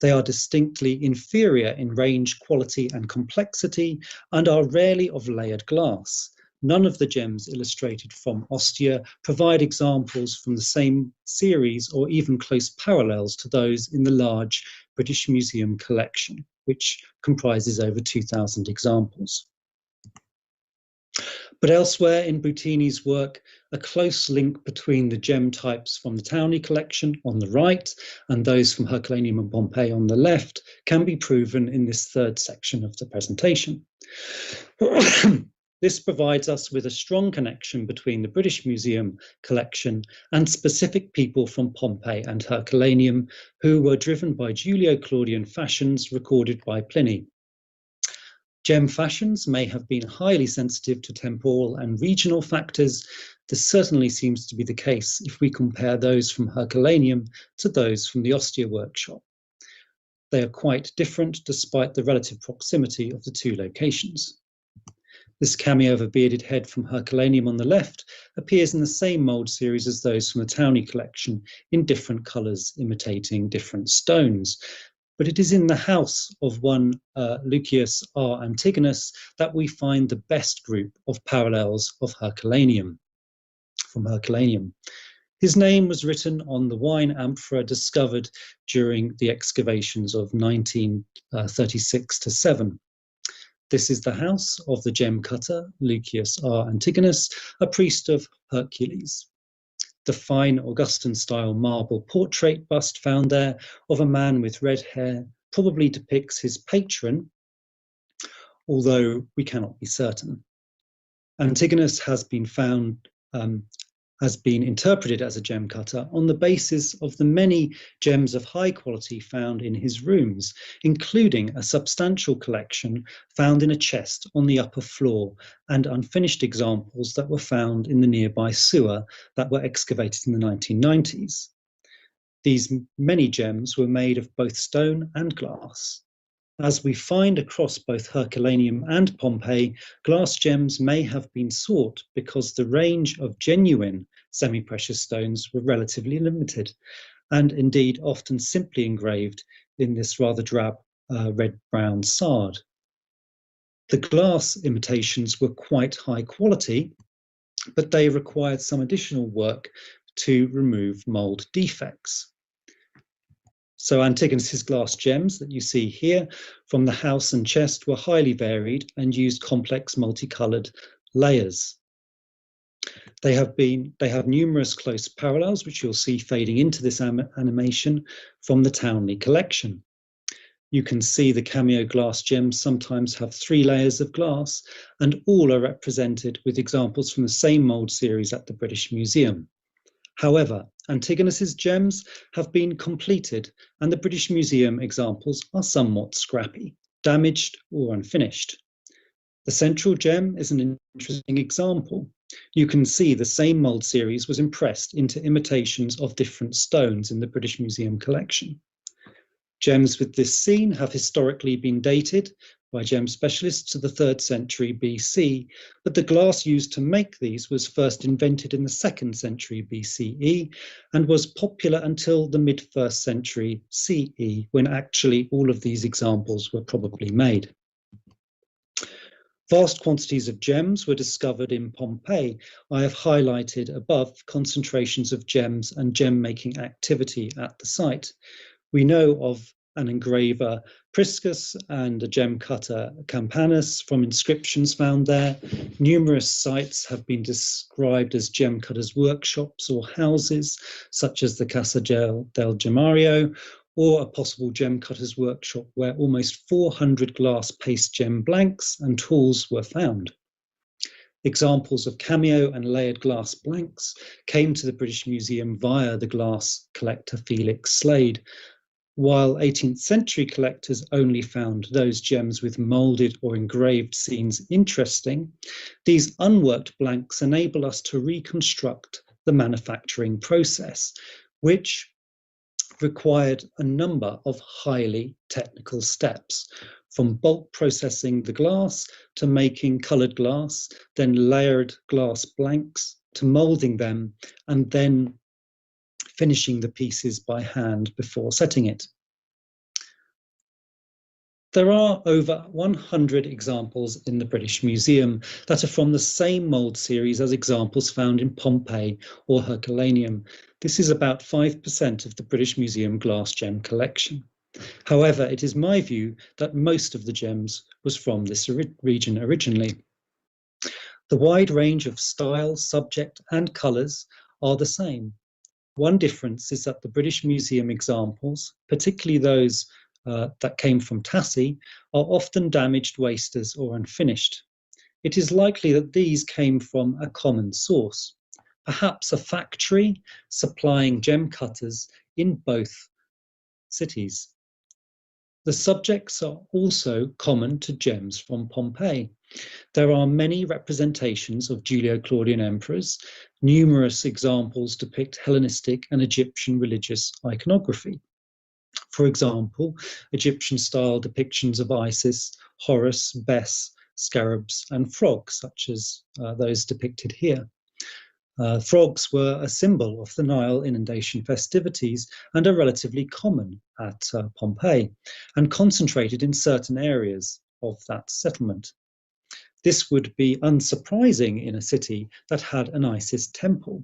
F: They are distinctly inferior in range, quality and complexity and are rarely of layered glass. None of the gems illustrated from Ostia provide examples from the same series or even close parallels to those in the large British Museum collection, which comprises over 2,000 examples. But elsewhere in Buttini's work, a close link between the gem types from the Townley collection on the right and those from Herculaneum and Pompeii on the left can be proven in this third section of the presentation. This provides us with a strong connection between the British Museum collection and specific people from Pompeii and Herculaneum who were driven by Julio-Claudian fashions recorded by Pliny. Gem fashions may have been highly sensitive to temporal and regional factors. This certainly seems to be the case if we compare those from Herculaneum to those from the Ostia workshop. They are quite different despite the relative proximity of the two locations. This cameo of a bearded head from Herculaneum on the left appears in the same mould series as those from the Townley collection in different colours imitating different stones. But it is in the house of one Lucius R. Antigonus that we find the best group of parallels of Herculaneum, from Herculaneum. His name was written on the wine amphora discovered during the excavations of 1936 to 7. This is the house of the gem cutter, Lucius R. Antigonus, a priest of Hercules. The fine Augustan-style marble portrait bust found there of a man with red hair probably depicts his patron, although we cannot be certain. Antigonus has been interpreted as a gem cutter on the basis of the many gems of high quality found in his rooms, including a substantial collection found in a chest on the upper floor and unfinished examples that were found in the nearby sewer that were excavated in the 1990s. These many gems were made of both stone and glass. As we find across both Herculaneum and Pompeii, glass gems may have been sought because the range of genuine semi-precious stones were relatively limited, and indeed often simply engraved in this rather drab red-brown sard. The glass imitations were quite high quality, but they required some additional work to remove mould defects. So Antigonus's glass gems that you see here from the house and chest were highly varied and used complex multicoloured layers. They have numerous close parallels, which you'll see fading into this animation from the Townley collection. You can see the cameo glass gems sometimes have 3 layers of glass, and all are represented with examples from the same mould series at the British Museum. However, Antigonus's gems have been completed, and the British Museum examples are somewhat scrappy, damaged or unfinished. The central gem is an interesting example. You can see the same mould series was impressed into imitations of different stones in the British Museum collection. Gems with this scene have historically been dated by gem specialists to the 3rd century BC, but the glass used to make these was first invented in the 2nd century BCE and was popular until the mid-1st century CE, when actually all of these examples were probably made. Vast quantities of gems were discovered in Pompeii. I have highlighted above concentrations of gems and gem-making activity at the site. We know of an engraver Priscus and a gem cutter Campanus from inscriptions found there. Numerous sites have been described as gem cutters' workshops or houses, such as the Casa del Gemario, or a possible gem cutters' workshop where almost 400 glass paste gem blanks and tools were found. Examples of cameo and layered glass blanks came to the British Museum via the glass collector Felix Slade, while 18th century collectors only found those gems with moulded or engraved scenes interesting. These unworked blanks enable us to reconstruct the manufacturing process, which required a number of highly technical steps, from bulk processing the glass to making coloured glass, then layered glass blanks to moulding them, and then finishing the pieces by hand before setting it. There are over 100 examples in the British Museum that are from the same mould series as examples found in Pompeii or Herculaneum. This is about 5% of the British Museum glass gem collection. However, it is my view that most of the gems was from this region originally. The wide range of style, subject and colours are the same. One difference is that the British Museum examples, particularly those that came from Tassie, are often damaged wasters or unfinished. it is likely that these came from a common source, perhaps a factory supplying gem cutters in both cities. The subjects are also common to gems from Pompeii. There are many representations of Julio-Claudian emperors. Numerous examples depict Hellenistic and Egyptian religious iconography. For example, Egyptian-style depictions of Isis, Horus, Bes, scarabs, and frogs, such as those depicted here. Frogs were a symbol of the Nile inundation festivities and are relatively common at Pompeii and concentrated in certain areas of that settlement. This would be unsurprising in a city that had an Isis temple.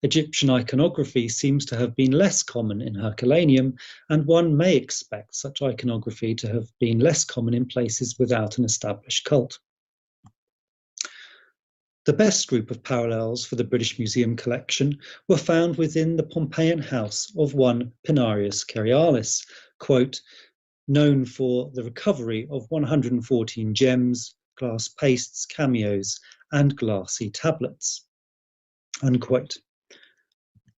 F: Egyptian iconography seems to have been less common in Herculaneum, and one may expect such iconography to have been less common in places without an established cult. The best group of parallels for the British Museum collection were found within the Pompeian house of one Pinarius Cerealis, quote, known for the recovery of 114 gems, glass pastes, cameos, and glassy tablets, unquote.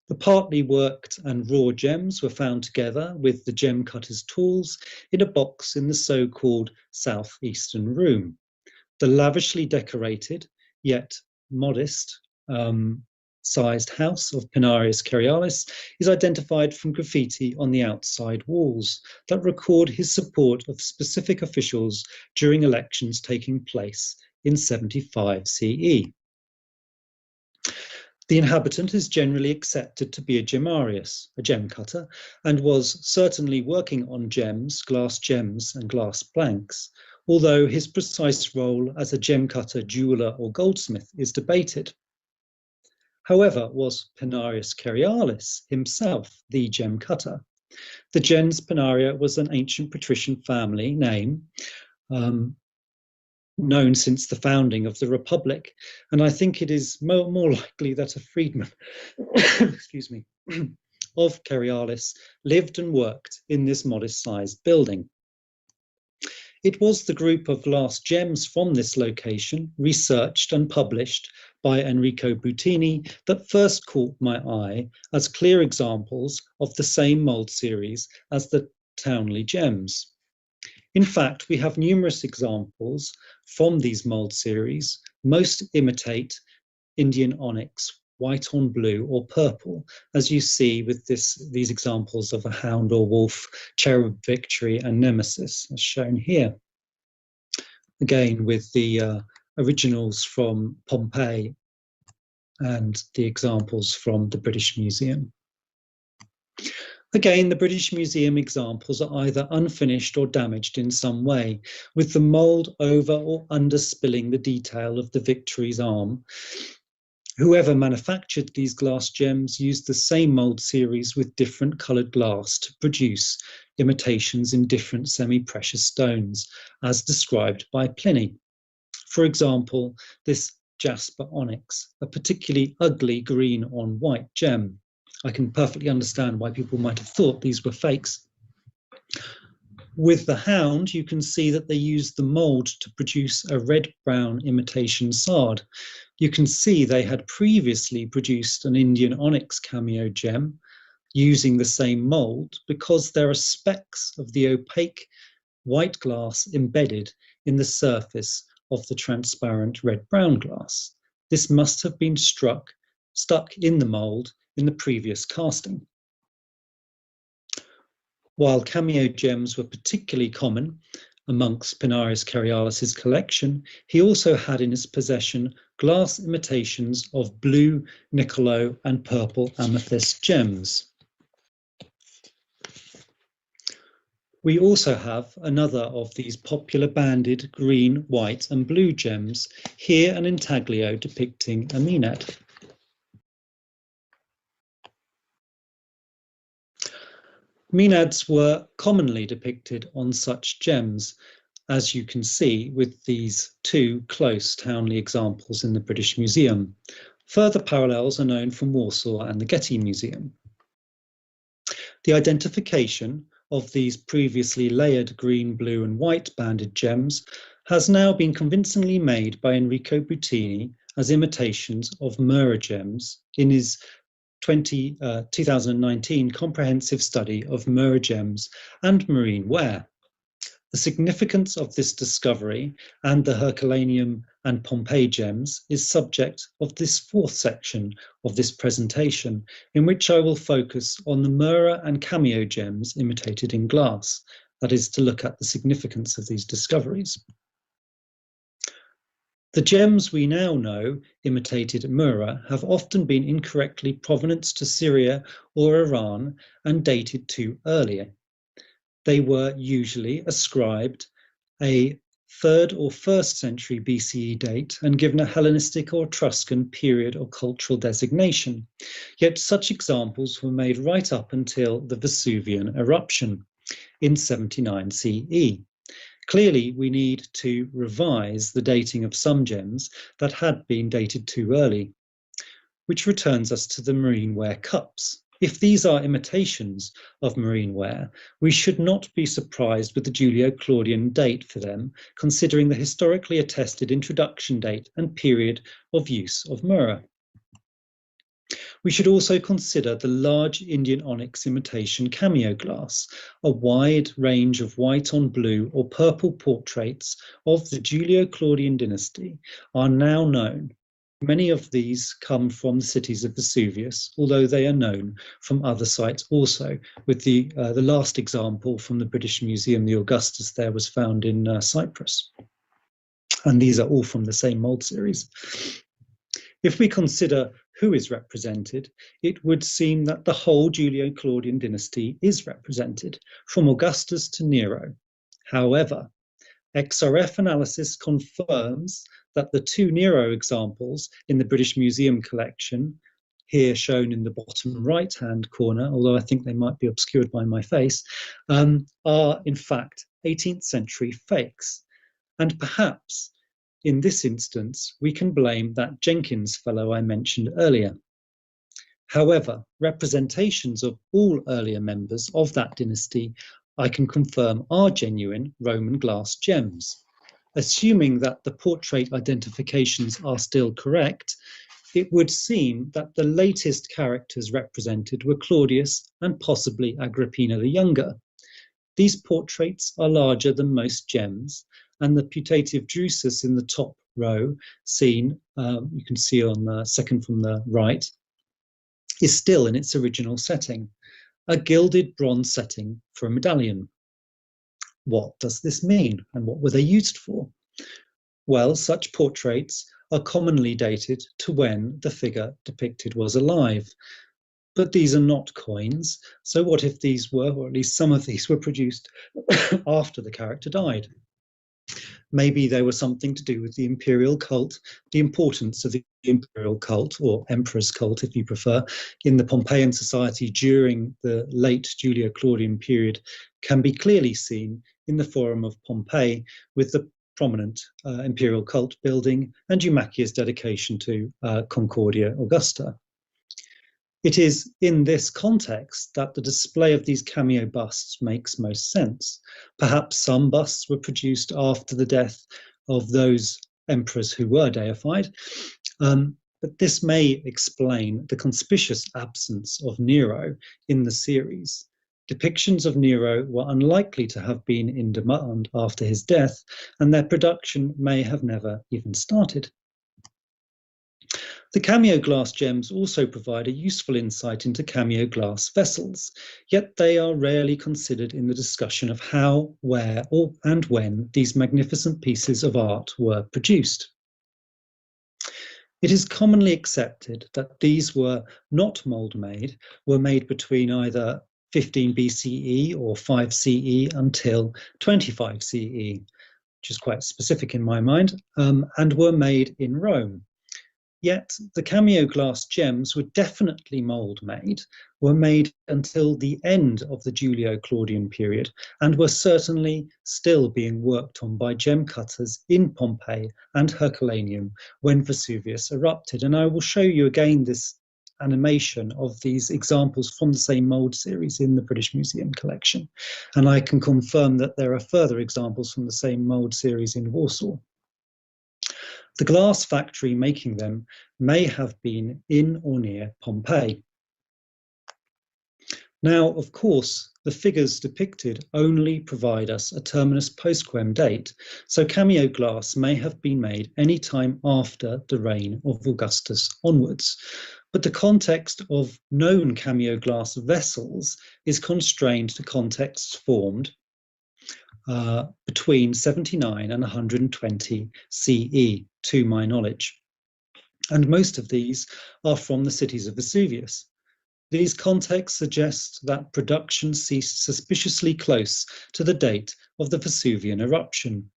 F: The partly worked and raw gems were found together with the gem cutter's tools in a box in the so-called southeastern room. The lavishly decorated, yet modest sized house of Pinarius Cerealis is identified from graffiti on the outside walls that record his support of specific officials during elections taking place in 75 CE. The inhabitant is generally accepted to be a gemarius, a gem cutter, and was certainly working on gems, glass gems, and glass blanks, although his precise role as a gem cutter, jeweller, or goldsmith is debated. However, was Pinarius Cerealis himself the gem cutter? The gens Pinaria was an ancient patrician family name known since the founding of the Republic, and I think it is more likely that a freedman excuse me, of Cerealis lived and worked in this modest-sized building. It was the group of glass gems from this location, researched and published by Enrico Buttini, that first caught my eye as clear examples of the same mould series as the Townley gems. In fact, we have numerous examples from these mould series. Most imitate Indian onyx, white on blue or purple, as you see with these examples of a hound or wolf, cherub victory, and nemesis, as shown here. Again, with the originals from Pompeii and the examples from the British Museum. Again, the British Museum examples are either unfinished or damaged in some way, with the mould over or under spilling the detail of the victory's arm. Whoever manufactured these glass gems used the same mould series with different coloured glass to produce imitations in different semi-precious stones, as described by Pliny. For example, this jasper onyx, a particularly ugly green on white gem. I can perfectly understand why people might have thought these were fakes. With the hound, you can see that they used the mould to produce a red-brown imitation sard. You can see they had previously produced an Indian onyx cameo gem using the same mould because there are specks of the opaque white glass embedded in the surface of the transparent red-brown glass. This must have been stuck in the mould in the previous casting. While cameo gems were particularly common amongst Pinarius Cerealis' collection, he also had in his possession glass imitations of blue, niccolo, and purple amethyst gems. We also have another of these popular banded green, white, and blue gems, here an intaglio depicting a Maenad. Maenads were commonly depicted on such gems, as you can see with these two close Townley examples in the British Museum. Further parallels are known from Warsaw and the Getty Museum. The identification of these previously layered green, blue, and white banded gems has now been convincingly made by Enrico Buttini as imitations of Mura gems in his 2019 comprehensive study of Mura gems and marine ware. The significance of this discovery and the Herculaneum and Pompeii gems is subject of this fourth section of this presentation, in which I will focus on the Mura and Cameo gems imitated in glass, that is, to look at the significance of these discoveries. The gems we now know imitated Mura have often been incorrectly provenance to Syria or Iran and dated too early. They were usually ascribed a 3rd or 1st century BCE date and given a Hellenistic or Etruscan period or cultural designation. Yet such examples were made right up until the Vesuvian eruption in 79 CE. Clearly, we need to revise the dating of some gems that had been dated too early, which returns us to the marine ware cups. If these are imitations of marine ware, we should not be surprised with the Julio-Claudian date for them, considering the historically attested introduction date and period of use of Mura. We should also consider the large Indian onyx imitation cameo glass. A wide range of white on blue or purple portraits of the Julio-Claudian dynasty are now known. Many of these come from the cities of Vesuvius, although they are known from other sites also, with the last example from the British Museum, the Augustus there, was found in Cyprus. And these are all from the same mold series. If we consider who is represented, it would seem that the whole Julio-Claudian dynasty is represented, from Augustus to Nero. However, XRF analysis confirms that the 2 Nero examples in the British Museum collection, here shown in the bottom right-hand corner, although I think they might be obscured by my face, are in fact 18th century fakes. And perhaps in this instance, we can blame that Jenkins fellow I mentioned earlier. However, representations of all earlier members of that dynasty I can confirm are genuine Roman glass gems. Assuming that the portrait identifications are still correct, it would seem that the latest characters represented were Claudius and possibly Agrippina the Younger. These portraits are larger than most gems, and the putative Drusus in the top row, seen, you can see on the second from the right, is still in its original setting, a gilded bronze setting for a medallion. What does this mean, and what were they used for? Well, such portraits are commonly dated to when the figure depicted was alive. But these are not coins, so what if these were, or at least some of these were produced after the character died? Maybe they were something to do with the imperial cult, the importance of the imperial cult, or emperor's cult if you prefer, in the Pompeian society during the late Julio-Claudian period can be clearly seen in the Forum of Pompeii, with the prominent imperial cult building and Eumachia's dedication to Concordia Augusta. It is in this context that the display of these cameo busts makes most sense. Perhaps some busts were produced after the death of those emperors who were deified, but this may explain the conspicuous absence of Nero in the series. Depictions of Nero were unlikely to have been in demand after his death, and their production may have never even started. The cameo glass gems also provide a useful insight into cameo glass vessels, yet they are rarely considered in the discussion of how, where, and when these magnificent pieces of art were produced. It is commonly accepted that these were not mold-made, were made between either 15 BCE or 5 CE until 25 CE, which is quite specific in my mind, and were made in Rome. Yet the cameo glass gems were definitely mold-made, were made until the end of the Julio-Claudian period, and were certainly still being worked on by gem cutters in Pompeii and Herculaneum when Vesuvius erupted. And I will show you again this animation of these examples from the same mould series in the British Museum collection. And I can confirm that there are further examples from the same mould series in Warsaw. The glass factory making them may have been in or near Pompeii. Now, of course, the figures depicted only provide us a terminus postquem date, so cameo glass may have been made any time after the reign of Augustus onwards. But the context of known cameo glass vessels is constrained to contexts formed between 79 and 120 CE, to my knowledge. And most of these are from the cities of Vesuvius. These contexts suggest that production ceased suspiciously close to the date of the Vesuvian eruption.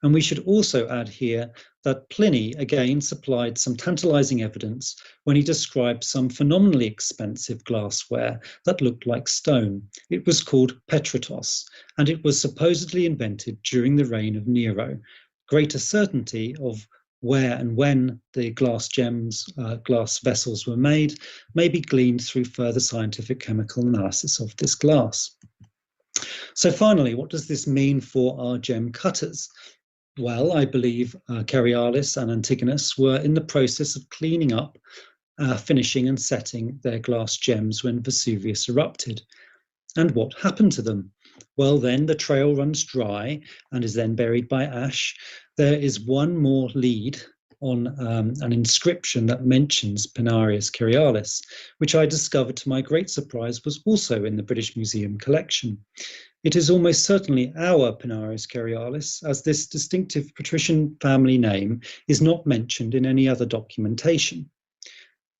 F: And we should also add here that Pliny again supplied some tantalizing evidence when he described some phenomenally expensive glassware that looked like stone. It was called petritos, and it was supposedly invented during the reign of Nero. Greater certainty of where and when the glass gems, glass vessels were made, may be gleaned through further scientific chemical analysis of this glass. So finally, what does this mean for our gem cutters? Well, I believe Cerealis and Antigonus were in the process of cleaning up, finishing and setting their glass gems when Vesuvius erupted. And what happened to them? Well, then the trail runs dry and is then buried by ash. There is one more lead on an inscription that mentions Pinarius Cerealis, which I discovered to my great surprise was also in the British Museum collection. It is almost certainly our Pinarius Cerealis, as this distinctive patrician family name is not mentioned in any other documentation.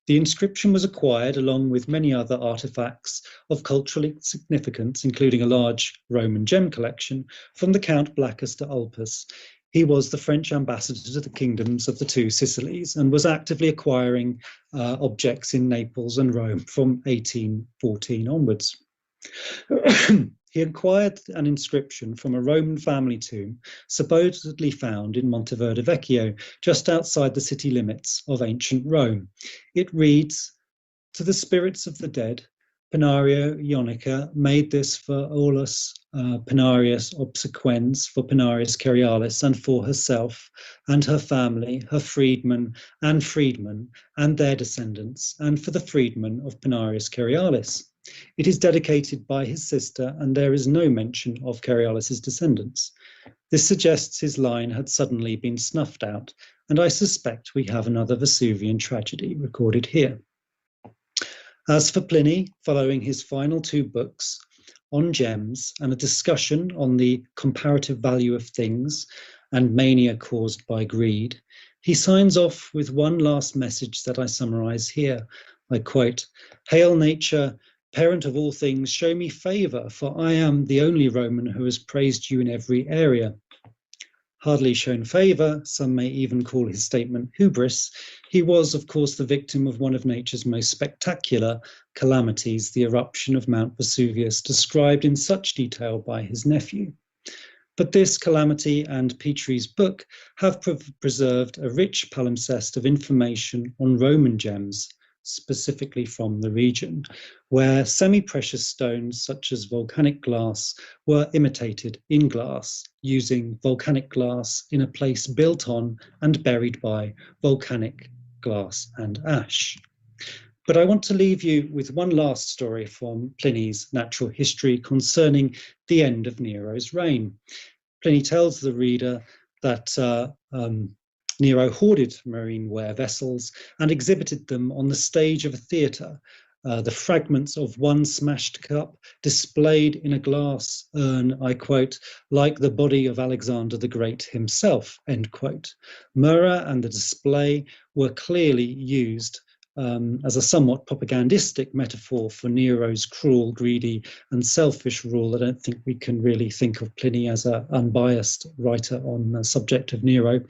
F: The inscription was acquired along with many other artifacts of cultural significance, including a large Roman gem collection, from the Count Blackus de Ulpus. He was the French ambassador to the kingdoms of the two Sicilies and was actively acquiring objects in Naples and Rome from 1814 onwards. He acquired an inscription from a Roman family tomb supposedly found in Monteverde Vecchio, just outside the city limits of ancient Rome. It reads, "To the spirits of the dead, Pinario Ionica made this for Aulus Pinarius obsequens, for Pinarius Cerealis, and for herself and her family, her freedmen, and their descendants, and for the freedmen of Pinarius Cerealis. It is dedicated by his sister, and there is no mention of Cerealis's descendants. This suggests his line had suddenly been snuffed out, and I suspect we have another Vesuvian tragedy recorded here." As for Pliny, following his final two books on gems and a discussion on the comparative value of things and mania caused by greed, he signs off with one last message that I summarize here. I quote, "Hail nature, parent of all things, show me favour, for I am the only Roman who has praised you in every area." Hardly shown favour, some may even call his statement hubris. He was, of course, the victim of one of nature's most spectacular calamities, the eruption of Mount Vesuvius, described in such detail by his nephew. But this calamity and Petrie's book have preserved a rich palimpsest of information on Roman gems, specifically from the region, where semi-precious stones such as volcanic glass were imitated in glass, using volcanic glass in a place built on and buried by volcanic glass and ash. But I want to leave you with one last story from Pliny's Natural History concerning the end of Nero's reign. Pliny tells the reader that Nero hoarded marine ware vessels and exhibited them on the stage of a theatre. The fragments of one smashed cup displayed in a glass urn, I quote, "like the body of Alexander the Great himself," end quote. Murrah and the display were clearly used as a somewhat propagandistic metaphor for Nero's cruel, greedy, and selfish rule. I don't think we can really think of Pliny as an unbiased writer on the subject of Nero.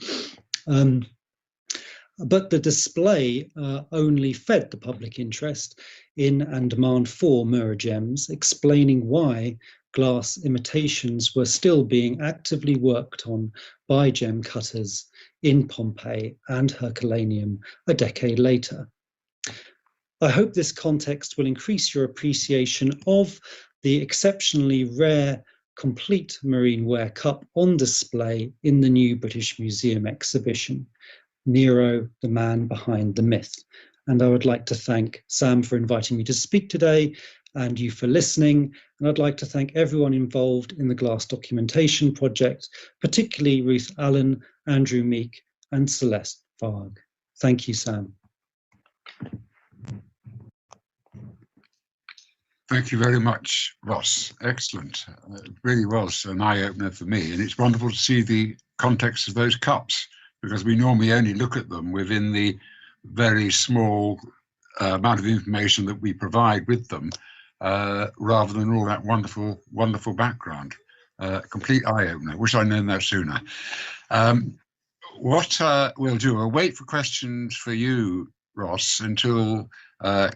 F: But the display only fed the public interest in and demand for Murrah gems, explaining why glass imitations were still being actively worked on by gem cutters in Pompeii and Herculaneum a decade later. I hope this context will increase your appreciation of the exceptionally rare complete marine ware cup on display in the new British Museum exhibition, Nero, the man behind the myth. And I would like to thank Sam for inviting me to speak today, and you for listening. And I'd like to thank everyone involved in the glass documentation project, particularly Ruth Allen, Andrew Meek, and Celeste Varg. Thank you, Sam.
B: Thank you very much, Ross. Excellent. It really was an eye-opener for me, and it's wonderful to see the context of those cups, because we normally only look at them within the very small amount of information that we provide with them, rather than all that wonderful background. Complete eye-opener. Wish I'd known that sooner. What we'll do, we'll wait for questions for you, Ross, until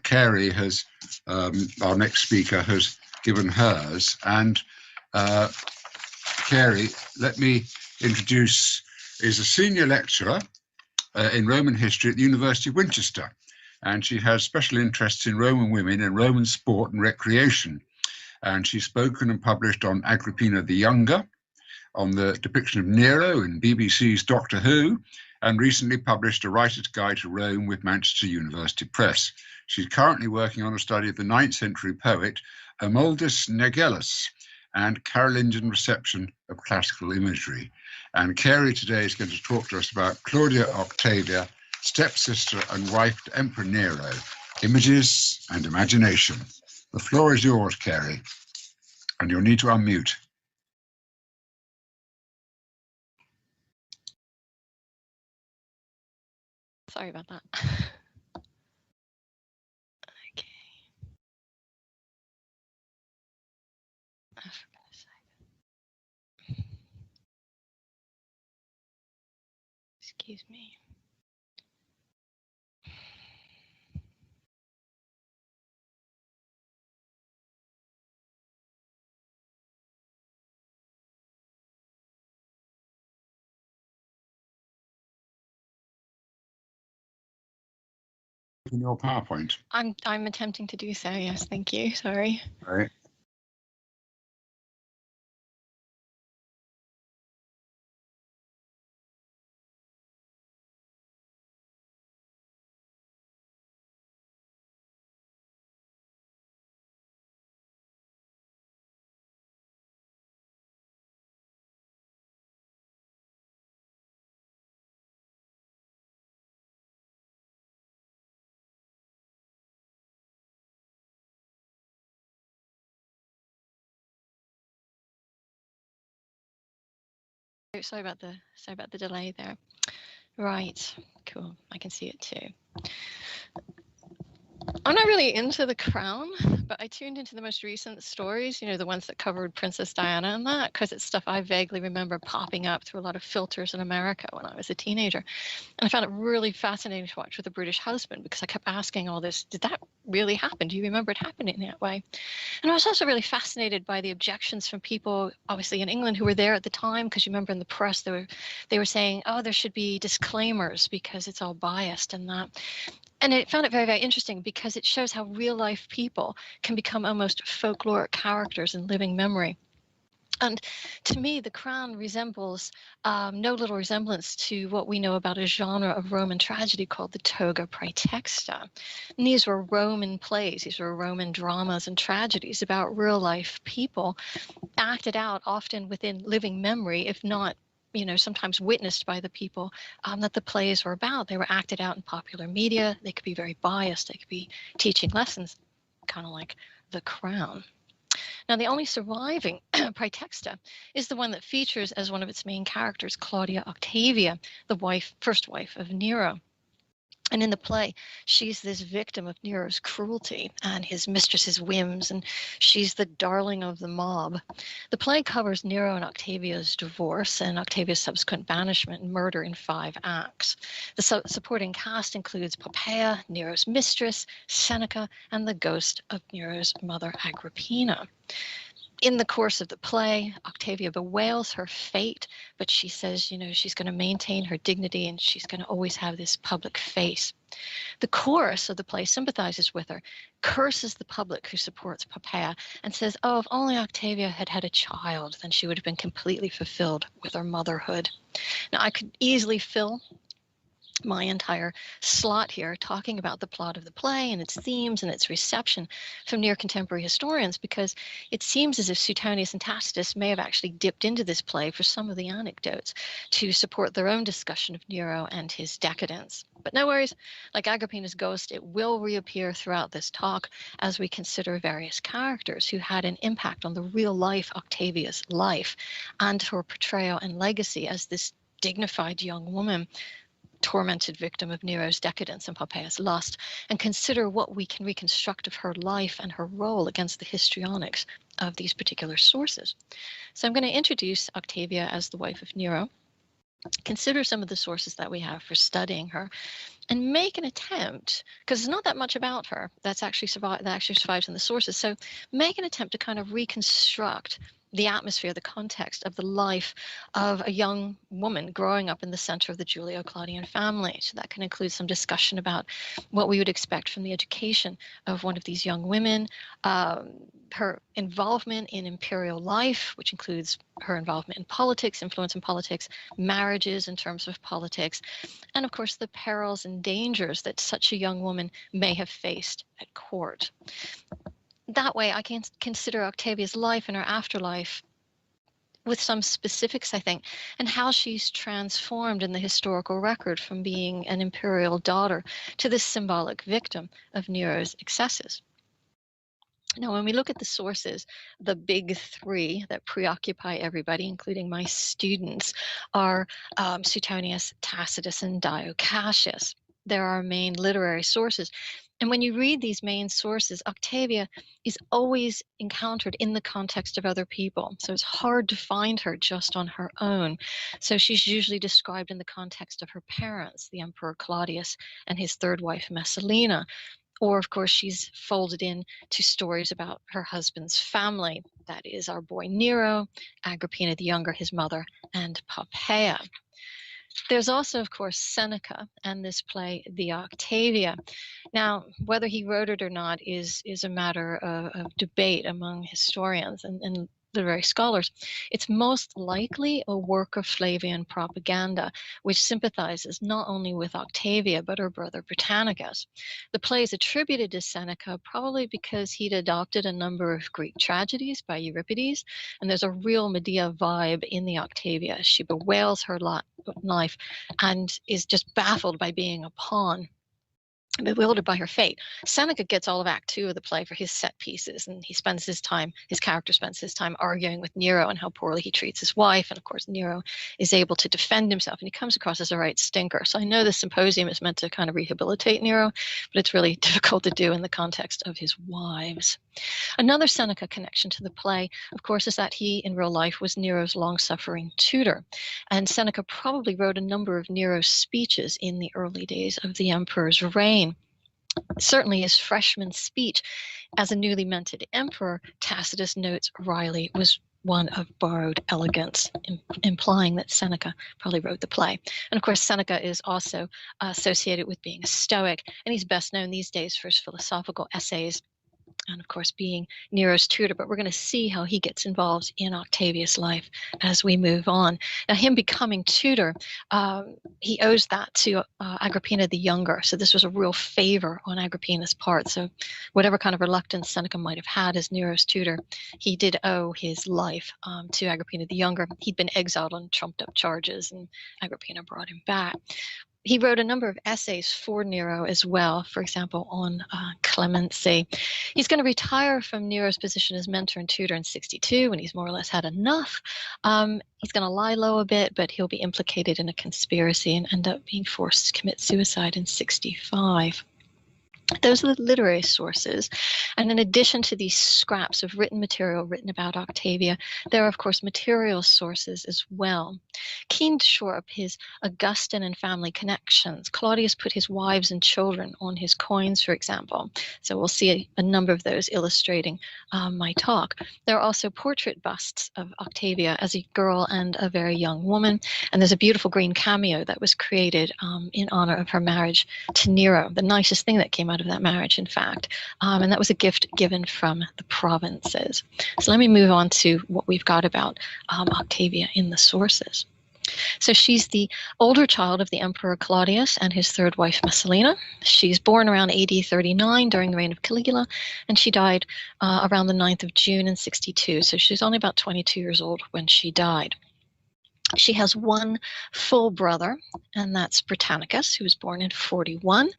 B: Carey has, our next speaker, has given hers. And Carey, let me introduce, is a senior lecturer in Roman history at the University of Winchester, and she has special interests in Roman women and Roman sport and recreation. And she's spoken and published on Agrippina the Younger, on the depiction of Nero in BBC's Doctor Who, and recently published A Writer's Guide to Rome with Manchester University Press. She's currently working on a study of the 9th century poet Amuldus Negellus and Carolingian reception of classical imagery. And Carey today is going to talk to us about Claudia Octavia, stepsister and wife to Emperor Nero, images and imagination. The floor is yours, Carey, and you'll need to unmute.
G: Sorry about that. Okay. Oh, for goodness sake. Excuse me.
B: In your PowerPoint.
G: I'm attempting to do so, yes, thank you. Sorry.
B: All right.
G: Sorry about the delay there. Right, cool. I can see it too. I'm not really into the crown, but I tuned into the most recent stories, you know, the ones that covered Princess Diana and that, because it's stuff I vaguely remember popping up through a lot of filters in America when I was a teenager. And I found it really fascinating to watch with a British husband, because I kept asking all this, did that really happen? Do you remember it happening that way? And I was also really fascinated by the objections from people, obviously in England, who were there at the time, because you remember in the press, they were saying, oh, there should be disclaimers because it's all biased and that. And I found it very, very interesting because it shows how real life people can become almost folkloric characters in living memory. And to me, the crown resembles no little resemblance to what we know about a genre of Roman tragedy called the toga praetexta. And these were Roman plays, these were Roman dramas and tragedies about real life people acted out often within living memory, if not, you know, sometimes witnessed by the people that the plays were about. They were acted out in popular media. They could be very biased. They could be teaching lessons, kind of like The Crown. Now, the only surviving praetexta is the one that features as one of its main characters, Claudia Octavia, the first wife of Nero. And in the play, she's this victim of Nero's cruelty and his mistress's whims, and she's the darling of the mob. The play covers Nero and Octavia's divorce and Octavia's subsequent banishment and murder in 5 acts. The supporting cast includes Pompeii, Nero's mistress, Seneca, and the ghost of Nero's mother, Agrippina. In the course of the play, Octavia bewails her fate, but she says, you know, she's going to maintain her dignity and she's going to always have this public face. The chorus of the play sympathizes with her, curses the public who supports Pompeii, and says, oh, if only Octavia had had a child, then she would have been completely fulfilled with her motherhood. Now, I could easily fill my entire slot here talking about the plot of the play and its themes and its reception from near contemporary historians, because it seems as if Suetonius and Tacitus may have actually dipped into this play for some of the anecdotes to support their own discussion of Nero and his decadence. But no worries, like Agrippina's ghost, it will reappear throughout this talk as we consider various characters who had an impact on the real life Octavia's life and her portrayal and legacy as this dignified young woman, tormented victim of Nero's decadence and Pompeii's lust, and consider what we can reconstruct of her life and her role against the histrionics of these particular sources. So I'm going to introduce Octavia as the wife of Nero, consider some of the sources that we have for studying her, and make an attempt, because there's not that much about her that actually survives in the sources, so make an attempt to kind of reconstruct the atmosphere, the context of the life of a young woman growing up in the center of the Julio-Claudian family. So that can include some discussion about what we would expect from the education of one of these young women, her involvement in imperial life, which includes her involvement in politics, influence in politics, marriages in terms of politics, and of course the perils and dangers that such a young woman may have faced at court. That way I can consider Octavia's life and her afterlife with some specifics, I think, and how she's transformed in the historical record from being an imperial daughter to this symbolic victim of Nero's excesses. Now, when we look at the sources, the big three that preoccupy everybody, including my students, are Suetonius, Tacitus, and Dio Cassius. They're our main literary sources. And when you read these main sources, Octavia is always encountered in the context of other people. So it's hard to find her just on her own. So she's usually described in the context of her parents, the Emperor Claudius and his third wife, Messalina. Or, of course, she's folded in to stories about her husband's family. That is our boy Nero, Agrippina the Younger, his mother, and Pompeii. There's also, of course, Seneca and this play, The Octavia. Now, whether he wrote it or not is a matter of debate among historians and literary scholars. It's most likely a work of Flavian propaganda, which sympathizes not only with Octavia, but her brother Britannicus. The play is attributed to Seneca probably because he'd adopted a number of Greek tragedies by Euripides, and there's a real Medea vibe in the Octavia. She bewails her life and is just baffled by being a pawn, bewildered by her fate. Seneca gets all of Act 2 of the play for his set pieces, and his character spends his time arguing with Nero and how poorly he treats his wife, and of course Nero is able to defend himself, and he comes across as a right stinker. So I know this symposium is meant to kind of rehabilitate Nero, but it's really difficult to do in the context of his wives. Another Seneca connection to the play, of course, is that he in real life was Nero's long-suffering tutor, and Seneca probably wrote a number of Nero's speeches in the early days of the emperor's reign. Certainly his freshman speech as a newly minted emperor, Tacitus notes wryly, was one of borrowed elegance, implying that Seneca probably wrote the play. And of course, Seneca is also associated with being a Stoic, and he's best known these days for his philosophical essays, and of course being Nero's tutor, but we're going to see how he gets involved in Octavia's life as we move on. Now, him becoming tutor, he owes that to Agrippina the Younger, so this was a real favor on Agrippina's part. So whatever kind of reluctance Seneca might have had as Nero's tutor, he did owe his life to Agrippina the Younger. He'd been exiled on trumped up charges, and Agrippina brought him back. He wrote a number of essays for Nero as well, for example, on clemency. He's going to retire from Nero's position as mentor and tutor in 62 when he's more or less had enough. He's going to lie low a bit, but he'll be implicated in a conspiracy and end up being forced to commit suicide in 65. Those are the literary sources. And in addition to these scraps of written material written about Octavia, there are, of course, material sources as well. Keen to shore up his Augustan and family connections, Claudius put his wives and children on his coins, for example. So we'll see a number of those illustrating my talk. There are also portrait busts of Octavia as a girl and a very young woman. And there's a beautiful green cameo that was created in honor of her marriage to Nero, the nicest thing that came out of that marriage, in fact, and that was a gift given from the provinces. So let me move on to what we've got about Octavia in the sources. So she's the older child of the Emperor Claudius and his third wife Messalina. She's born around AD 39 during the reign of Caligula, and she died around the 9th of June in 62. So she's only about 22 years old when she died. She has one full brother, and that's Britannicus, who was born in 41.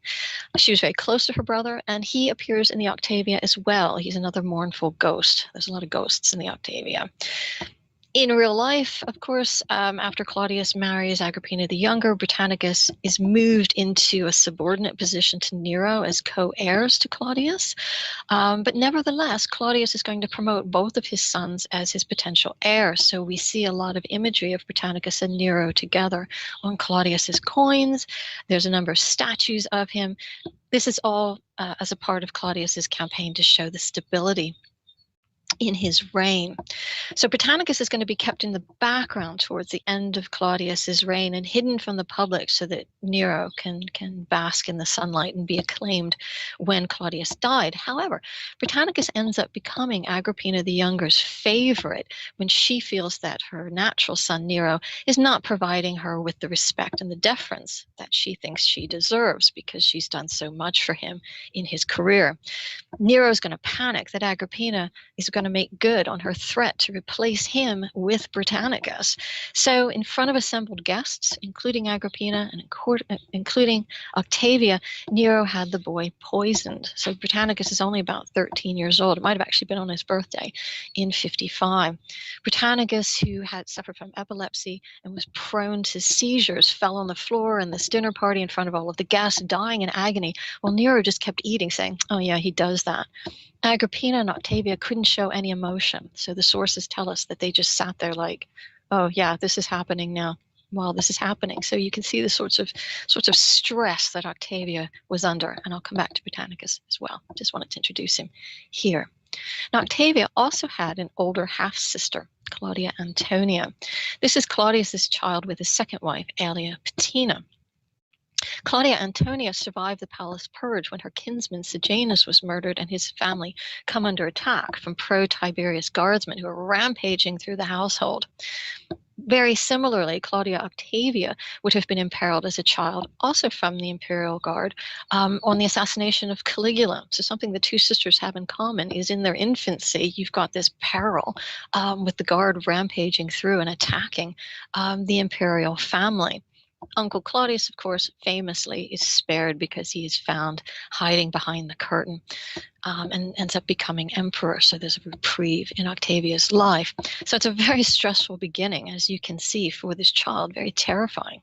G: She was very close to her brother, and he appears in the Octavia as well. He's another mournful ghost. There's a lot of ghosts in the Octavia. In real life, of course, after Claudius marries Agrippina the Younger, Britannicus is moved into a subordinate position to Nero as co-heirs to Claudius. But nevertheless, Claudius is going to promote both of his sons as his potential heirs. So we see a lot of imagery of Britannicus and Nero together on Claudius's coins. There's a number of statues of him. This is all as a part of Claudius's campaign to show the stability in his reign. So Britannicus is going to be kept in the background towards the end of Claudius's reign and hidden from the public so that Nero can bask in the sunlight and be acclaimed when Claudius died. However, Britannicus ends up becoming Agrippina the Younger's favorite when she feels that her natural son Nero is not providing her with the respect and the deference that she thinks she deserves because she's done so much for him in his career. Nero is going to panic that Agrippina is going to make good on her threat to replace him with Britannicus. So in front of assembled guests, including Agrippina and including Octavia, Nero had the boy poisoned. So Britannicus is only about 13 years old. It might have actually been on his birthday in 55. Britannicus, who had suffered from epilepsy and was prone to seizures, fell on the floor in this dinner party in front of all of the guests, dying in agony, while Nero just kept eating, saying, "Oh yeah, he does that." Agrippina and Octavia couldn't show any emotion. So the sources tell us that they just sat there like, "Oh yeah, this is happening now while this is happening." So you can see the sorts of stress that Octavia was under. And I'll come back to Britannicus as well. Just wanted to introduce him here. Now, Octavia also had an older half-sister, Claudia Antonia. This is Claudius's child with his second wife, Aelia Paetina. Claudia Antonia survived the palace purge when her kinsman Sejanus was murdered and his family come under attack from pro-Tiberius guardsmen who were rampaging through the household. Very similarly, Claudia Octavia would have been imperiled as a child, also from the imperial guard, on the assassination of Caligula. So something the two sisters have in common is in their infancy, you've got this peril with the guard rampaging through and attacking the imperial family. Uncle Claudius, of course, famously is spared because he is found hiding behind the curtain and ends up becoming emperor. So there's a reprieve in Octavia's life. So it's a very stressful beginning, as you can see, for this child, very terrifying.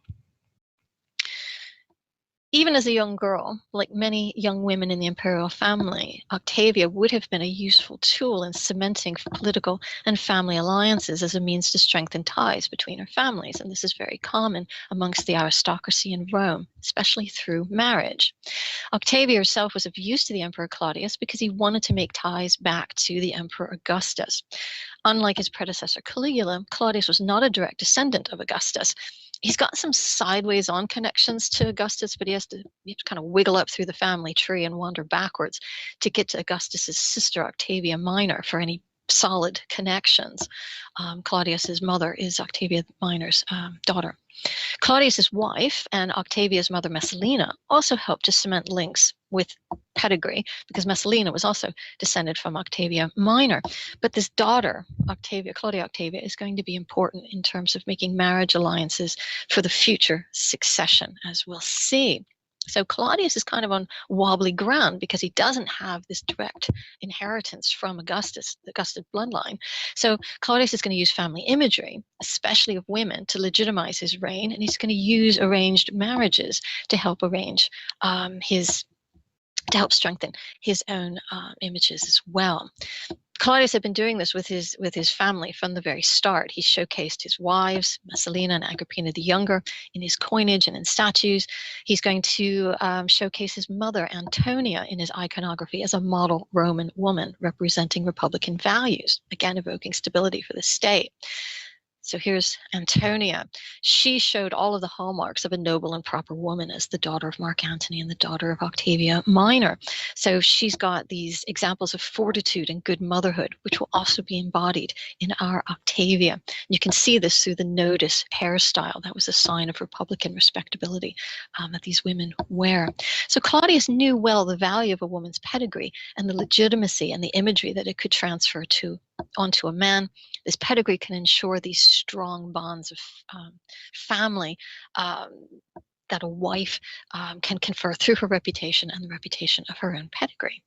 G: Even as a young girl, like many young women in the imperial family, Octavia would have been a useful tool in cementing political and family alliances as a means to strengthen ties between her families. And this is very common amongst the aristocracy in Rome, especially through marriage. Octavia herself was of use to the Emperor Claudius because he wanted to make ties back to the Emperor Augustus. Unlike his predecessor Caligula, Claudius was not a direct descendant of Augustus. He's got some sideways on connections to Augustus, but you have to kind of wiggle up through the family tree and wander backwards to get to Augustus's sister Octavia Minor for any solid connections. Claudius's mother is Octavia Minor's daughter. Claudius's wife and Octavia's mother Messalina also helped to cement links with pedigree because Messalina was also descended from Octavia Minor. But this daughter, Claudia Octavia, is going to be important in terms of making marriage alliances for the future succession, as we'll see. So Claudius is kind of on wobbly ground because he doesn't have this direct inheritance from Augustus, the Augustan bloodline. So Claudius is going to use family imagery, especially of women, to legitimize his reign, and he's going to use arranged marriages to help arrange his to help strengthen his own images as well. Claudius had been doing this with his family from the very start. He showcased his wives, Messalina and Agrippina the Younger, in his coinage and in statues. He's going to showcase his mother, Antonia, in his iconography as a model Roman woman representing Republican values, again evoking stability for the state. So here's Antonia. She showed all of the hallmarks of a noble and proper woman as the daughter of Mark Antony and the daughter of Octavia Minor. So she's got these examples of fortitude and good motherhood, which will also be embodied in our Octavia. You can see this through the notice hairstyle. That was a sign of Republican respectability that these women wear. So Claudius knew well the value of a woman's pedigree and the legitimacy and the imagery that it could transfer onto a man. This pedigree can ensure these strong bonds of family that a wife can confer through her reputation and the reputation of her own pedigree.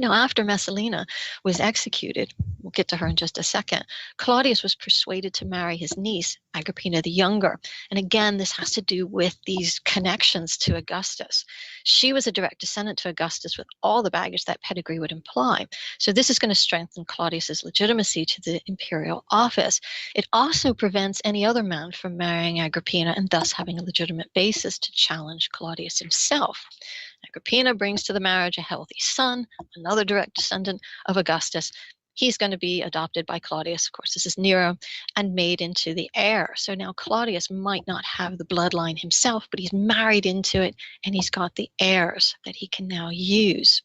G: Now, after Messalina was executed, we'll get to her in just a second, Claudius was persuaded to marry his niece, Agrippina the Younger. And again, this has to do with these connections to Augustus. She was a direct descendant to Augustus with all the baggage that pedigree would imply. So this is going to strengthen Claudius's legitimacy to the imperial office. It also prevents any other man from marrying Agrippina and thus having a legitimate basis to challenge Claudius himself. Agrippina brings to the marriage a healthy son, another direct descendant of Augustus. He's going to be adopted by Claudius. Of course, this is Nero, and made into the heir. So now Claudius might not have the bloodline himself, but he's married into it, and he's got the heirs that he can now use.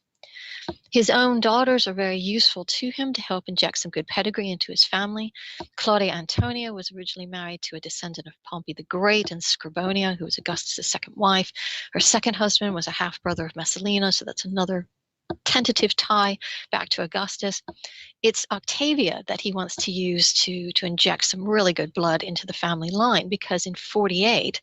G: His own daughters are very useful to him to help inject some good pedigree into his family. Claudia Antonia was originally married to a descendant of Pompey the Great and Scribonia, who was Augustus' second wife. Her second husband was a half-brother of Messalina, so that's another tentative tie back to Augustus. It's Octavia that he wants to use to inject some really good blood into the family line, because in 48,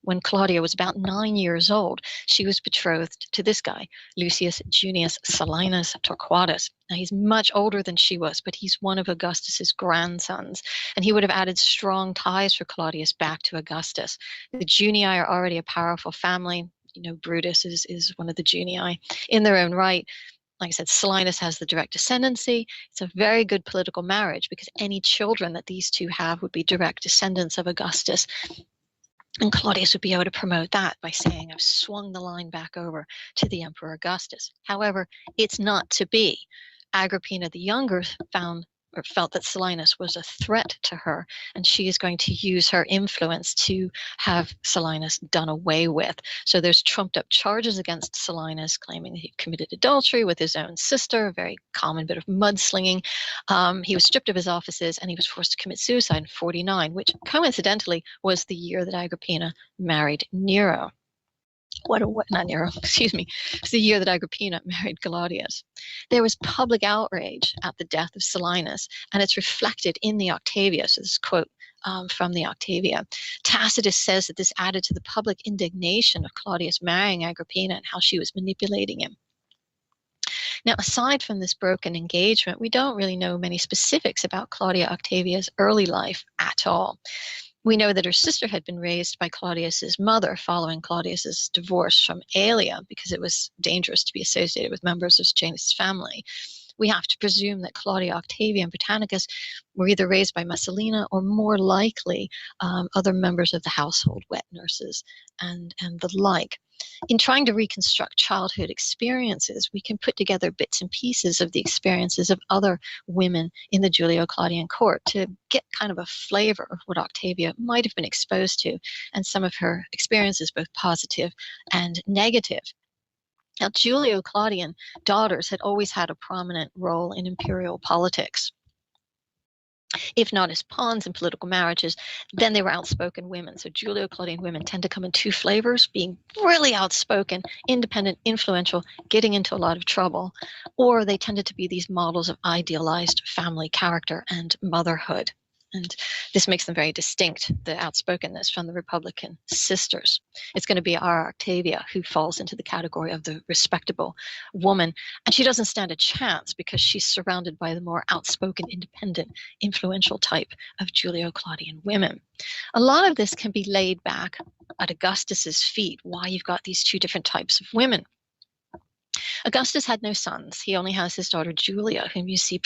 G: when Claudia was about 9 years old, she was betrothed to this guy, Lucius Junius Silanus Torquatus. Now, he's much older than she was, but he's one of Augustus's grandsons, and he would have added strong ties for Claudius back to Augustus. The Junii are already a powerful family. You know, Brutus is one of the Junii in their own right. Like I said, Silanus has the direct descendancy. It's a very good political marriage because any children that these two have would be direct descendants of Augustus. And Claudius would be able to promote that by saying, I've swung the line back over to the Emperor Augustus. However, it's not to be. Agrippina the Younger felt that Silanus was a threat to her, and she is going to use her influence to have Silanus done away with. So there's trumped up charges against Silanus, claiming that he committed adultery with his own sister, a very common bit of mudslinging. He was stripped of his offices, and he was forced to commit suicide in 49, which coincidentally was the year that Agrippina married Nero. Not Nero, excuse me. It's the year that Agrippina married Claudius. There was public outrage at the death of Silanus, and it's reflected in the Octavia. So this quote from the Octavia. Tacitus says that this added to the public indignation of Claudius marrying Agrippina and how she was manipulating him. Now, aside from this broken engagement, we don't really know many specifics about Claudia Octavia's early life at all. We know that her sister had been raised by Claudius's mother following Claudius's divorce from Aelia because it was dangerous to be associated with members of Janus' family. We have to presume that Claudia Octavia and Britannicus were either raised by Messalina or more likely other members of the household, wet nurses and the like. In trying to reconstruct childhood experiences, we can put together bits and pieces of the experiences of other women in the Julio-Claudian court to get kind of a flavor of what Octavia might have been exposed to and some of her experiences, both positive and negative. Now, Julio-Claudian daughters had always had a prominent role in imperial politics. If not as pawns in political marriages, then they were outspoken women. So Julio-Claudian women tend to come in two flavors, being really outspoken, independent, influential, getting into a lot of trouble, or they tended to be these models of idealized family character and motherhood. And this makes them very distinct, the outspokenness from the Republican sisters. It's going to be our Octavia who falls into the category of the respectable woman. And she doesn't stand a chance because she's surrounded by the more outspoken, independent, influential type of Julio-Claudian women. A lot of this can be laid back at Augustus's feet, why you've got these two different types of women. Augustus had no sons. He only has his daughter Julia, whom you see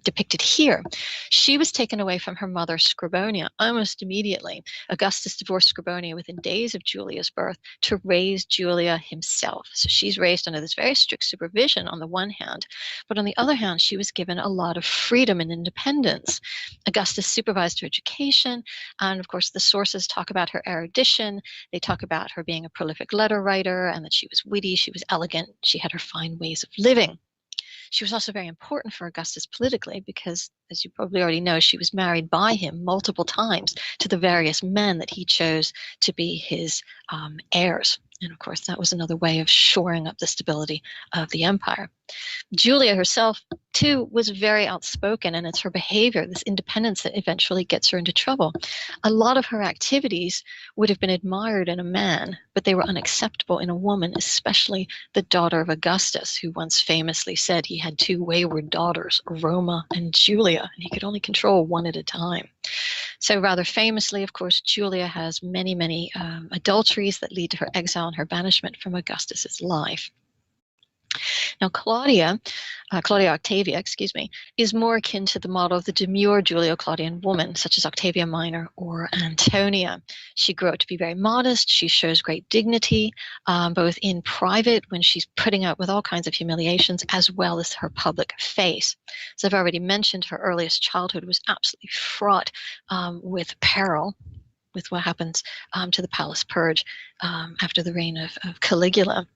G: depicted here. She was taken away from her mother Scribonia almost immediately. Augustus divorced Scribonia within days of Julia's birth to raise Julia himself. So she's raised under this very strict supervision on the one hand, but on the other hand, she was given a lot of freedom and independence. Augustus supervised her education, and of course the sources talk about her erudition. They talk about her being a prolific letter writer, and that she was witty, she was elegant, she had her fine ways of living. She was also very important for Augustus politically because, as you probably already know, she was married by him multiple times to the various men that he chose to be his heirs. And of course, that was another way of shoring up the stability of the empire. Julia herself, too, was very outspoken, and it's her behavior, this independence, that eventually gets her into trouble. A lot of her activities would have been admired in a man, but they were unacceptable in a woman, especially the daughter of Augustus, who once famously said he had two wayward daughters, Roma and Julia, and he could only control one at a time. So rather famously, of course, Julia has many, many adulteries that lead to her exile and her banishment from Augustus's life. Now, Claudia Octavia, is more akin to the model of the demure Julio-Claudian woman, such as Octavia Minor or Antonia. She grew up to be very modest. She shows great dignity, both in private, when she's putting up with all kinds of humiliations, as well as her public face. As I've already mentioned, her earliest childhood was absolutely fraught with peril, with what happens to the palace purge after the reign of Caligula.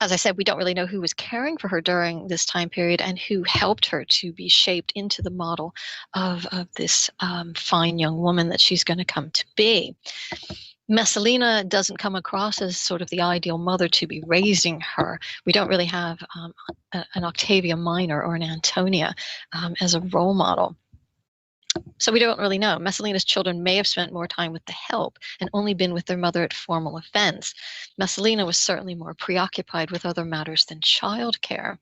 G: As I said, we don't really know who was caring for her during this time period and who helped her to be shaped into the model of this fine young woman that she's going to come to be. Messalina doesn't come across as sort of the ideal mother to be raising her. We don't really have an Octavia Minor or an Antonia as a role model. So we don't really know. Messalina's children may have spent more time with the help and only been with their mother at formal events. Messalina was certainly more preoccupied with other matters than childcare.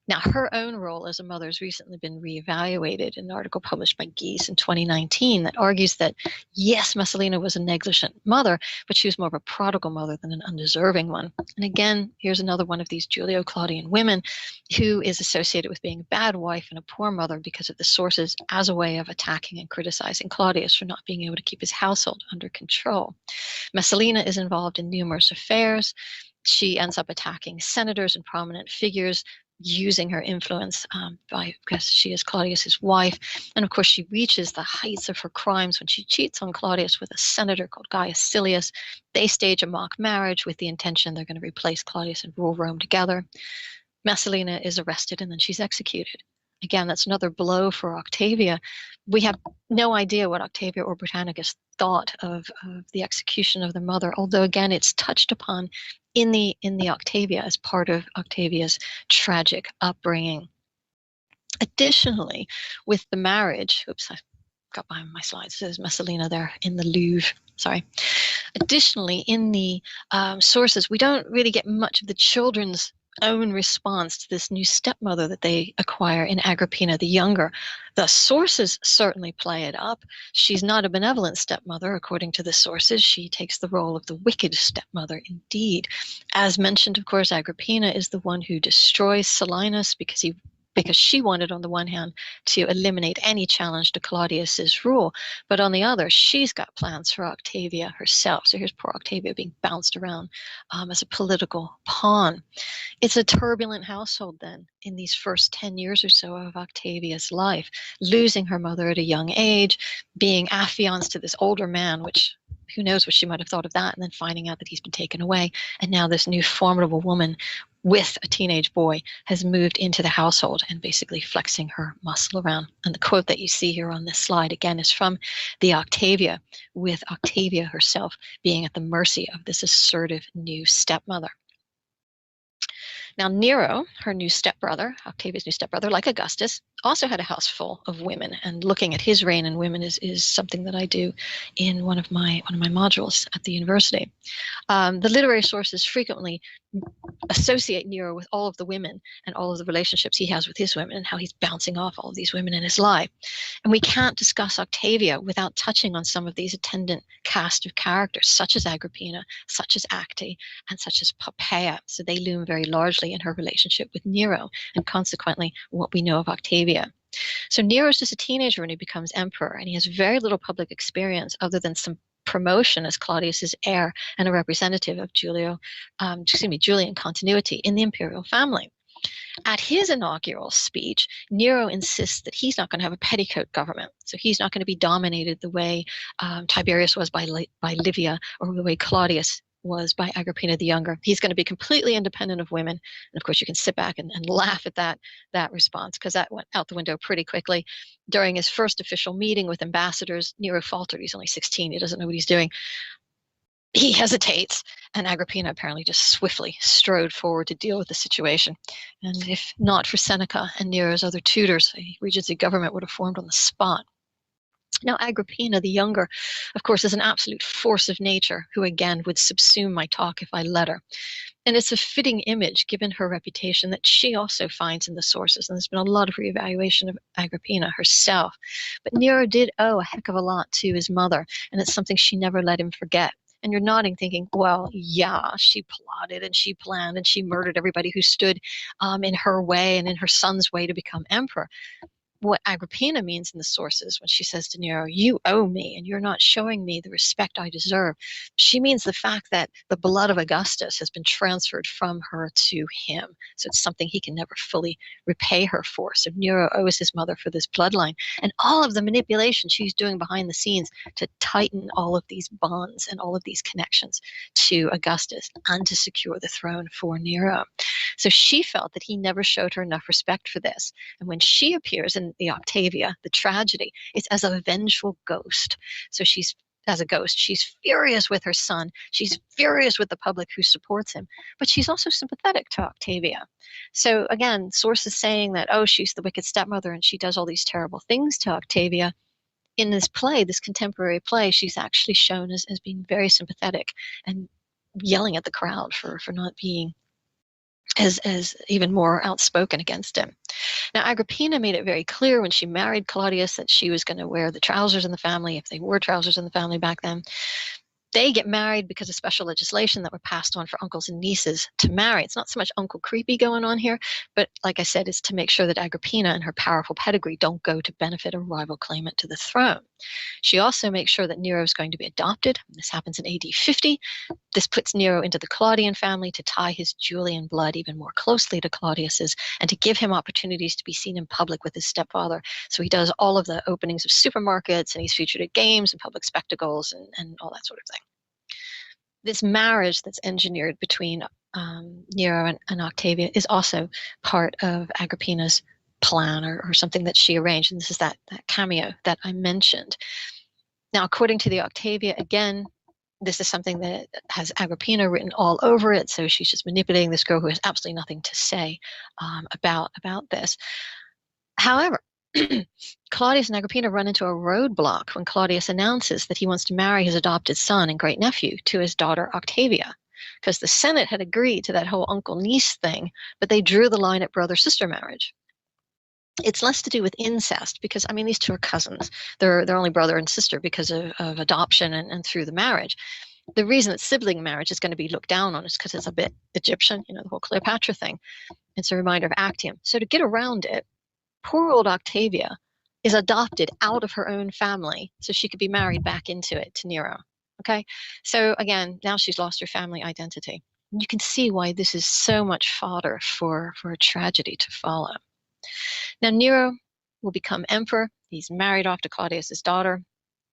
G: Now, her own role as a mother has recently been reevaluated in an article published by Geese in 2019 that argues that, yes, Messalina was a negligent mother, but she was more of a prodigal mother than an undeserving one. And again, here's another one of these Julio-Claudian women who is associated with being a bad wife and a poor mother because of the sources as a way of attacking and criticizing Claudius for not being able to keep his household under control. Messalina is involved in numerous affairs. She ends up attacking senators and prominent figures, using her influence because she is Claudius's wife. And of course, she reaches the heights of her crimes when she cheats on Claudius with a senator called Gaius Silius. They stage a mock marriage with the intention they're going to replace Claudius and rule Rome together. Messalina is arrested and then she's executed. Again, that's another blow for Octavia. We have no idea what Octavia or Britannicus thought of the execution of their mother, although again, it's touched upon in the Octavia as part of Octavia's tragic upbringing. Additionally, with the marriage, oops, I got behind my slides. There's Messalina there in the Louvre. Sorry. Additionally, in the sources, we don't really get much of the children's own response to this new stepmother that they acquire in Agrippina the Younger. The sources certainly play it up. She's not a benevolent stepmother, according to the sources. She takes the role of the wicked stepmother indeed. As mentioned, of course, Agrippina is the one who destroys Silenus because she wanted, on the one hand, to eliminate any challenge to Claudius's rule, but on the other, she's got plans for Octavia herself. So here's poor Octavia being bounced around as a political pawn. It's a turbulent household then in these first 10 years or so of Octavia's life, losing her mother at a young age, being affianced to this older man, which who knows what she might have thought of that, and then finding out that he's been taken away. And now this new formidable woman with a teenage boy has moved into the household and basically flexing her muscle around. And the quote that you see here on this slide, again, is from the Octavia, with Octavia herself being at the mercy of this assertive new stepmother. Now, Nero, her new stepbrother, Octavia's new stepbrother, like Augustus, also had a house full of women, and looking at his reign and women is something that I do in one of my modules at the university. The literary sources frequently associate Nero with all of the women and all of the relationships he has with his women and how he's bouncing off all of these women in his life. And we can't discuss Octavia without touching on some of these attendant cast of characters, such as Agrippina, such as Acte, and such as Pompeii. So they loom very largely in her relationship with Nero, and consequently what we know of Octavia. So Nero's just a teenager when he becomes emperor, and he has very little public experience other than some promotion as Claudius's heir and a representative of Julian continuity in the imperial family. At his inaugural speech, Nero insists that he's not going to have a petticoat government. So he's not going to be dominated the way Tiberius was by Livia, or the way Claudius was by Agrippina the Younger. He's going to be completely independent of women. And of course, you can sit back and laugh at that response, because that went out the window pretty quickly. During his first official meeting with ambassadors, Nero faltered. He's only 16. He doesn't know what he's doing. He hesitates, and Agrippina apparently just swiftly strode forward to deal with the situation. And if not for Seneca and Nero's other tutors, a Regency government would have formed on the spot. Now, Agrippina the Younger, of course, is an absolute force of nature who, again, would subsume my talk if I let her. And it's a fitting image, given her reputation, that she also finds in the sources. And there's been a lot of reevaluation of Agrippina herself. But Nero did owe a heck of a lot to his mother, and it's something she never let him forget. And you're nodding thinking, well, yeah, she plotted and she planned and she murdered everybody who stood in her way and in her son's way to become emperor. What Agrippina means in the sources when she says to Nero, you owe me and you're not showing me the respect I deserve, she means the fact that the blood of Augustus has been transferred from her to him. So it's something he can never fully repay her for. So Nero owes his mother for this bloodline and all of the manipulation she's doing behind the scenes to tighten all of these bonds and all of these connections to Augustus and to secure the throne for Nero. So she felt that he never showed her enough respect for this. And when she appears in the Octavia, the tragedy, it's as a vengeful ghost. So she's as a ghost, she's furious with her son. She's furious with the public who supports him, but she's also sympathetic to Octavia. So again, sources saying that, oh, she's the wicked stepmother and she does all these terrible things to Octavia. In this play, this contemporary play, she's actually shown as being very sympathetic and yelling at the crowd for not being as even more outspoken against him. Now, Agrippina made it very clear when she married Claudius that she was going to wear the trousers in the family, if they wore trousers in the family back then. They get married because of special legislation that were passed on for uncles and nieces to marry. It's not so much uncle creepy going on here, but like I said, it's to make sure that Agrippina and her powerful pedigree don't go to benefit a rival claimant to the throne. She also makes sure that Nero is going to be adopted. This happens in AD 50. This puts Nero into the Claudian family to tie his Julian blood even more closely to Claudius's and to give him opportunities to be seen in public with his stepfather. So he does all of the openings of supermarkets, and he's featured at games and public spectacles and all that sort of thing. This marriage that's engineered between Nero and Octavia is also part of Agrippina's plan or something that she arranged. And this is that cameo that I mentioned. Now, according to the Octavia, again, this is something that has Agrippina written all over it. So she's just manipulating this girl who has absolutely nothing to say about this. However, Claudius and Agrippina run into a roadblock when Claudius announces that he wants to marry his adopted son and great-nephew to his daughter Octavia, because the Senate had agreed to that whole uncle-niece thing, but they drew the line at brother-sister marriage. It's less to do with incest, because, I mean, these two are cousins. They're only brother and sister because of adoption and through the marriage. The reason that sibling marriage is going to be looked down on is because it's a bit Egyptian, the whole Cleopatra thing. It's a reminder of Actium. So to get around it, poor old Octavia is adopted out of her own family so she could be married back into it to Nero. Okay, so again, now she's lost her family identity. You can see why this is so much fodder for a tragedy to follow. Now, Nero will become emperor. He's married off to Claudius's daughter.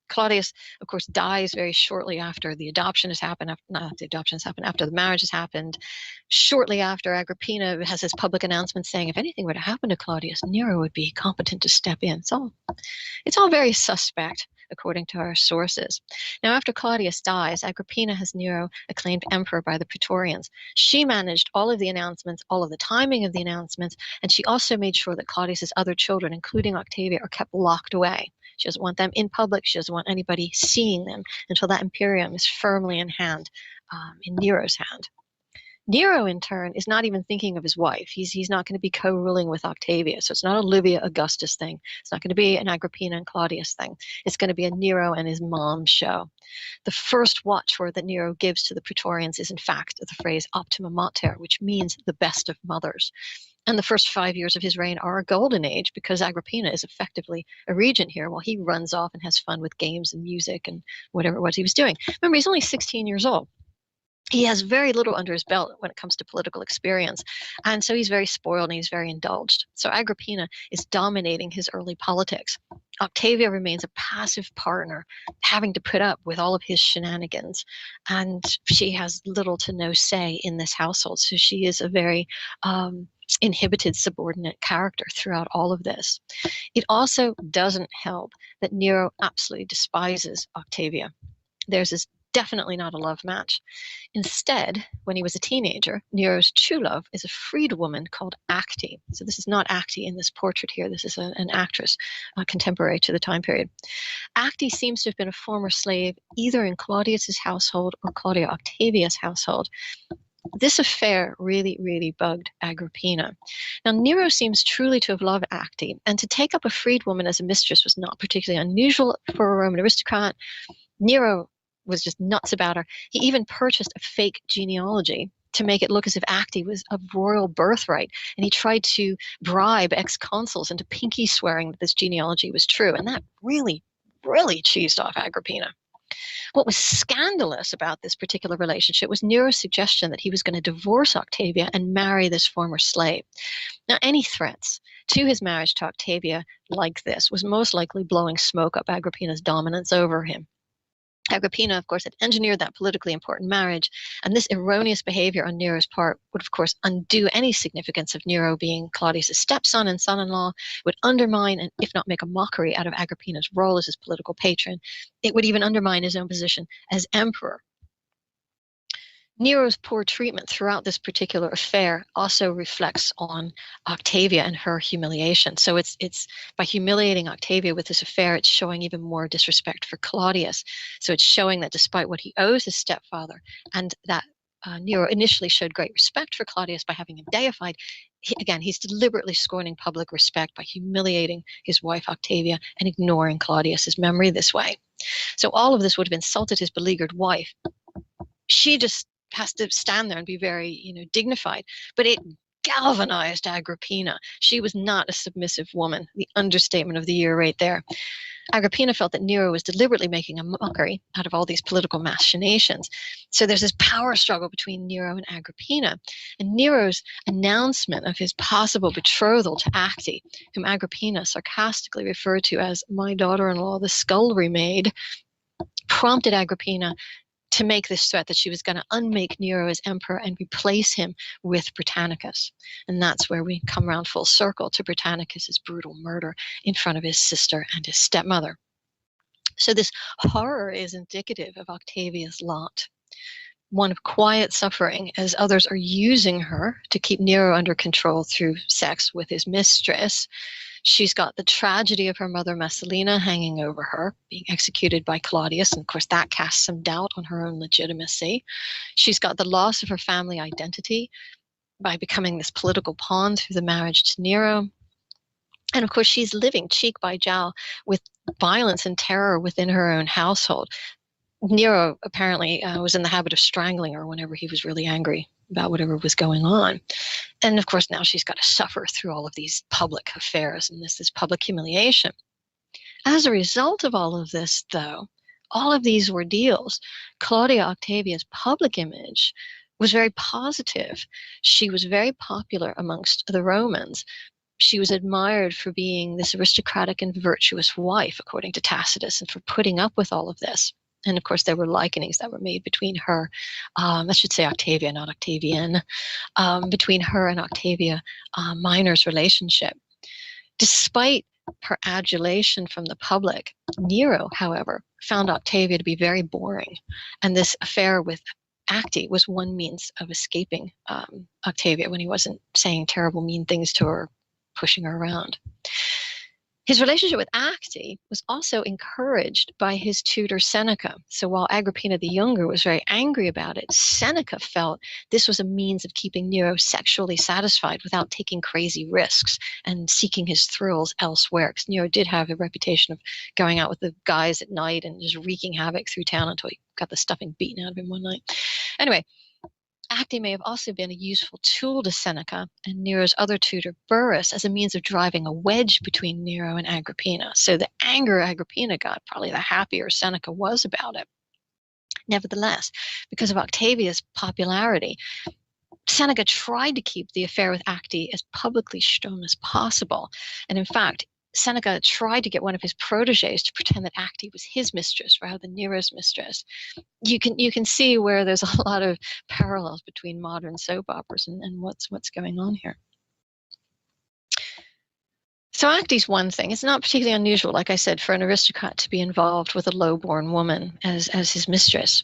G: Claudius, of course, dies very shortly after the adoption has happened. After the marriage has happened. Shortly after, Agrippina has his public announcement saying if anything were to happen to Claudius, Nero would be competent to step in. It's all very suspect. according to our sources. Now, after Claudius dies, Agrippina has Nero acclaimed emperor by the Praetorians. She managed all of the announcements, all of the timing of the announcements, and she also made sure that Claudius's other children, including Octavia, are kept locked away. She doesn't want them in public. She doesn't want anybody seeing them until that imperium is firmly in hand, in Nero's hand. Nero, in turn, is not even thinking of his wife. He's not going to be co-ruling with Octavia. So it's not a Livia Augustus thing. It's not going to be an Agrippina and Claudius thing. It's going to be a Nero and his mom show. The first watchword that Nero gives to the Praetorians is, in fact, the phrase optima mater, which means the best of mothers. And the first 5 years of his reign are a golden age because Agrippina is effectively a regent here while he runs off and has fun with games and music and whatever it was he was doing. Remember, he's only 16 years old. He has very little under his belt when it comes to political experience. And so he's very spoiled and he's very indulged. So Agrippina is dominating his early politics. Octavia remains a passive partner, having to put up with all of his shenanigans. And she has little to no say in this household. So she is a very inhibited subordinate character throughout all of this. It also doesn't help that Nero absolutely despises Octavia. Theirs is definitely not a love match. Instead, when he was a teenager, Nero's true love is a freed woman called Acte. So this is not Acte in this portrait here. This is an actress contemporary to the time period. Acte seems to have been a former slave either in Claudius's household or Claudia Octavia's household. This affair really, really bugged Agrippina. Now, Nero seems truly to have loved Acte, and to take up a freed woman as a mistress was not particularly unusual for a Roman aristocrat. Nero was just nuts about her. He even purchased a fake genealogy to make it look as if Acte was of royal birthright, and he tried to bribe ex-consuls into pinky swearing that this genealogy was true, and that really, really cheesed off Agrippina. What was scandalous about this particular relationship was Nero's suggestion that he was going to divorce Octavia and marry this former slave. Now, any threats to his marriage to Octavia like this was most likely blowing smoke up Agrippina's dominance over him. Agrippina, of course, had engineered that politically important marriage, and this erroneous behavior on Nero's part would, of course, undo any significance of Nero being Claudius's stepson and son-in-law, would undermine and, if not make a mockery out of Agrippina's role as his political patron. It would even undermine his own position as emperor. Nero's poor treatment throughout this particular affair also reflects on Octavia and her humiliation. So it's by humiliating Octavia with this affair, it's showing even more disrespect for Claudius. So it's showing that despite what he owes his stepfather, and that Nero initially showed great respect for Claudius by having him deified, he's deliberately scorning public respect by humiliating his wife Octavia and ignoring Claudius's memory this way. So all of this would have insulted his beleaguered wife. She just has to stand there and be very, dignified. But it galvanized Agrippina. She was not a submissive woman. The understatement of the year right there. Agrippina felt that Nero was deliberately making a mockery out of all these political machinations. So there's this power struggle between Nero and Agrippina. And Nero's announcement of his possible betrothal to Acte, whom Agrippina sarcastically referred to as my daughter-in-law, the scullery maid, prompted Agrippina to make this threat that she was going to unmake Nero as emperor and replace him with Britannicus. And that's where we come around full circle to Britannicus's brutal murder in front of his sister and his stepmother. So this horror is indicative of Octavia's lot, one of quiet suffering, as others are using her to keep Nero under control through sex with his mistress. She's got the tragedy of her mother Messalina hanging over her, being executed by Claudius, and of course that casts some doubt on her own legitimacy. She's got the loss of her family identity by becoming this political pawn through the marriage to Nero. And of course she's living cheek by jowl with violence and terror within her own household. Nero apparently was in the habit of strangling her whenever he was really angry about whatever was going on. And of course, now she's got to suffer through all of these public affairs and this public humiliation. As a result of all of this, though, all of these ordeals, Claudia Octavia's public image was very positive. She was very popular amongst the Romans. She was admired for being this aristocratic and virtuous wife, according to Tacitus, and for putting up with all of this. And of course, there were likenings that were made between her, I should say Octavia, not Octavian, between her and Octavia Minor's relationship. Despite her adulation from the public. Nero, however, found Octavia to be very boring, and this affair with Acte was one means of escaping Octavia when he wasn't saying terrible, mean things to her, pushing her around. His relationship with Acte was also encouraged by his tutor Seneca. So while Agrippina the Younger was very angry about it, Seneca felt this was a means of keeping Nero sexually satisfied without taking crazy risks and seeking his thrills elsewhere. Because Nero did have a reputation of going out with the guys at night and just wreaking havoc through town until he got the stuffing beaten out of him one night. Anyway, Acte may have also been a useful tool to Seneca and Nero's other tutor, Burrus, as a means of driving a wedge between Nero and Agrippina. So the anger Agrippina got, probably the happier Seneca was about it. Nevertheless, because of Octavia's popularity, Seneca tried to keep the affair with Acte as publicly shown as possible. And in fact, Seneca tried to get one of his proteges to pretend that Acte was his mistress rather than Nero's mistress. You can see where there's a lot of parallels between modern soap operas and what's going on here. So Acte's one thing. It's not particularly unusual, like I said, for an aristocrat to be involved with a low-born woman as his mistress.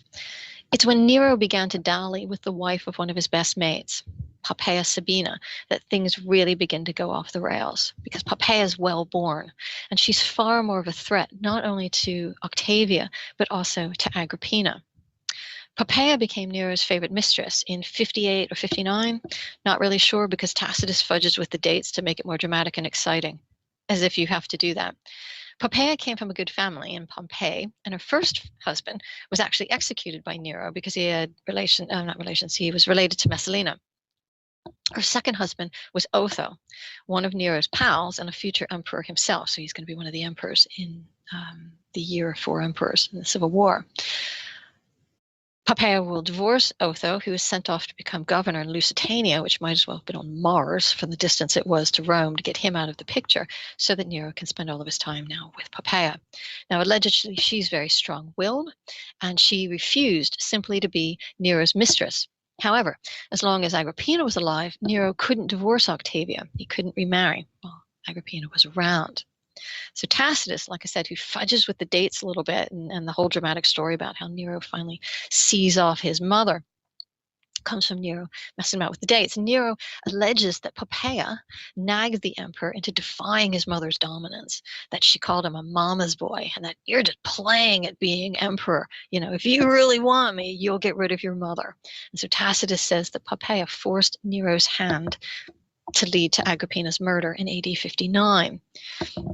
G: It's when Nero began to dally with the wife of one of his best mates, Poppaea Sabina, that things really begin to go off the rails, because Poppaea is well born, and she's far more of a threat not only to Octavia, but also to Agrippina. Poppaea became Nero's favorite mistress in 58 or 59, not really sure, because Tacitus fudges with the dates to make it more dramatic and exciting, as if you have to do that. Poppaea came from a good family in Pompeii, and her first husband was actually executed by Nero because he had he was related to Messalina. Her second husband was Otho, one of Nero's pals and a future emperor himself. So he's going to be one of the emperors in the year of 4 emperors in the Civil War. Poppaea will divorce Otho, who was sent off to become governor in Lusitania, which might as well have been on Mars from the distance it was to Rome, to get him out of the picture, so that Nero can spend all of his time now with Poppaea. Now, allegedly, she's very strong-willed, and she refused simply to be Nero's mistress. However, as long as Agrippina was alive, Nero couldn't divorce Octavia. He couldn't remarry while Agrippina was around. So Tacitus, like I said, who fudges with the dates a little bit, and the whole dramatic story about how Nero finally sees off his mother, comes from Nero messing about with the dates. And Nero alleges that Poppaea nagged the emperor into defying his mother's dominance, that she called him a mama's boy, and that you're just playing at being emperor. You know, if you really want me, you'll get rid of your mother. And so Tacitus says that Poppaea forced Nero's hand to lead to Agrippina's murder in AD 59.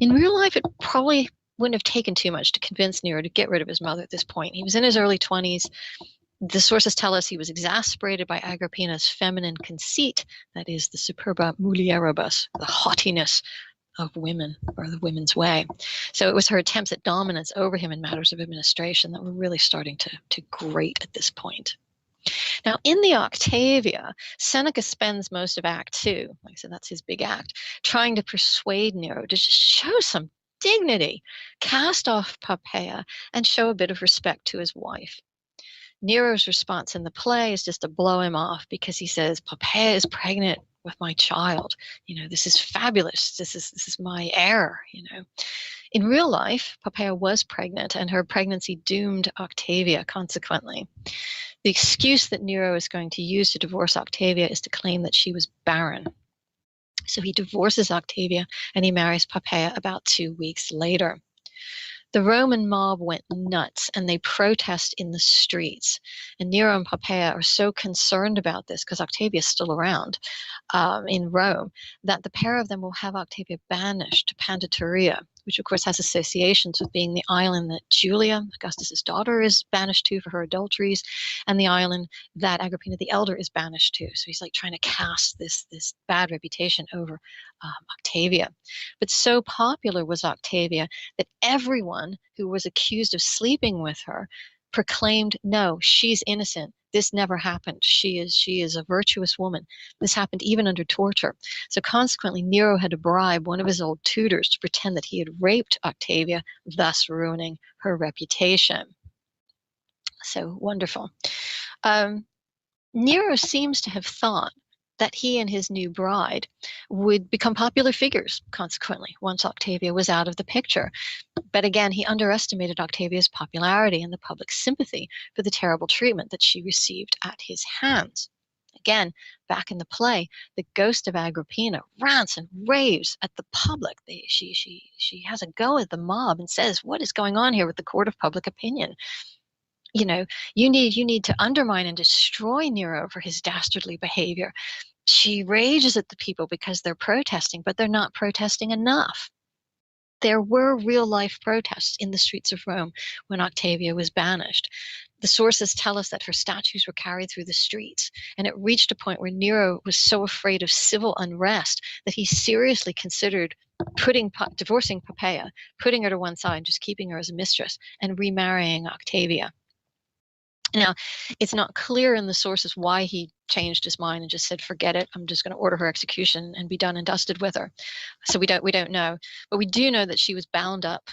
G: In real life, it probably wouldn't have taken too much to convince Nero to get rid of his mother at this point. He was in his early 20s. The sources tell us he was exasperated by Agrippina's feminine conceit, that is, the superba mulieribus, the haughtiness of women, or the women's way. So it was her attempts at dominance over him in matters of administration that were really starting to grate at this point. Now, in the Octavia, Seneca spends most of Act 2, like I said, that's his big act, trying to persuade Nero to just show some dignity, cast off Poppaea, and show a bit of respect to his wife. Nero's response in the play is just to blow him off, because he says, Poppaea is pregnant with my child. You know, this is fabulous. This is my heir, you know. In real life, Poppaea was pregnant, and her pregnancy doomed Octavia consequently. The excuse that Nero is going to use to divorce Octavia is to claim that she was barren. So he divorces Octavia, and he marries Poppaea about 2 weeks later. The Roman mob went nuts, and they protest in the streets. And Nero and Poppaea are so concerned about this, because Octavia is still around in Rome, that the pair of them will have Octavia banished to Pandatoria, which of course has associations with being the island that Julia, Augustus's daughter, is banished to for her adulteries, and the island that Agrippina the Elder is banished to. So he's like trying to cast this bad reputation over Octavia. But so popular was Octavia that everyone who was accused of sleeping with her proclaimed, no, she's innocent. This never happened. She is a virtuous woman. This happened even under torture. So consequently, Nero had to bribe one of his old tutors to pretend that he had raped Octavia, thus ruining her reputation. So wonderful. Nero seems to have thought that he and his new bride would become popular figures, consequently, once Octavia was out of the picture. But again, he underestimated Octavia's popularity and the public sympathy for the terrible treatment that she received at his hands. Again, back in the play, the ghost of Agrippina rants and raves at the public. She has a go at the mob and says, "What is going on here with the court of public opinion? You know, you need to undermine and destroy Nero for his dastardly behavior." She rages at the people because they're protesting, but they're not protesting enough. There were real-life protests in the streets of Rome when Octavia was banished. The sources tell us that her statues were carried through the streets, and it reached a point where Nero was so afraid of civil unrest that he seriously considered divorcing Pompeii, putting her to one side, just keeping her as a mistress, and remarrying Octavia. Now, it's not clear in the sources why he changed his mind and just said, "Forget it, I'm just going to order her execution and be done and dusted with her." So we don't know, but we do know that she was bound up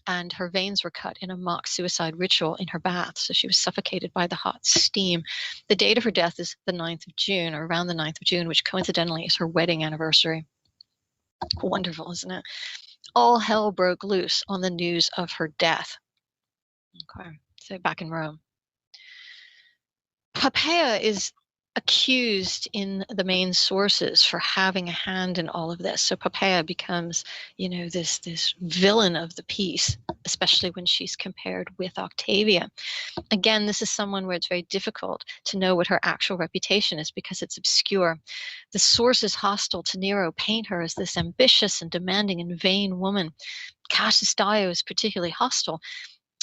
G: and her veins were cut in a mock suicide ritual in her bath. So she was suffocated by the hot steam. The date of her death is the 9th of June, or around the 9th of June, which coincidentally is her wedding anniversary. Wonderful, isn't it? All hell broke loose on the news of her death. Okay, so back in Rome. Pompeii is accused in the main sources for having a hand in all of this. So Pompeii becomes, this villain of the piece, especially when she's compared with Octavia. Again, this is someone where it's very difficult to know what her actual reputation is because it's obscure. The sources hostile to Nero paint her as this ambitious and demanding and vain woman. Cassius Dio is particularly hostile.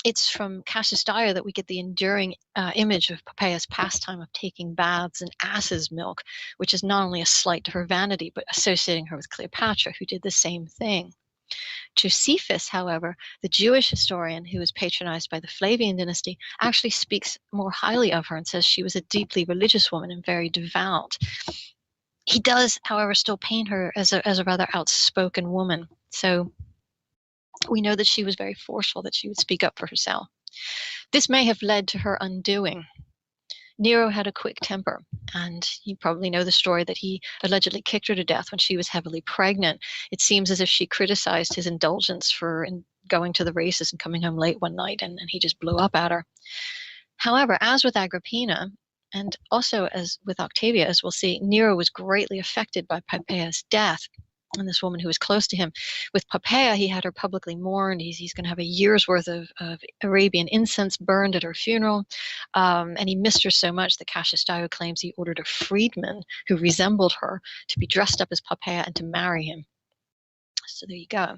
G: It's from Cassius Dio that we get the enduring image of Pompeii's pastime of taking baths in ass's milk, which is not only a slight to her vanity, but associating her with Cleopatra, who did the same thing. Josephus, however, the Jewish historian who was patronized by the Flavian dynasty, actually speaks more highly of her and says she was a deeply religious woman and very devout. He does, however, still paint her as a rather outspoken woman. So we know that she was very forceful, that she would speak up for herself. This may have led to her undoing. Nero had a quick temper, and you probably know the story that he allegedly kicked her to death when she was heavily pregnant. It seems as if she criticized his indulgence for going to the races and coming home late one night, and he just blew up at her. However, as with Agrippina, and also as with Octavia, as we'll see, Nero was greatly affected by Pompeii's death and this woman who was close to him. With Pompeii, he had her publicly mourned. He's going to have a year's worth of Arabian incense burned at her funeral. And he missed her so much that Cassius Dio claims he ordered a freedman who resembled her to be dressed up as Pompeii and to marry him. So there you go.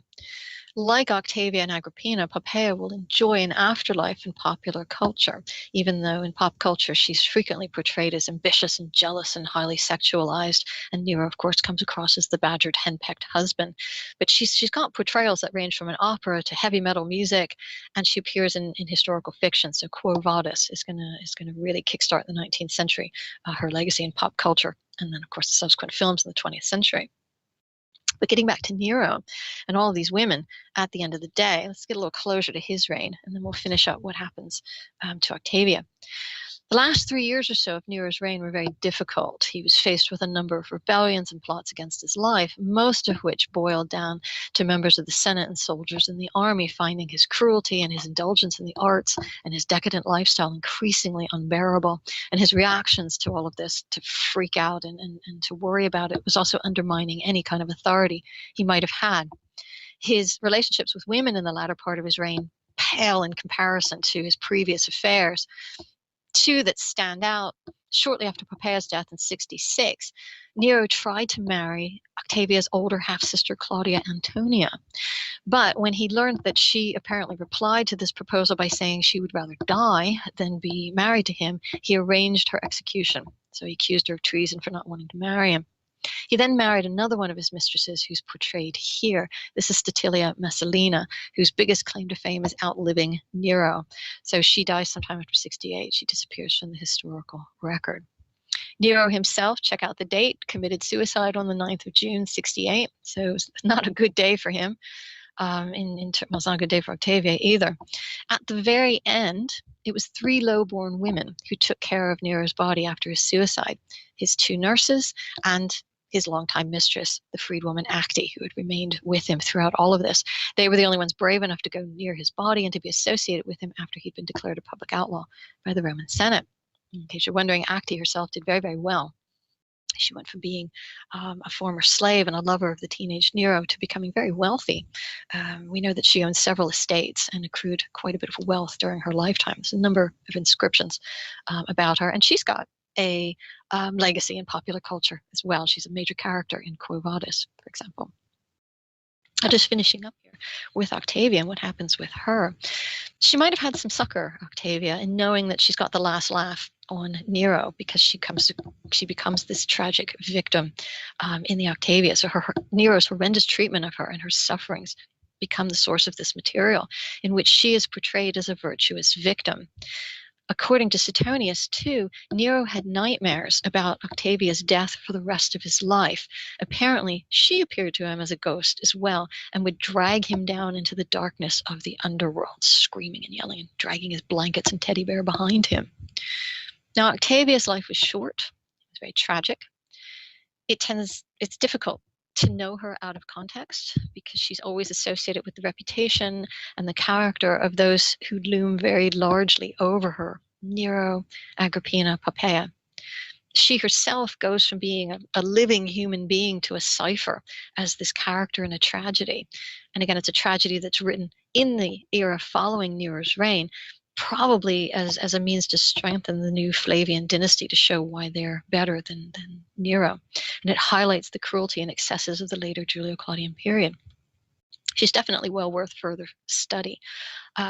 G: Like Octavia and Agrippina, Pompeii will enjoy an afterlife in popular culture, even though in pop culture she's frequently portrayed as ambitious and jealous and highly sexualized. And Nero, of course, comes across as the badgered, henpecked husband. But she's got portrayals that range from an opera to heavy metal music, and she appears in historical fiction. So Quo Vadis is gonna really kickstart the 19th century, her legacy in pop culture, and then of course the subsequent films in the 20th century. But getting back to Nero and all of these women at the end of the day, let's get a little closer to his reign, and then we'll finish up what happens to Octavia. The last 3 years or so of Nero's reign were very difficult. He was faced with a number of rebellions and plots against his life, most of which boiled down to members of the Senate and soldiers in the army finding his cruelty and his indulgence in the arts and his decadent lifestyle increasingly unbearable. And his reactions to all of this, to freak out and to worry about it, was also undermining any kind of authority he might have had. His relationships with women in the latter part of his reign pale in comparison to his previous affairs. Two that stand out: shortly after Pompeii's death in 66, Nero tried to marry Octavia's older half-sister Claudia Antonia. But when he learned that she apparently replied to this proposal by saying she would rather die than be married to him, he arranged her execution. So he accused her of treason for not wanting to marry him. He then married another one of his mistresses who's portrayed here. This is Statilia Messalina, whose biggest claim to fame is outliving Nero. So she dies sometime after 68. She disappears from the historical record. Nero himself, check out the date, committed suicide on the 9th of June, 68. So it's not a good day for him. Malsanga de Octavia either. At the very end, it was 3 low-born women who took care of Nero's body after his suicide, his 2 nurses and his longtime mistress, the freedwoman Acte, who had remained with him throughout all of this. They were the only ones brave enough to go near his body and to be associated with him after he'd been declared a public outlaw by the Roman Senate. In case you're wondering, Acte herself did very, very well. She went from being a former slave and a lover of the teenage Nero to becoming very wealthy. We know that she owned several estates and accrued quite a bit of wealth during her lifetime. There's a number of inscriptions about her, and she's got a legacy in popular culture as well. She's a major character in Quo Vadis, for example. Just finishing up here with Octavia and what happens with her. She might have had some succor, Octavia, in knowing that she's got the last laugh on Nero, because she becomes this tragic victim in the Octavia. So Nero's horrendous treatment of her and her sufferings become the source of this material in which she is portrayed as a virtuous victim. According to Suetonius, too, Nero had nightmares about Octavia's death for the rest of his life. Apparently, she appeared to him as a ghost as well and would drag him down into the darkness of the underworld, screaming and yelling and dragging his blankets and teddy bear behind him. Now, Octavia's life was short. It was very tragic. It's difficult to know her out of context because she's always associated with the reputation and the character of those who loom very largely over her: Nero, Agrippina, Pompeii. She herself goes from being a living human being to a cipher as this character in a tragedy. And again, it's a tragedy that's written in the era following Nero's reign, probably as a means to strengthen the new Flavian dynasty, to show why they're better than Nero. And it highlights the cruelty and excesses of the later Julio-Claudian period. She's definitely well worth further study.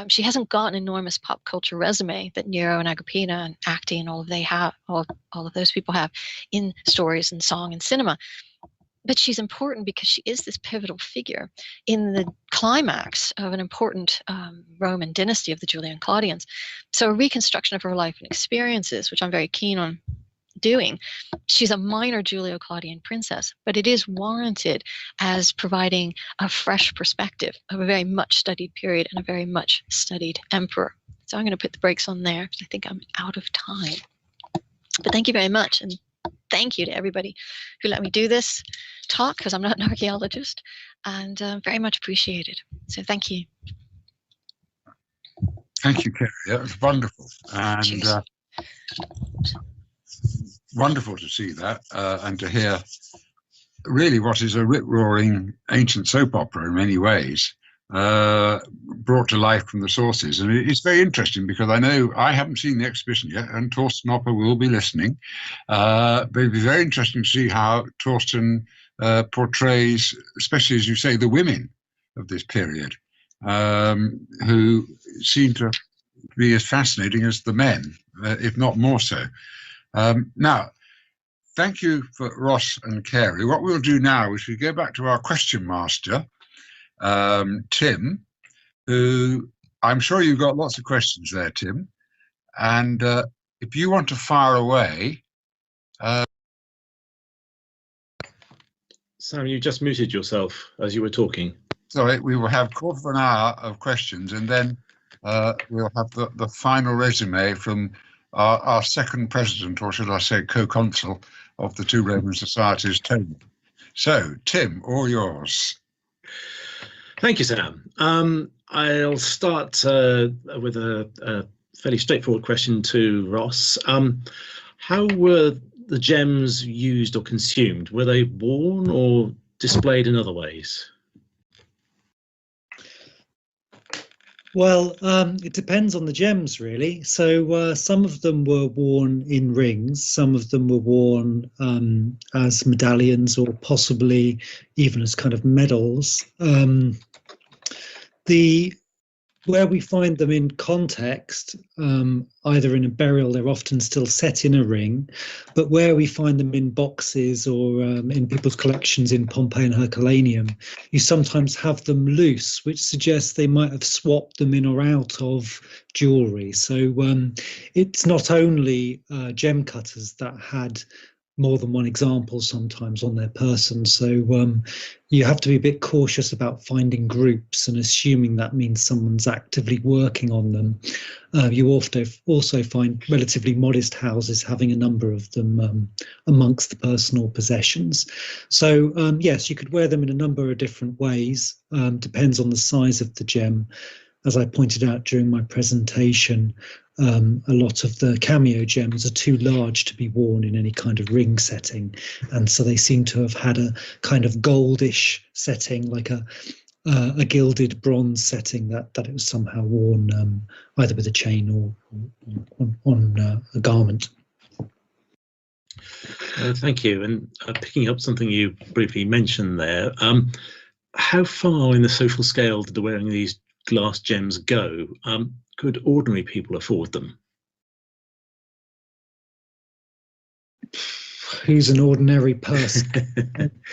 G: She hasn't got an enormous pop culture resume that Nero and Agrippina and Acte and all of those people have in stories and song and cinema. But she's important because she is this pivotal figure in the climax of an important Roman dynasty of the Julian Claudians. So a reconstruction of her life and experiences, which I'm very keen on doing. She's a minor Julio-Claudian princess, but it is warranted as providing a fresh perspective of a very much studied period and a very much studied emperor. So I'm going to put the brakes on there because I think I'm out of time. But thank you very much. And thank you to everybody who let me do this talk, because I'm not an archaeologist, and very much appreciated. So thank you.
B: Thank you, Kerry. That was wonderful. And wonderful to see that and to hear really what is a rip-roaring ancient soap opera in many ways, brought to life from the sources. And it's very interesting because I know I haven't seen the exhibition yet, and Torsten Opper will be listening. But it'd be very interesting to see how Torsten portrays, especially as you say, the women of this period, who seem to be as fascinating as the men, if not more so. Now, thank you for Ross and Carey. What we'll do now is we go back to our question master, Tim, who I'm sure you've got lots of questions there, Tim. And if you want to fire away.
D: Sam, you just muted yourself as you were talking.
B: Sorry, we will have a quarter of an hour of questions, and then we'll have the final resume from our second president, or should I say co-consul, of the two Roman societies, Tony. So, Tim, all yours.
D: Thank you, Sam. I'll start with a fairly straightforward question to Ross. How were the gems used or consumed? Were they worn or displayed in other ways?
F: Well, it depends on the gems, really. So some of them were worn in rings, some of them were worn as medallions, or possibly even as kind of medals. Where we find them in context, either in a burial, they're often still set in a ring, but where we find them in boxes or in people's collections in Pompeii and Herculaneum, you sometimes have them loose, which suggests they might have swapped them in or out of jewellery. So it's not only gem cutters that had more than one example sometimes on their person. So you have to be a bit cautious about finding groups and assuming that means someone's actively working on them. You often also find relatively modest houses having a number of them amongst the personal possessions. So yes, you could wear them in a number of different ways, depends on the size of the gem. As I pointed out during my presentation, a lot of the cameo gems are too large to be worn in any kind of ring setting, and so they seem to have had a kind of goldish setting, like a gilded bronze setting, that it was somehow worn either with a chain or on a garment.
D: Thank you. And picking up something you briefly mentioned there, how far in the social scale did the wearing of these glass gems go? Could ordinary people afford them?
F: Who's an ordinary person?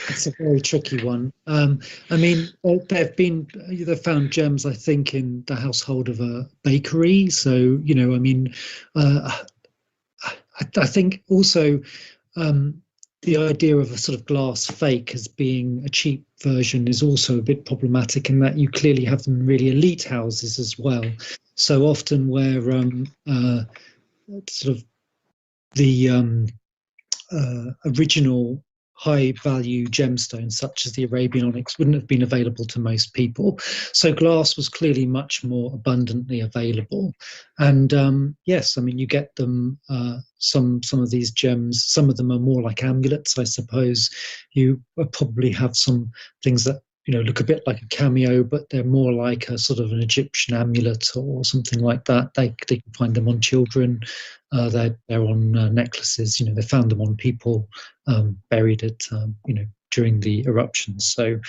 F: It's a very tricky one. I mean, they've found gems, I think, in the household of a bakery. So, you know, I mean, I think also the idea of a sort of glass fake as being a cheap version is also a bit problematic, in that you clearly have them in really elite houses as well. So often where sort of the original high value gemstones such as the Arabian onyx wouldn't have been available to most people, so glass was clearly much more abundantly available. And yes, I mean, you get them, some of these gems, some of them are more like amulets, I suppose. You probably have some things that, you know, look a bit like a cameo, but they're more like a sort of an Egyptian amulet or something like that. They can find them on children. They're on necklaces. You know, they found them on people buried at you know, during the eruptions. So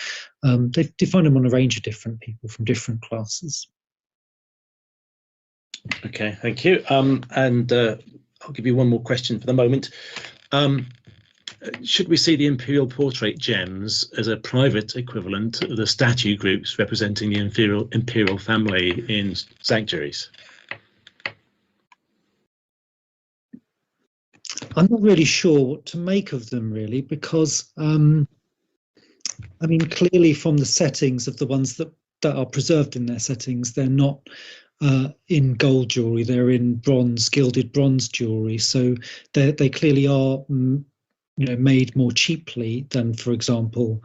F: they find them on a range of different people from different classes.
D: Okay, thank you. And I'll give you one more question for the moment. Should we see the imperial portrait gems as a private equivalent of the statue groups representing the imperial family in sanctuaries?
F: I'm not really sure what to make of them, really, because I mean, clearly from the settings of the ones that are preserved in their settings, they're not in gold jewelry, they're in bronze, gilded bronze jewelry. So they clearly are, you know, made more cheaply than, for example,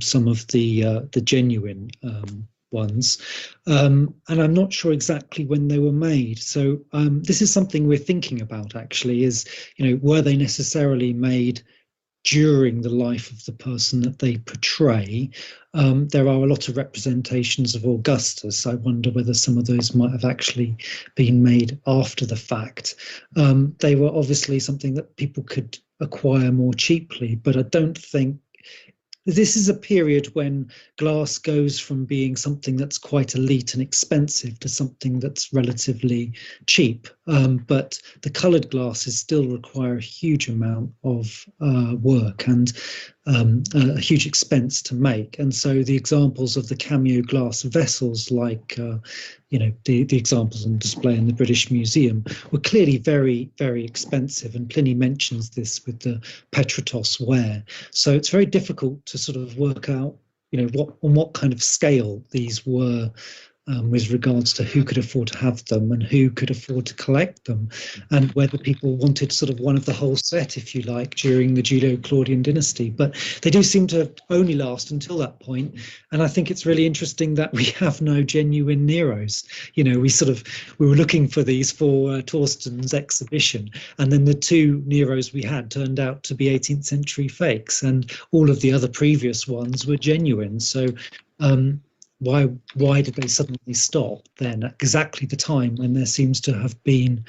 F: some of the genuine ones. And I'm not sure exactly when they were made. So this is something we're thinking about, actually, is, you know, were they necessarily made during the life of the person that they portray? There are a lot of representations of Augustus. I wonder whether some of those might have actually been made after the fact. They were obviously something that people could acquire more cheaply, but I don't think this is a period when glass goes from being something that's quite elite and expensive to something that's relatively cheap. But the coloured glasses still require a huge amount of work and a huge expense to make. And so the examples of the cameo glass vessels, like you know, the examples on display in the British Museum, were clearly very, very expensive. And Pliny mentions this with the Petratos ware. So it's very difficult to sort of work out, you know, on what kind of scale these were, with regards to who could afford to have them and who could afford to collect them, and whether people wanted sort of one of the whole set, if you like, during the Julio-Claudian dynasty. But they do seem to only last until that point. And I think it's really interesting that we have no genuine Neros. You know, we were looking for these for Torsten's exhibition, and then the two Neros we had turned out to be 18th century fakes, and all of the other previous ones were genuine. So why did they suddenly stop then at exactly the time when there seems to have been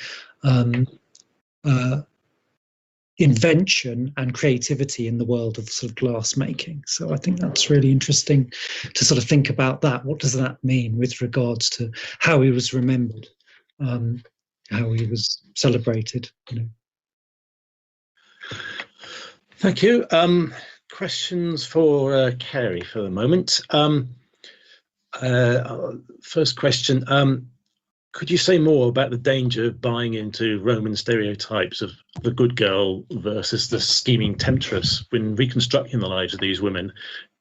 F: invention and creativity in the world of sort of glass making? So I think that's really interesting to sort of think about that. What does that mean with regards to how he was remembered, how he was celebrated, you know?
D: Thank you. Questions for Kerry for the moment. First question, Could you say more about the danger of buying into Roman stereotypes of the good girl versus the scheming temptress when reconstructing the lives of these women?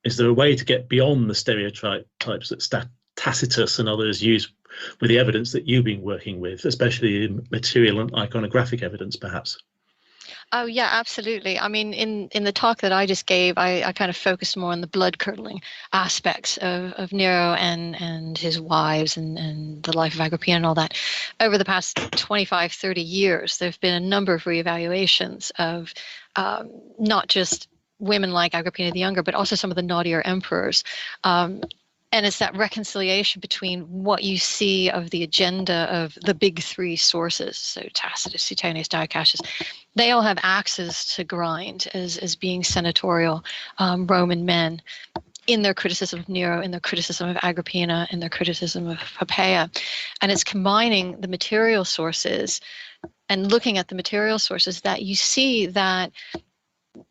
D: Is there a way to get beyond the stereotypes that Tacitus and others use with the evidence that you've been working with, especially material and iconographic evidence, perhaps?
G: Oh yeah, absolutely. I mean, in the talk that I just gave, I kind of focused more on the blood-curdling aspects of Nero and his wives and the life of Agrippina and all that. Over the past 25, 30 years, there have been a number of reevaluations of not just women like Agrippina the Younger, but also some of the naughtier emperors. And it's that reconciliation between what you see of the agenda of the big three sources, so Tacitus, Suetonius, Dio Cassius. They all have axes to grind as being senatorial Roman men in their criticism of Nero, in their criticism of Agrippina, in their criticism of Pompeii. And it's combining the material sources and looking at the material sources that you see that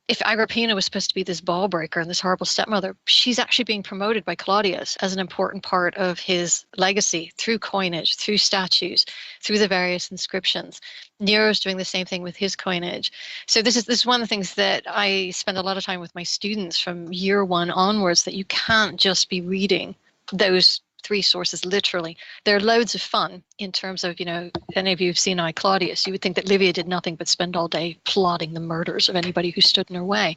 G: if Agrippina was supposed to be this ball breaker and this horrible stepmother, she's actually being promoted by Claudius as an important part of his legacy through coinage, through statues, through the various inscriptions. Nero's doing the same thing with his coinage. So this is one of the things that I spend a lot of time with my students from year one onwards, that you can't just be reading those three sources literally. They're loads of fun in terms of, any of you have seen I, Claudius, you would think that Livia did nothing but spend all day plotting the murders of anybody who stood in her way.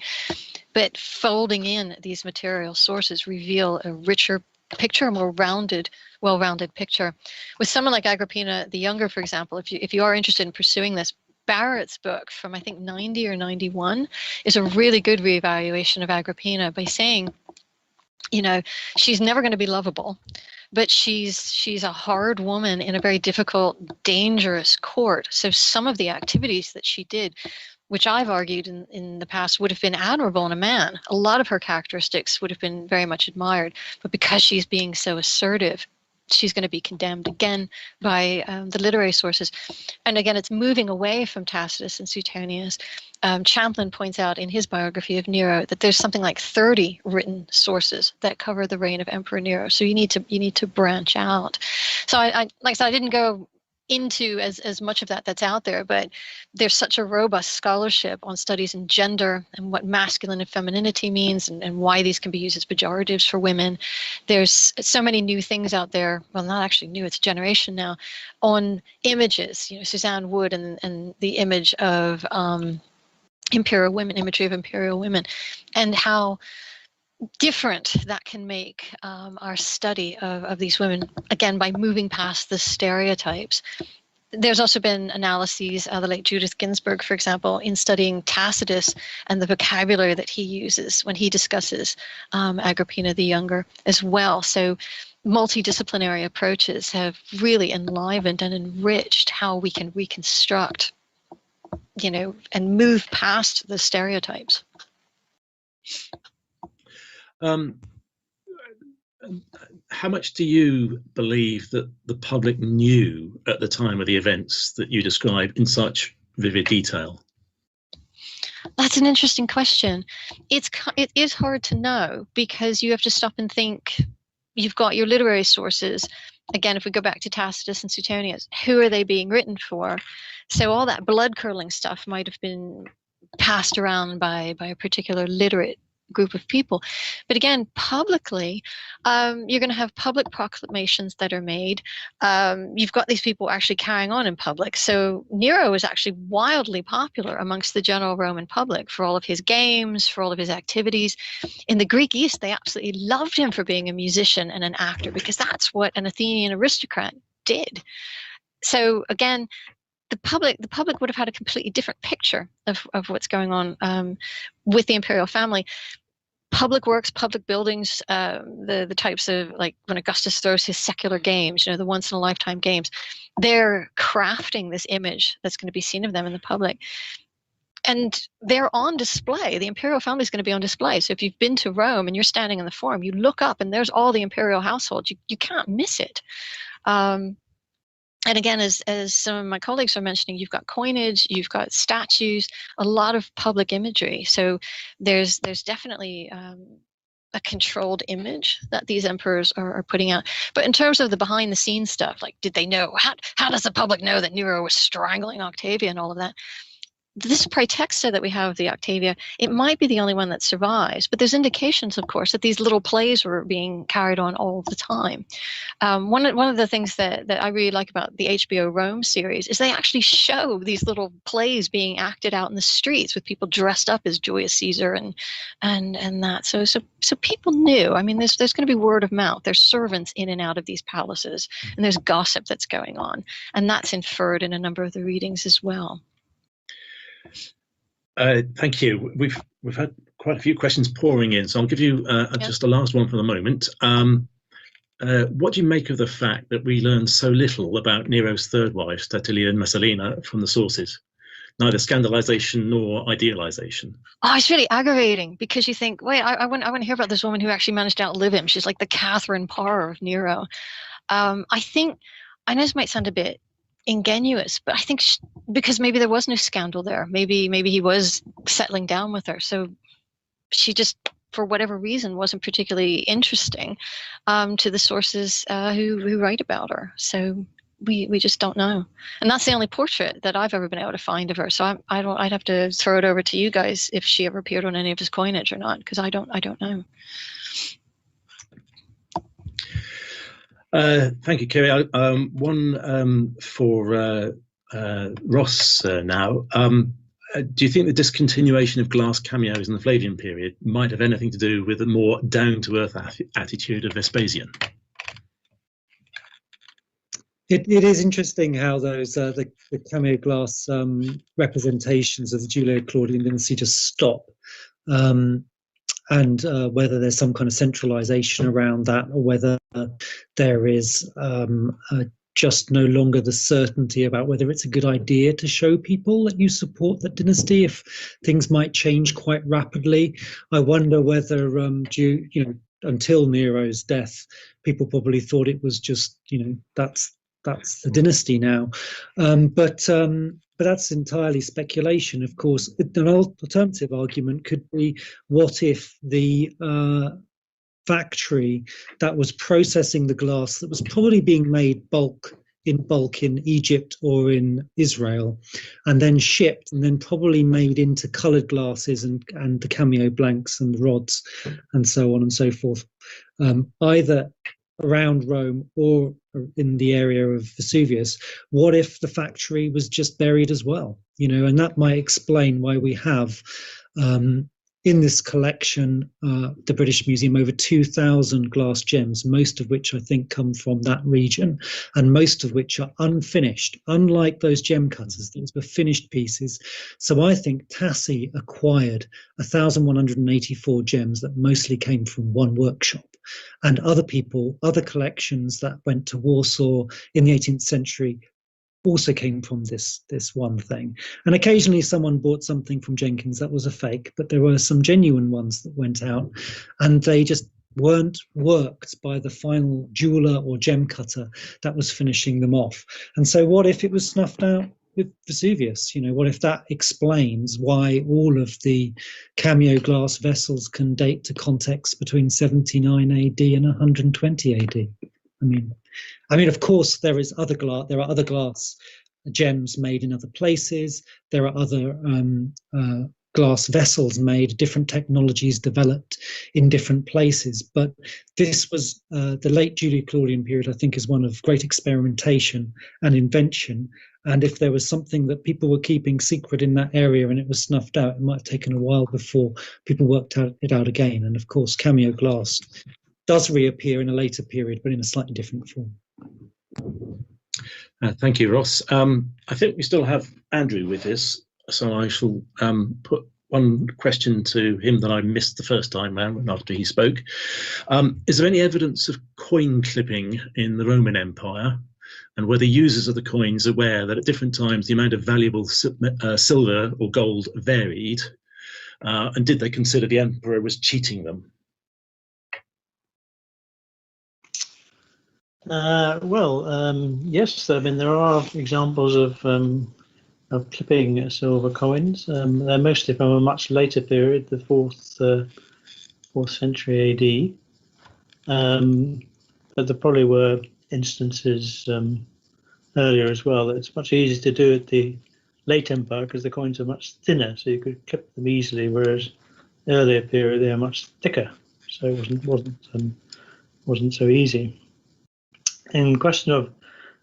G: But folding in these material sources reveal a richer picture, a more well-rounded picture. With someone like Agrippina the Younger, for example, if you are interested in pursuing this, Barrett's book from I think 90 or 91 is a really good reevaluation of Agrippina by saying, she's never going to be lovable, but she's a hard woman in a very difficult, dangerous court. So some of the activities that she did, which I've argued in the past would have been admirable in a man, a lot of her characteristics would have been very much admired. But because she's being so assertive, she's going to be condemned again by the literary sources. And again, it's moving away from Tacitus and Suetonius. Champlin points out in his biography of Nero that there's something like 30 written sources that cover the reign of Emperor Nero. So you need to branch out. So I like I said, I didn't go into as much of that's out there, but there's such a robust scholarship on studies in gender and what masculine and femininity means and why these can be used as pejoratives for women. There's so many new things out there, well, not actually new, it's a generation now, on images, Suzanne Wood and the image of imperial women, imagery of imperial women, and how different that can make our study of these women, again, by moving past the stereotypes. There's also been analyses, the late Judith Ginsburg, for example, in studying Tacitus and the vocabulary that he uses when he discusses Agrippina the Younger as well. So multidisciplinary approaches have really enlivened and enriched how we can reconstruct, and move past the stereotypes.
D: How much do you believe that the public knew at the time of the events that you describe in such vivid detail?
G: That's an interesting question. It is hard to know because you have to stop and think. You've got your literary sources. Again, if we go back to Tacitus and Suetonius, who are they being written for? So all that blood-curdling stuff might have been passed around by a particular literate group of people. But again, publicly, you're going to have public proclamations that are made. You've got these people actually carrying on in public. So Nero was actually wildly popular amongst the general Roman public for all of his games, for all of his activities. In the Greek East, they absolutely loved him for being a musician and an actor because that's what an Athenian aristocrat did. So again, the public would have had a completely different picture of what's going on with the imperial family. Public works, public buildings, the types of, like when Augustus throws his secular games, the once in a lifetime games, they're crafting this image that's going to be seen of them in the public. And they're on display. The imperial family is going to be on display. So if you've been to Rome and you're standing in the Forum, you look up and there's all the imperial household. You can't miss it. And again, as some of my colleagues are mentioning, you've got coinage, you've got statues, a lot of public imagery. So there's definitely a controlled image that these emperors are putting out. But in terms of the behind the scenes stuff, like, did they know, how does the public know that Nero was strangling Octavia and all of that? This praetexta that we have of the Octavia, it might be the only one that survives, but there's indications, of course, that these little plays were being carried on all the time. One of the things that I really like about the HBO Rome series is they actually show these little plays being acted out in the streets with people dressed up as Julius Caesar and that. So people knew. I mean, there's going to be word of mouth. There's servants in and out of these palaces, and there's gossip that's going on, and that's inferred in a number of the readings as well.
D: Thank you. We've had quite a few questions pouring in, so I'll give you just a last one for the moment. What do you make of the fact that we learn so little about Nero's third wife, Statilia and Messalina, from the sources? Neither scandalization nor idealization.
G: Oh, it's really aggravating, because you think, wait, I want to hear about this woman who actually managed to outlive him. She's like the Catherine Parr of Nero. I know this might sound a bit ingenuous, but I think because maybe there was no scandal there, maybe he was settling down with her, so she just, for whatever reason, wasn't particularly interesting to the sources who write about her. So we just don't know, and that's the only portrait that I've ever been able to find of her. So I'd have to throw it over to you guys if she ever appeared on any of his coinage or not, because I don't know.
D: Thank you, Kiri. One for Ross now. Do you think the discontinuation of glass cameos in the Flavian period might have anything to do with a more down-to-earth attitude of Vespasian?
F: It is interesting how those the cameo glass representations of the Julio-Claudian dynasty just stop. And whether there's some kind of centralization around that, or whether there is just no longer the certainty about whether it's a good idea to show people that you support that dynasty, if things might change quite rapidly. I wonder whether until Nero's death, people probably thought it was just, that's the dynasty now. But that's entirely speculation, of course. An alternative argument could be, what if the factory that was processing the glass, that was probably being made in bulk in Egypt or in Israel, and then shipped and then probably made into coloured glasses and the cameo blanks and rods and so on and so forth, either around Rome or in the area of Vesuvius. What if the factory was just buried as well? And that might explain why we have in this collection, the British Museum, over 2,000 glass gems, most of which I think come from that region, and most of which are unfinished, unlike those gem cutters. These were finished pieces. So I think Tassi acquired 1,184 gems that mostly came from one workshop. And other collections that went to Warsaw in the 18th century also came from this one thing. And occasionally someone bought something from Jenkins that was a fake, but there were some genuine ones that went out, and they just weren't worked by the final jeweler or gem cutter that was finishing them off. And so what if it was snuffed out with Vesuvius? What if that explains why all of the cameo glass vessels can date to contexts between 79 AD and 120 AD? I mean, of course, there are other glass gems made in other places. There are other glass vessels made, different technologies developed in different places. But this was the late Julio-Claudian period, I think, is one of great experimentation and invention. And if there was something that people were keeping secret in that area and it was snuffed out, it might have taken a while before people worked it out again. And of course, cameo glass does reappear in a later period, but in a slightly different form.
D: Thank you, Ross. I think we still have Andrew with us, so I shall put one question to him that I missed the first time round after he spoke. Is there any evidence of coin clipping in the Roman Empire? And were the users of the coins aware that at different times the amount of valuable silver or gold varied? And did they consider the emperor was cheating them?
C: Yes. I mean, there are examples of clipping silver coins. They're mostly from a much later period, the fourth 4th century AD. But there probably were instances earlier as well. It's much easier to do at the late empire because the coins are much thinner, so you could clip them easily, whereas earlier period they are much thicker, so it wasn't so easy. In question of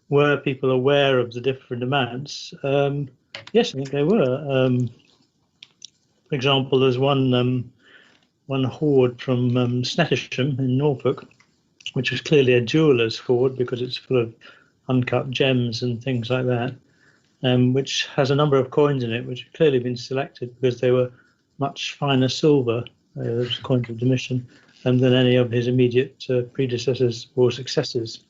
C: were people aware of the different amounts, yes, I think they were. For example, there's one hoard from Snettisham in Norfolk, which was clearly a jeweller's hoard because it's full of uncut gems and things like that, which has a number of coins in it which have clearly been selected because they were much finer silver, those coins of Domitian, than any of his immediate predecessors or successors.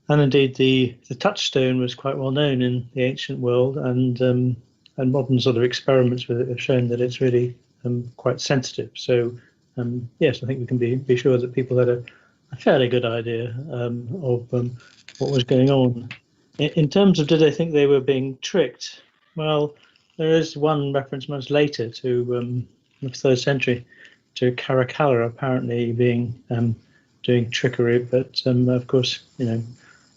C: And indeed, the touchstone was quite well known in the ancient world, and modern sort of experiments with it have shown that it's really quite sensitive. So yes, I think we can be sure that people had a fairly good idea of what was going on. In terms of did they think they were being tricked? Well, there is one reference much later to the 3rd century to Caracalla apparently being doing trickery, but of course, you know,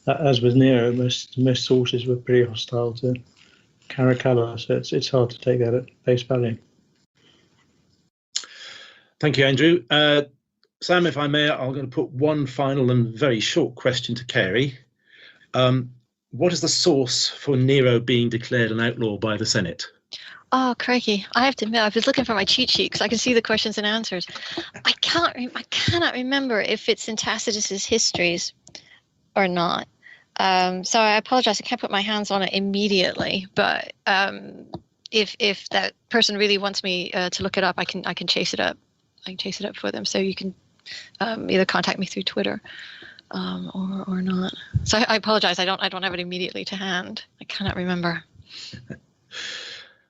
C: as with Nero, most sources were pretty hostile to Caracalla, so it's hard to take that at face value.
D: Thank you, Andrew. Sam, if I may, I'm going to put one final and very short question to Carey. What is the source for Nero being declared an outlaw by the Senate?
G: Oh, crikey. I have to admit, I was looking for my cheat sheet because I can see the questions and answers. I cannot remember if it's in Tacitus's histories or not. So I apologize. I can't put my hands on it immediately, but if that person really wants me to look it up, I can chase it up. I can chase it up for them. So you can either contact me through Twitter or not. So I apologize. I don't have it immediately to hand. I cannot remember.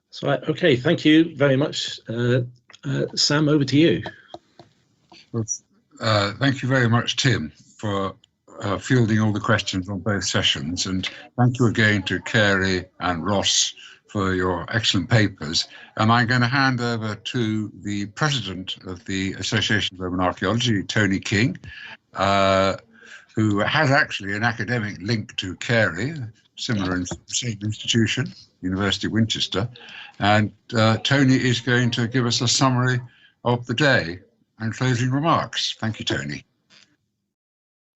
D: So okay, thank you very much, Sam. Over to you.
B: Well, thank you very much, Tim, for fielding all the questions on both sessions, and thank you again to Carey and Ross for your excellent papers. And I'm going to hand over to the president of the Association of Roman Archaeology, Tony King, who has actually an academic link to Carey, similar in same institution, University of Winchester. And Tony is going to give us a summary of the day and closing remarks. Thank you, Tony.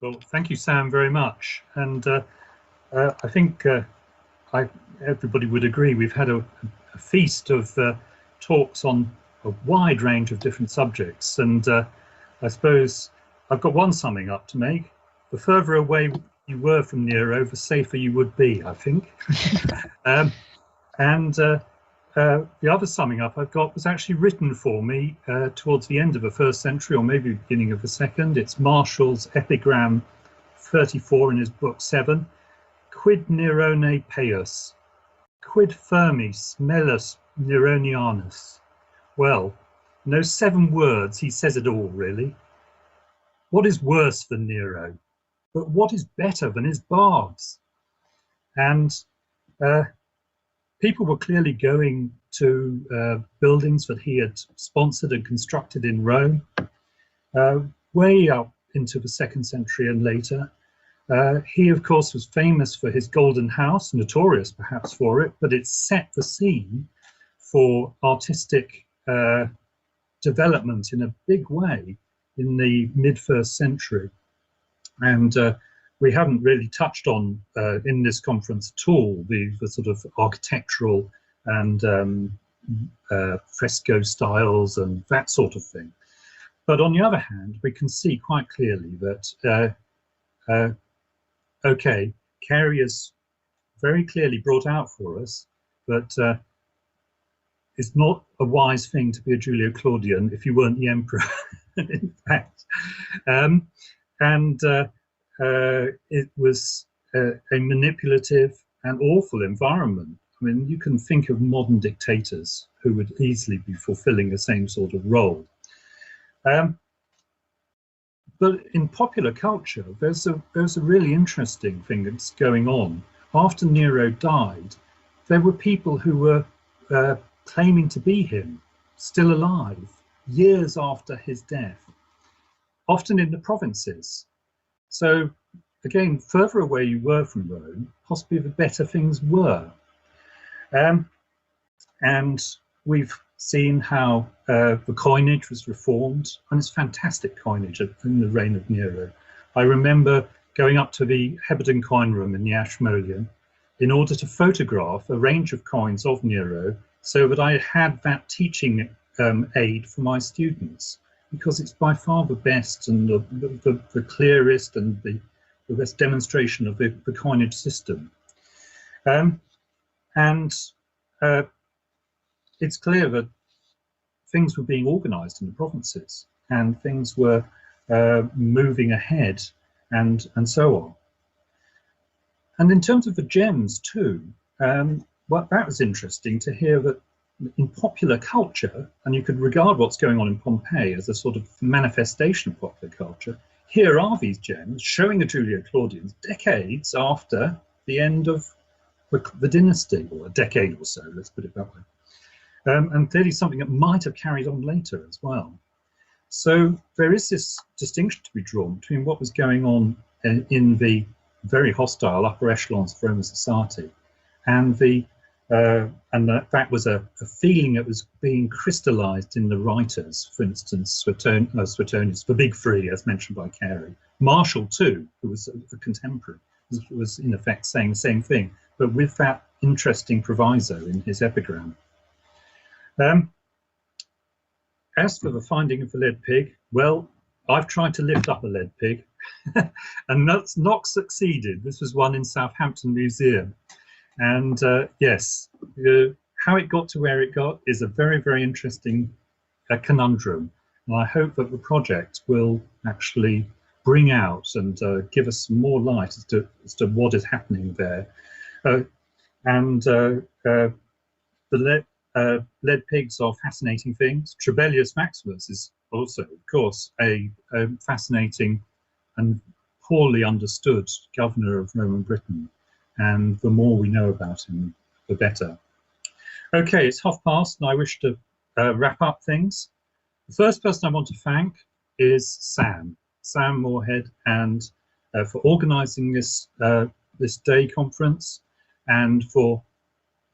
H: Well, thank you, Sam, very much. And I think everybody would agree we've had a feast of talks on a wide range of different subjects. And I suppose I've got one summing up to make. The further away you were from Nero, the safer you would be, I think. The other summing up I've got was actually written for me towards the end of the 1st century, or maybe beginning of the 2nd. It's Marshall's epigram 34 in his book 7. Quid Nerone Peius? Quid firmis mellus Neronianus? Well, in those 7 words, he says it all, really. What is worse than Nero? But what is better than his bards? And people were clearly going to buildings that he had sponsored and constructed in Rome, way up into the 2nd century and later. He, of course, was famous for his Golden House, notorious perhaps for it, but it set the scene for artistic development in a big way in the mid-1st century. And we haven't really touched on in this conference at all the sort of architectural and fresco styles and that sort of thing. But on the other hand, we can see quite clearly that, okay, Carey has very clearly brought out for us that it's not a wise thing to be a Julio-Claudian if you weren't the emperor, in fact. It was a manipulative and awful environment. I mean, you can think of modern dictators who would easily be fulfilling the same sort of role. But in popular culture, there's a really interesting thing that's going on. After Nero died, there were people who were claiming to be him, still alive, years after his death, often in the provinces. So again, further away you were from Rome, possibly the better things were. And we've seen how the coinage was reformed, and it's fantastic coinage in the reign of Nero. I remember going up to the Heberden coin room in the Ashmolean in order to photograph a range of coins of Nero so that I had that teaching aid for my students, because it's by far the best and the clearest and the best demonstration of the coinage system. It's clear that things were being organized in the provinces and things were moving ahead and so on. And in terms of the gems too, well, that was interesting to hear that in popular culture, and you could regard what's going on in Pompeii as a sort of manifestation of popular culture, here are these gems showing the Julio-Claudians decades after the end of the dynasty, or a decade or so, let's put it that way. And clearly something that might have carried on later as well. So there is this distinction to be drawn between what was going on in the very hostile upper echelons of Roman society and that was a feeling that was being crystallized in the writers. For instance, Suetonius, the Big Three, as mentioned by Carey. Martial too, who was a contemporary, was in effect saying the same thing, but with that interesting proviso in his epigram. As for the finding of the lead pig, well, I've tried to lift up a lead pig and that's not succeeded. This was one in Southampton Museum. And yes, how it got to where it got is a very, very interesting conundrum. And I hope that the project will actually bring out and give us some more light as to what is happening there. The lead pigs are fascinating things. Trebellius Maximus is also, of course, a fascinating and poorly understood governor of Roman Britain. And the more we know about him, the better. Okay, it's past, and I wish to wrap up things. The first person I want to thank is Sam Moorhead, and for organising this this day conference and for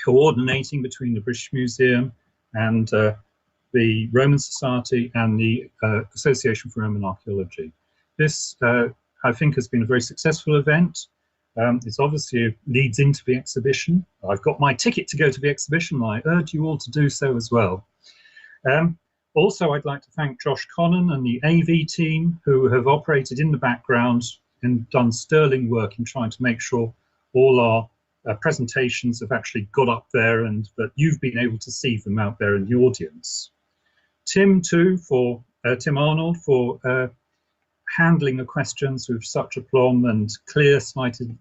H: coordinating between the British Museum and the Roman Society and the Association for Roman Archaeology. This, I think, has been a very successful event. It's obviously leads into the exhibition. I've got my ticket to go to the exhibition. I urge you all to do so as well. Also, I'd like to thank Josh Connon and the AV team who have operated in the background and done sterling work in trying to make sure all our presentations have actually got up there and that you've been able to see them out there in the audience. Tim Arnold for handling the questions with such aplomb and clear-sighted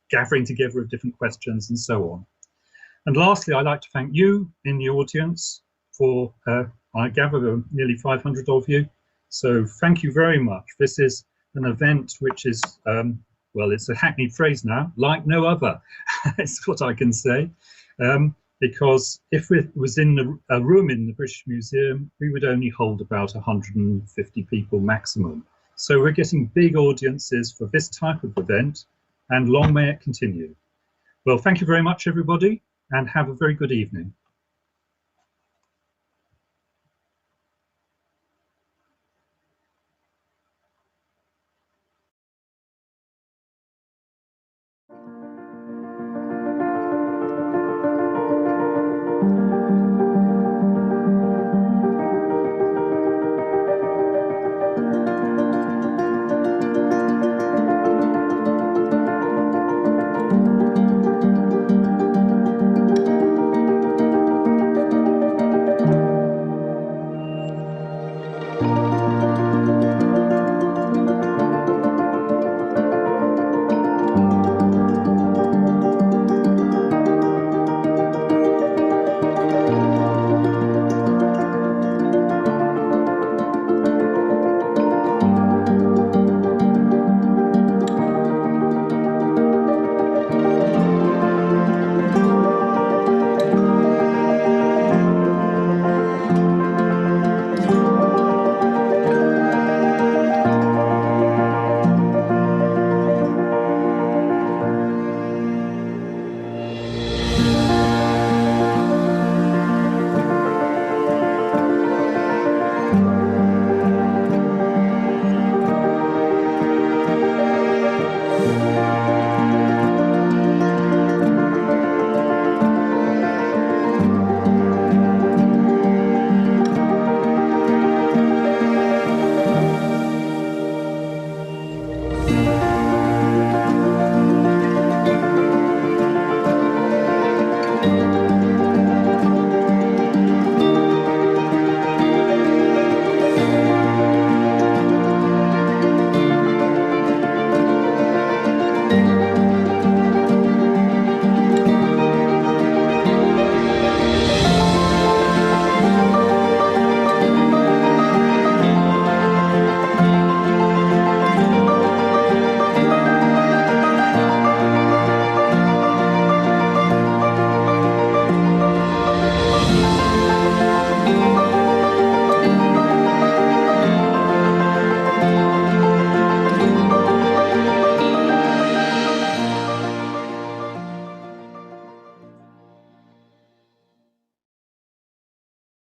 H: gathering together of different questions and so on. And lastly, I'd like to thank you in the audience for, I gather there are nearly 500 of you. So thank you very much. This is an event which is, well, it's a hackneyed phrase now, like no other. It's what I can say. Because if it was in a room in the British Museum, we would only hold about 150 people maximum. So we're getting big audiences for this type of event, and long may it continue. Well, thank you very much, everybody, and have a very good evening.